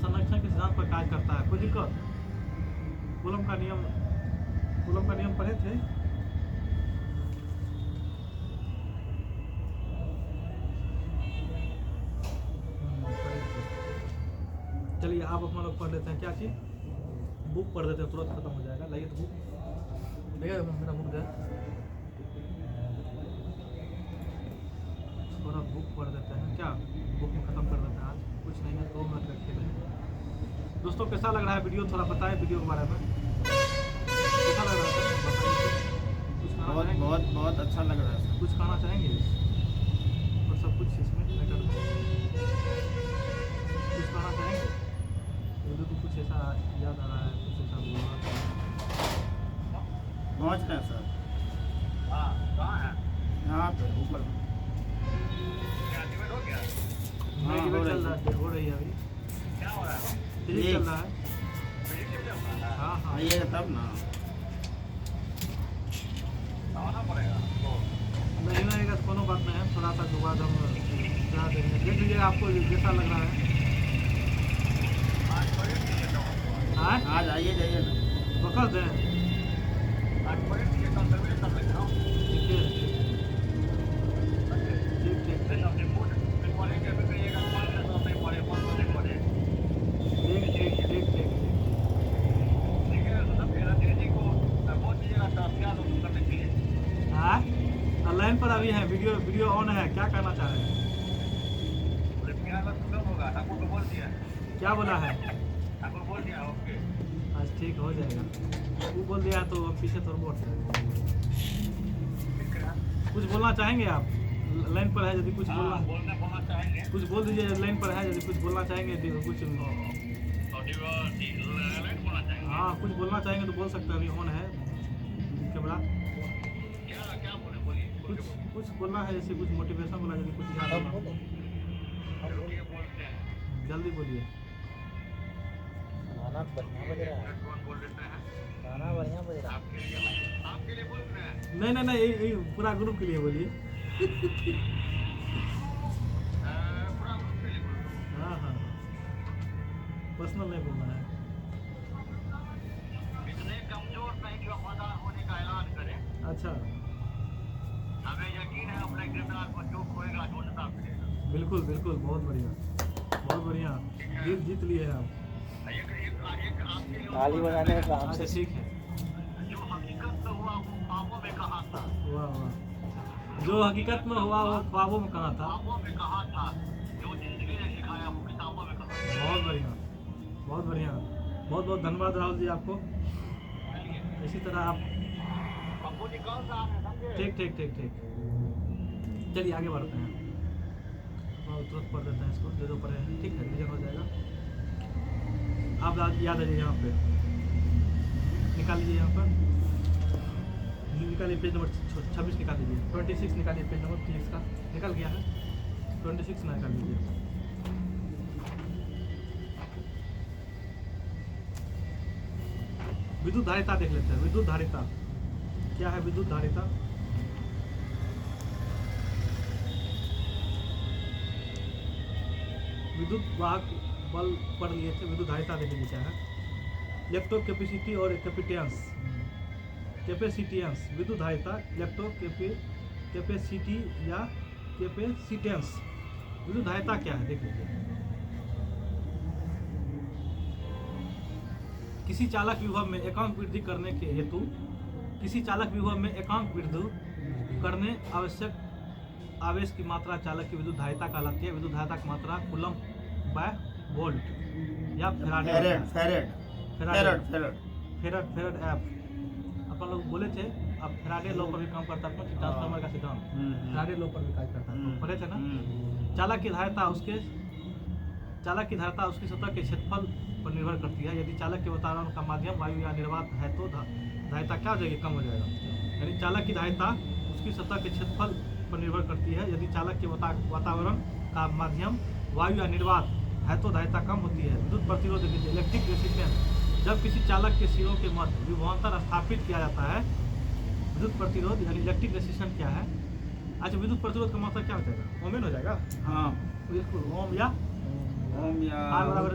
संरक्षण के सिद्धांत पर कार्य करता है। कोई दिक्कत? कूलम का नियम पढ़े थे? चलिए आप अपना लोग पढ़ लेते हैं, क्या चीज? बुक पढ़ लेते हैं, तुरंत खत्म हो जाएगा। लाइए तो बुक देखिए, मेरा बुक है, थोड़ा बुक पढ़ देते हैं, क्या बुक में खत्म कर देते हैं। आज कुछ नहीं है, 2 मिनट का खेल है। दोस्तों कैसा लग रहा है वीडियो, थोड़ा बताएं वीडियो के बारे में, कैसा लग रहा है बताइए। कुछ खाना बहुत चाहेंगे? बहुत बहुत अच्छा लग रहा है। कुछ खाना चाहेंगे? और सब कुछ इसमें मैटर कुछ खाना चाहेंगे? मुझे तो कुछ ऐसा याद आ रहा है, कुछ ऐसा बोलना। पहुँच रहे हैं सर। कहाँ है? यहाँ पे ऊपर। हो गया? हाँ, हो रही है। हो रही है अभी, क्या हो रहा है? फिजिक्स चल रहा है। फिजिक्स चल रहा है? हाँ हाँ, आइएगा तब ना। आना पड़ेगा तो। नहीं रहेगा तो कोनो बात नहीं है, थोड़ा सा जुगाड़ हम करा देंगे। देख लीजिए आपको जैसा लग रहा है। आज पढ़े नहीं तो। आज आज आइए जाइए ना। पकड़ दें, आज पढ़े नहीं तो सर्विस कर लेता हूँ। ठीक है ठीक ठीक, नहीं अपने मूड में पढ़ेंगे अभी कहिएगा पढ़ ले तो नहीं पढ़े पढ़ तो नहीं पढ़े। ठीक ठीक ठीक ठीक। ठीक है तो सब मेरा जी को बोल दीजिएगा तो क्या लोग करने के लिए। हाँ लाइन पर अभी है, वीडियो ऑन है, क्या कहना चाह रहे हैं? बोले क्या लोग कब होगा? ठाकुर को बोल दिया। क्या बोला है? ठाकुर बोल दिया ओके। आज ठीक हो जाएगा, वो बोल दिया तो अब पीछे तो बोल। ठीक है। कुछ बोलना चाहेंगे आप? लाइन पर है, यदि कुछ हाँ बोलना बोलना चाहेंगे। कुछ बोल दीजिए, लाइन पर है, यदि कुछ बोलना चाहेंगे तो कुछ। बोलना चाहेंगे। हाँ कुछ बोलना चाहेंगे तो बोल सकते हैं, अभी ऑन है कैमरा। क्या बोले बोलिए। कुछ बोलना है, जैसे कुछ मोटिवेशन बोला, यदि कुछ याद होगा बोलते हैं। जल्दी बोलिए। गाना बढ़िया बज रहा है, कौन बोल देते हैं? गाना बढ़िया बज रहा है। आपके लिए बोल रहे हैं। नहीं, यही पूरा ग्रुप के लिए बोलिए। पूरा ग्रुप के लिए बोल रहे हैं। हाँ पर्सनल नहीं बोलना है। इतने कमजोर नहीं कि वफादार होने का ऐलान करें। अच्छा, हमें यकीन है अपने किरदार को जो खोएगा ढूंढता फिरेगा। बिल्कुल बिल्कुल, बहुत बढ़िया। बहुत बढ़िया, जीत लिए हैं आप। ताली बजाने का काम अच्छा से ठीक है, वाह वाह, जो हकीकत में हुआ वो ख्वाबों में कहा था। बहुत बढ़िया, बहुत बढ़िया, बहुत बहुत धन्यवाद राहुल जी आपको। इसी तरह आप ठीक ठीक ठीक ठीक, चलिए आगे बढ़ते हैं। और तुरंत पढ़ देते हैं इसको, जो पढ़े हैं ठीक है, रिवीजन हो जाएगा। आप याद रहिए यहाँ पे, निकाल लीजिए यहाँ पर, निकालिए पेज नंबर 26 निकाल लीजिए, 26 निकालिए पेज नंबर 30 का, निकल गया है 26 निकाल लीजिए। विद्युत धारिता देख लेते हैं। विद्युत धारिता क्या है? विद्युत धारिता विद्युत वाहक बल पढ़ लिए थे, विद्युत धारिता देख लीजिए क्या है। इलेक्ट्रो कैपेसिटी और कैपेसिटेंस। कैपेसिटेंस विद्युत धारिता, इलेक्ट्रो कैपेसिटी या कैपेसिटेंस। विद्युत धारिता क्या है देख लीजिए। किसी चालक विभव में एकांक वृद्धि करने के हेतु, किसी चालक विभव में एकांक वृद्धि करने आवश्यक आवेश की मात्रा चालक की विद्युत धारिता कहलाती है। विद्युत धारिता की मात्रा कूलम बाय वोल्ट या फेराडे एफ। अपन लोग बोले थे, अब फेराडे लॉ पर भी काम करता है, ट्रांसफार्मर का सिद्धांत फेराडे लॉ पर भी कार्य करता है, पढ़े थे ना। चालक की धारिता उसकी सतह के क्षेत्रफल पर निर्भर करती है। यदि चालक के वातावरण का माध्यम वायु या निर्वात है तो धारिता क्या हो जाएगी? कम हो जाएगा। यानी चालक की धारिता उसकी सतह के क्षेत्रफल पर निर्भर करती है। यदि चालक के वातावरण का माध्यम वायु या निर्वात है तो धारिता कम होती है। विद्युत प्रतिरोध देखिए, इलेक्ट्रिक रेसिस्टेंस। जब किसी चालक के सिरों के मध्य विभवांतर स्थापित किया जाता है, विद्युत प्रतिरोध यानी इलेक्ट्रिक रेसिस्टेंस क्या है? अच्छा, विद्युत प्रतिरोध का मतलब क्या हो जाएगा? ओमेन हो जाएगा। हाँ, तो इसको ओम या आर बराबर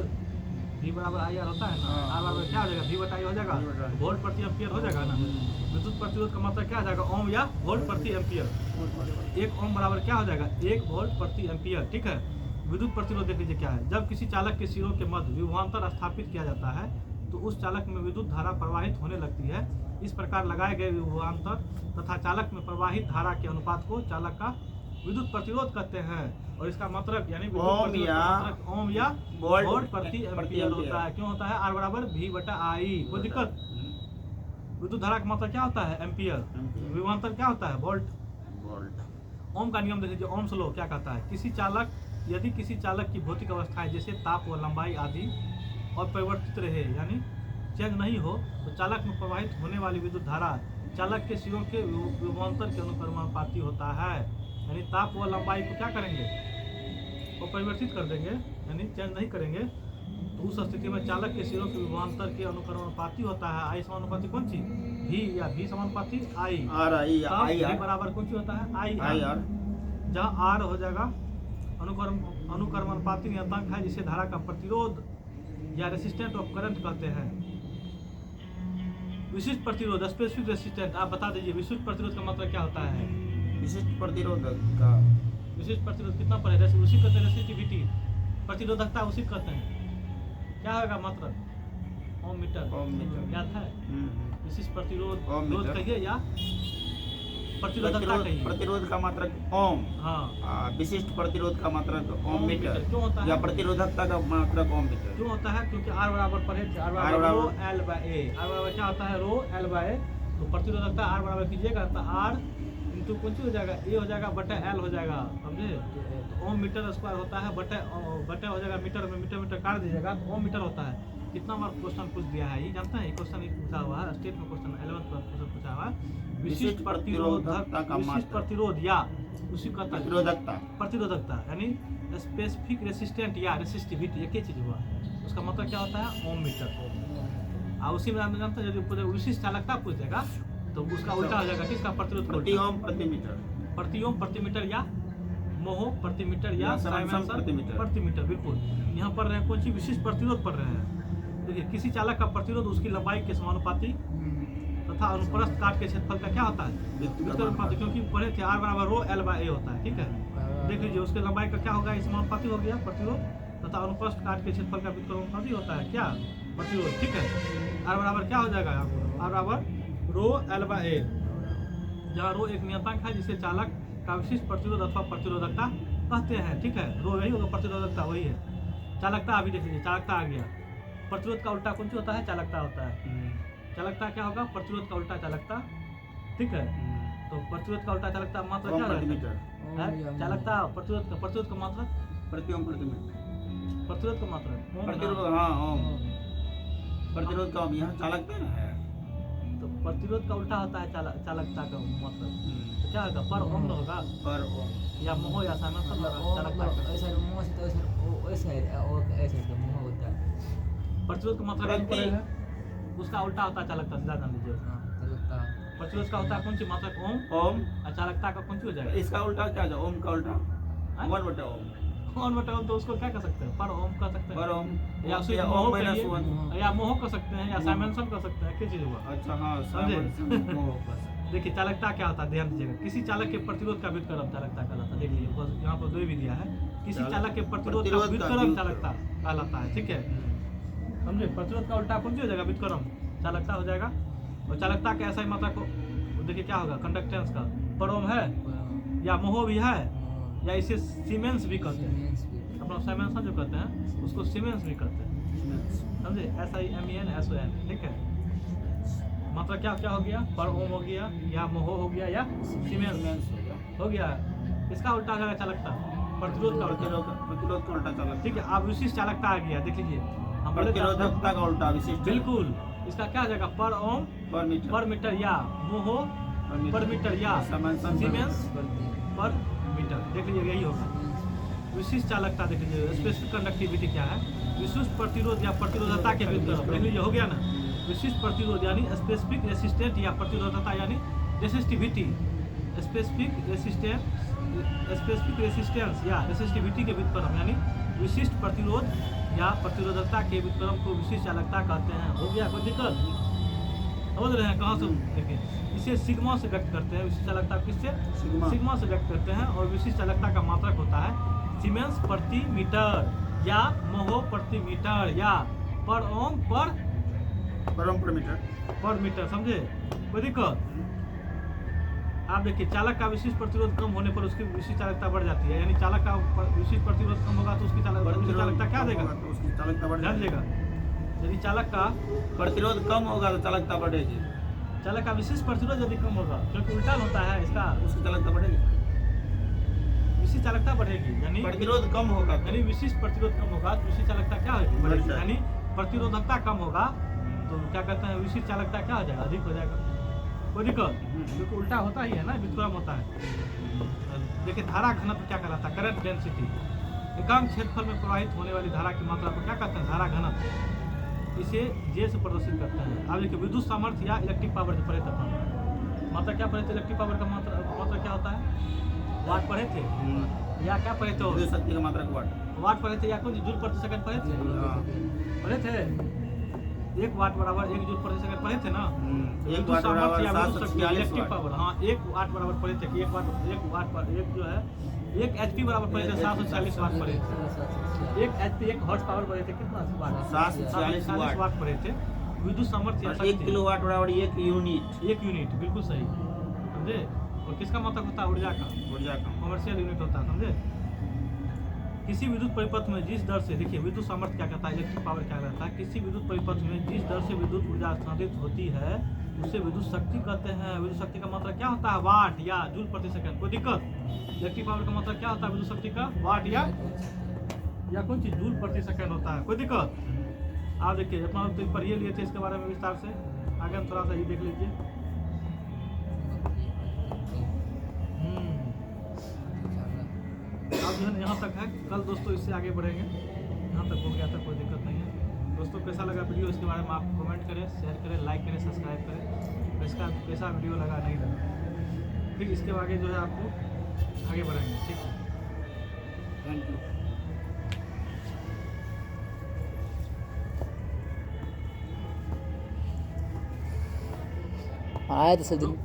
V बराबर आई आर होता है ना। आर बराबर क्या हो जाएगा? V बटा आई हो जाएगा, वोल्ट प्रति एम्पियर हो जाएगा ना। विद्युत प्रतिरोध का मतलब क्या हो जाएगा? ओम या वोल्ट प्रति एम्पियर। 1 ओम बराबर क्या हो जाएगा? 1 वोल्ट प्रति एम्पियर। ठीक है। विद्युत प्रतिरोध देख लीजिए क्या है। जब किसी चालक के सिरों के मध्य विभवांतर स्थापित किया जाता है तो उस चालक में विद्युत धारा प्रवाहित होने लगती है। इस प्रकार लगाए गए विभवांतर तथा चालक में प्रवाहित धारा के अनुपात को चालक का विद्युत प्रतिरोध कहते हैं। और इसका मतलब यानी ओम या वोल्ट प्रति एम्पियर होता है। क्यों होता है? आर बराबर V बटा आई। कोई दिक्कत? विद्युत धारा का मतलब क्या होता है? एम्पियर। विभवांतर क्या होता है? वोल्ट। ओम का नियम देख लीजिए, ओम्स लॉ क्या कहता है? यदि किसी चालक की भौतिक अवस्थाएं जैसे ताप व लंबाई आदि और परिवर्तित रहे यानी चेंज नहीं हो तो चालक में प्रवाहित होने वाली विद्युत धारा चालक के सिरों के विभवांतर के अनुक्रमानुपाती होता है। यानी ताप व लंबाई को क्या करेंगे? वो परिवर्तित कर देंगे, यानी चेंज नहीं करेंगे। तो उस स्थिति में चालक के सिरों के विभवांतर के अनुक्रमानुपाती होता है। आई समानुपाती कौन सी? V या V समानुपाती आई। V बराबर कौन सी होता है? I R. जहाँ R हो जाएगा अनुक्रमानुपाती नियतांक है जिसे धारा का प्रतिरोध या रेसिस्टेंट ऑफ करंट कहते हैं। विशिष्ट प्रतिरोध स्पेसिफिक रेसिस्टेंट। आप बता दीजिए विशिष्ट प्रतिरोध का मतलब क्या होता है? विशिष्ट प्रतिरोध कितना पड़ेगा? उसी कहते हैं रेसिस्टिविटी। प्रतिरोधकता उसी कहते हैं। क्या होगा मतलब? ओम मीटर याद है? विशिष्ट प्रतिरोध कहिए या प्रतिरोधकता कहिए। प्रतिरोध का मात्रक ओम। हाँ। विशिष्ट प्रतिरोध का मात्रक ओम मीटर। क्यों होता है? या प्रतिरोधकता का मात्रक ओम मीटर। क्यों होता है? क्योंकि R बराबर पढ़े थे, R बराबर rho L by A. R बराबर क्या होता है? Rho L by. तो प्रतिरोधकता R बराबर कीजिएगा तो R इंटू कौन सी हो जाएगा? ए हो जाएगा बटा एल हो जाएगा, समझे? तो ओम मीटर स्क्वायर होता है बटा हो जाएगा मीटर में, मीटर काट दीजिएगा तो ओम मीटर होता है। कितना बार क्वेश्चन पूछ दिया है ये जानते हैं? ये क्वेश्चन पूछा हुआ है स्टेट में, क्वेश्चन 11th क्वेश्चन पूछा हुआ है। विशिष्ट प्रतिरोध या उसी का प्रतिरोधकता यानी स्पेसिफिक रेसिस्टेंट या रेसिस्टिविटी, एक ही चीज हुआ। उसका मतलब क्या होता है? ओम मीटर। और उसी में आप जानते हैं यदि विशिष्ट चालकता पूछ देगा तो उसका उल्टा हो जाएगा। किसका? प्रतिरोध प्रति ओम प्रति मीटर। प्रति ओम प्रति मीटर या मोहो प्रति मीटर या प्रति मीटर। बिल्कुल। यहाँ पर रहे कौन सी? विशिष्ट प्रतिरोध पढ़ रहे हैं। देखिए किसी चालक का प्रतिरोध उसकी लंबाई के समानुपाती तथा अनुप्रस्थ काट के क्षेत्रफल का क्या होता है? क्योंकि पढ़े थे R बराबर रो एल बाय ए होता है। ठीक है। देख लीजिए उसके लंबाई का क्या होगा? समानुपाती हो गया प्रतिरोध तथा अनुप्रस्थ काट के क्षेत्रफल का व्युत्क्रमानुपाती होता है क्या? प्रतिरोध। ठीक है, R बराबर क्या हो जाएगा? R बराबर रो L/A, जहाँ रो एक नियतांक है जिसे चालक का विशिष्ट प्रतिरोध अथवा प्रतिरोधकता कहते हैं। ठीक है, रो यही होगा, प्रतिरोधकता वही है। चालकता अभी देख लीजिए, चालकता आ गया। प्रतिरोध का उल्टा कौन सी होता है? चालकता होता है। चालकता क्या होगा? प्रतिरोध का उल्टा चालकता। ठीक है, तो प्रतिरोध का उल्टा चालकता मात्रा क्या रहता है? चालकता प्रतिरोध का मात्रा, प्रति ओम प्रति मीटर। प्रतिरोध का मात्रा ओम ना। प्रतिरोध, हाँ ओम, प्रतिरोध का ओम, यहाँ चालकता है। तो प्रतिरोध का उल्टा होता है चालकता का मतलब, तो क्या होगा? पर ओम होगा, पर ओम, या मोह या सामंजस्य चालकता का। ऐसा मुंह से तो ऐसा ऐसा तो मुंह होता है। प्रतिरोध का मात्रा कौन सी है? उसका उल्टा होता है चालकता, सीधा जान लीजिए। चलता प्रतिरोध का होता है कौन सी मात्रा? ओम। ओम, और चालकता का कौन सी हो जाएगा? इसका उल्टा क्या है? ओम का उल्टा हाँ? 1/ओम, ओम बटा ओम, तो उसको क्या कर सकते हैं? पर ओम कर सकते हैं, पर ओम, या सिर्फ या मोह ओम माइनस कहिए, 1। या मोह कर सकते हैं, या साइमेंसन कर सकते हैं। क्या चीज होगा? अच्छा हाँ, समझे? समझे। देखिए चालकता क्या होता है, ध्यान दीजिएगा। किसी चालक के प्रतिरोध का व्युत्क्रम चालकता कहलाता है। देख लीजिए, बस यहाँ पर दो ही दिया है। किसी चालक के प्रतिरोध का व्युत्क्रम चालकता कहलाता है। ठीक है, समझे? प्रतिरोध का उल्टा कौन सी हो जाएगा? व्युत्क्रम चालकता हो जाएगा। और चालकता के ऐसा ही मात्रा को देखिए क्या होगा? कंडक्टेंस का पर ओम है, या मोह भी है, या इसे सीमेंस भी कहते हैं। अपना साइमेंसन जो कहते हैं उसको सीमेंस भी कहते हैं। समझे? SIMENSON। ठीक है, मात्रा क्या क्या हो गया? पर ओम हो गया, या मोह हो गया, या सीमेंस हो गया। इसका उल्टा हो जाएगा चालकता, प्रतिरोध का उल्टा। प्रतिरोध का उल्टा चालकता। ठीक है, अब विशिष्ट चालकता आ गया। देख लीजिए, हम बोले थे प्रतिरोधकता का उल्टा विशिष्ट। बिल्कुल। इसका क्या हो जाएगा? पर ओम पर मीटर, या मोह पर मीटर, या सीमेंस पर मीटर। देख लीजिए, यही होगा विशिष्ट चालकता। देख लीजिए, स्पेसिफिक कंडक्टिविटी क्या है? विशिष्ट प्रतिरोध या प्रतिरोधकता के व्युत्क्रम। देख लीजिए, हो गया ना? विशिष्ट प्रतिरोध यानी स्पेसिफिक रेसिस्टेंट, या प्रतिरोधकता यानी रेसिस्टिविटी। स्पेसिफिक रेसिस्टेंस या रेसिस्टिविटी के व्युत्क्रम यानी विशिष्ट प्रतिरोध या प्रतिरोधकता के व्युत्क्रम को विशिष्ट चालकता कहते हैं। हो गया? कोई दिक्कत? समझ रहे हैं? कहाँ से? देखिए, इसे सिग्मा से व्यक्त करते हैं। विशिष्ट चालकता किससे? सिग्मा से व्यक्त करते हैं। और विशिष्ट चालकता का मात्रक होता है सीमेंस प्रति मीटर, या मोह प्रति मीटर, या पर ओम पर मीटर। समझे? कोई दिक्कत? आप देखिए, चालक का विशिष्ट प्रतिरोध कम होने पर उसकी विशिष्ट चालकता बढ़ जाती है। यानी चालक का विशिष्ट प्रतिरोध कम होगा तो उसकी चालकता क्या देगा? उसकी चालकता बढ़ ध्यान जाएगी। देगा। यदि चालक का प्रतिरोध कम होगा तो चालकता बढ़ेगी। चालक का विशिष्ट प्रतिरोध यदि कम होगा, क्योंकि उल्टा होता है इसका, उसकी चालकता बढ़ेगी। विशिष्ट चालकता बढ़ेगी। यानी प्रतिरोध कम होगा तो यानी विशिष्ट प्रतिरोध कम होगा तो विशिष्ट चालकता क्या होगी? बढ़ेगी। बढ़ जाएगी। यानी प्रतिरोधकता कम होगा तो क्या कहते हैं? विशिष्ट चालकता क्या हो जाएगा? अधिक हो जाएगा। कोई दिक्कत? क्योंकि उल्टा होता ही है ना, व्युत्क्रम होता है। देखिए, धारा घनत्व क्या कहलाता है? Current density. एकांक क्षेत्रफल में प्रवाहित होने वाली धारा की मात्रा को क्या कहते हैं? धारा घनत्व। इसे J से प्रदर्शित करते हैं। अब देखिए, विद्युत सामर्थ्य या इलेक्ट्रिक पावर जो पढ़े थे अपन, मात्रा क्या पढ़े थे? इलेक्ट्रिक पावर का मात्रा क्या होता है? वाट पढ़े थे, या क्या पढ़े थे? विद्युत शक्ति का मात्रक वाट पढ़े थे, या कौन जूल प्रति सेकंड पढ़े थे? पढ़े थे। 1 वाट बराबर 1 जूल प्रति सेकंड पढ़े थे ना? एक वाट बराबर 746 इलेक्ट्रिक पावर। हाँ, 1 वाट बराबर पढ़े थे कि 1 वाट पर 1 जो है 1 HP बराबर पढ़े थे 746 वाट पढ़े थे। 1 HP 1 हॉर्स पावर पढ़े थे कितना वाट? 746 वाट पढ़े थे। विद्युत सामर्थ्य 1 किलोवाट बराबर 1 यूनिट। 1 यूनिट, बिल्कुल सही। समझे? और किसका मतलब होता है? ऊर्जा का। ऊर्जा का कमर्शियल यूनिट होता है। समझे? किसी विद्युत परिपथ में जिस दर से, देखिए विद्युत सामर्थ्य क्या कहता है? इलेक्ट्रिक पावर क्या कहता है? किसी विद्युत परिपथ में जिस दर से विद्युत ऊर्जा स्थानांतरित होती है उसे विद्युत शक्ति कहते हैं। विद्युत शक्ति का मात्रा क्या होता है? वाट या जूल प्रति सेकंड। कोई दिक्कत? इलेक्ट्रिक पावर का मात्रा क्या होता है? विद्युत शक्ति का वाट या कौन चीज? जूल प्रति सेकंड होता है। कोई दिक्कत? आप देखिए, अपना तो पढ़िए लिए थे इसके बारे में विस्तार से। आगे हम थोड़ा सा ये देख लीजिए। अब जो है यहाँ तक है। कल दोस्तों इससे आगे बढ़ेंगे। यहाँ तक हो गया था, कोई दिक्कत नहीं है। दोस्तों, कैसा लगा वीडियो इसके बारे में आप कमेंट करें, शेयर करें, लाइक करें, सब्सक्राइब करें। इसका कैसा वीडियो लगा, नहीं लगा, फिर इसके आगे जो है आपको आगे बढ़ाएंगे। ठीक है, थैंक यू। आया तो सब दिन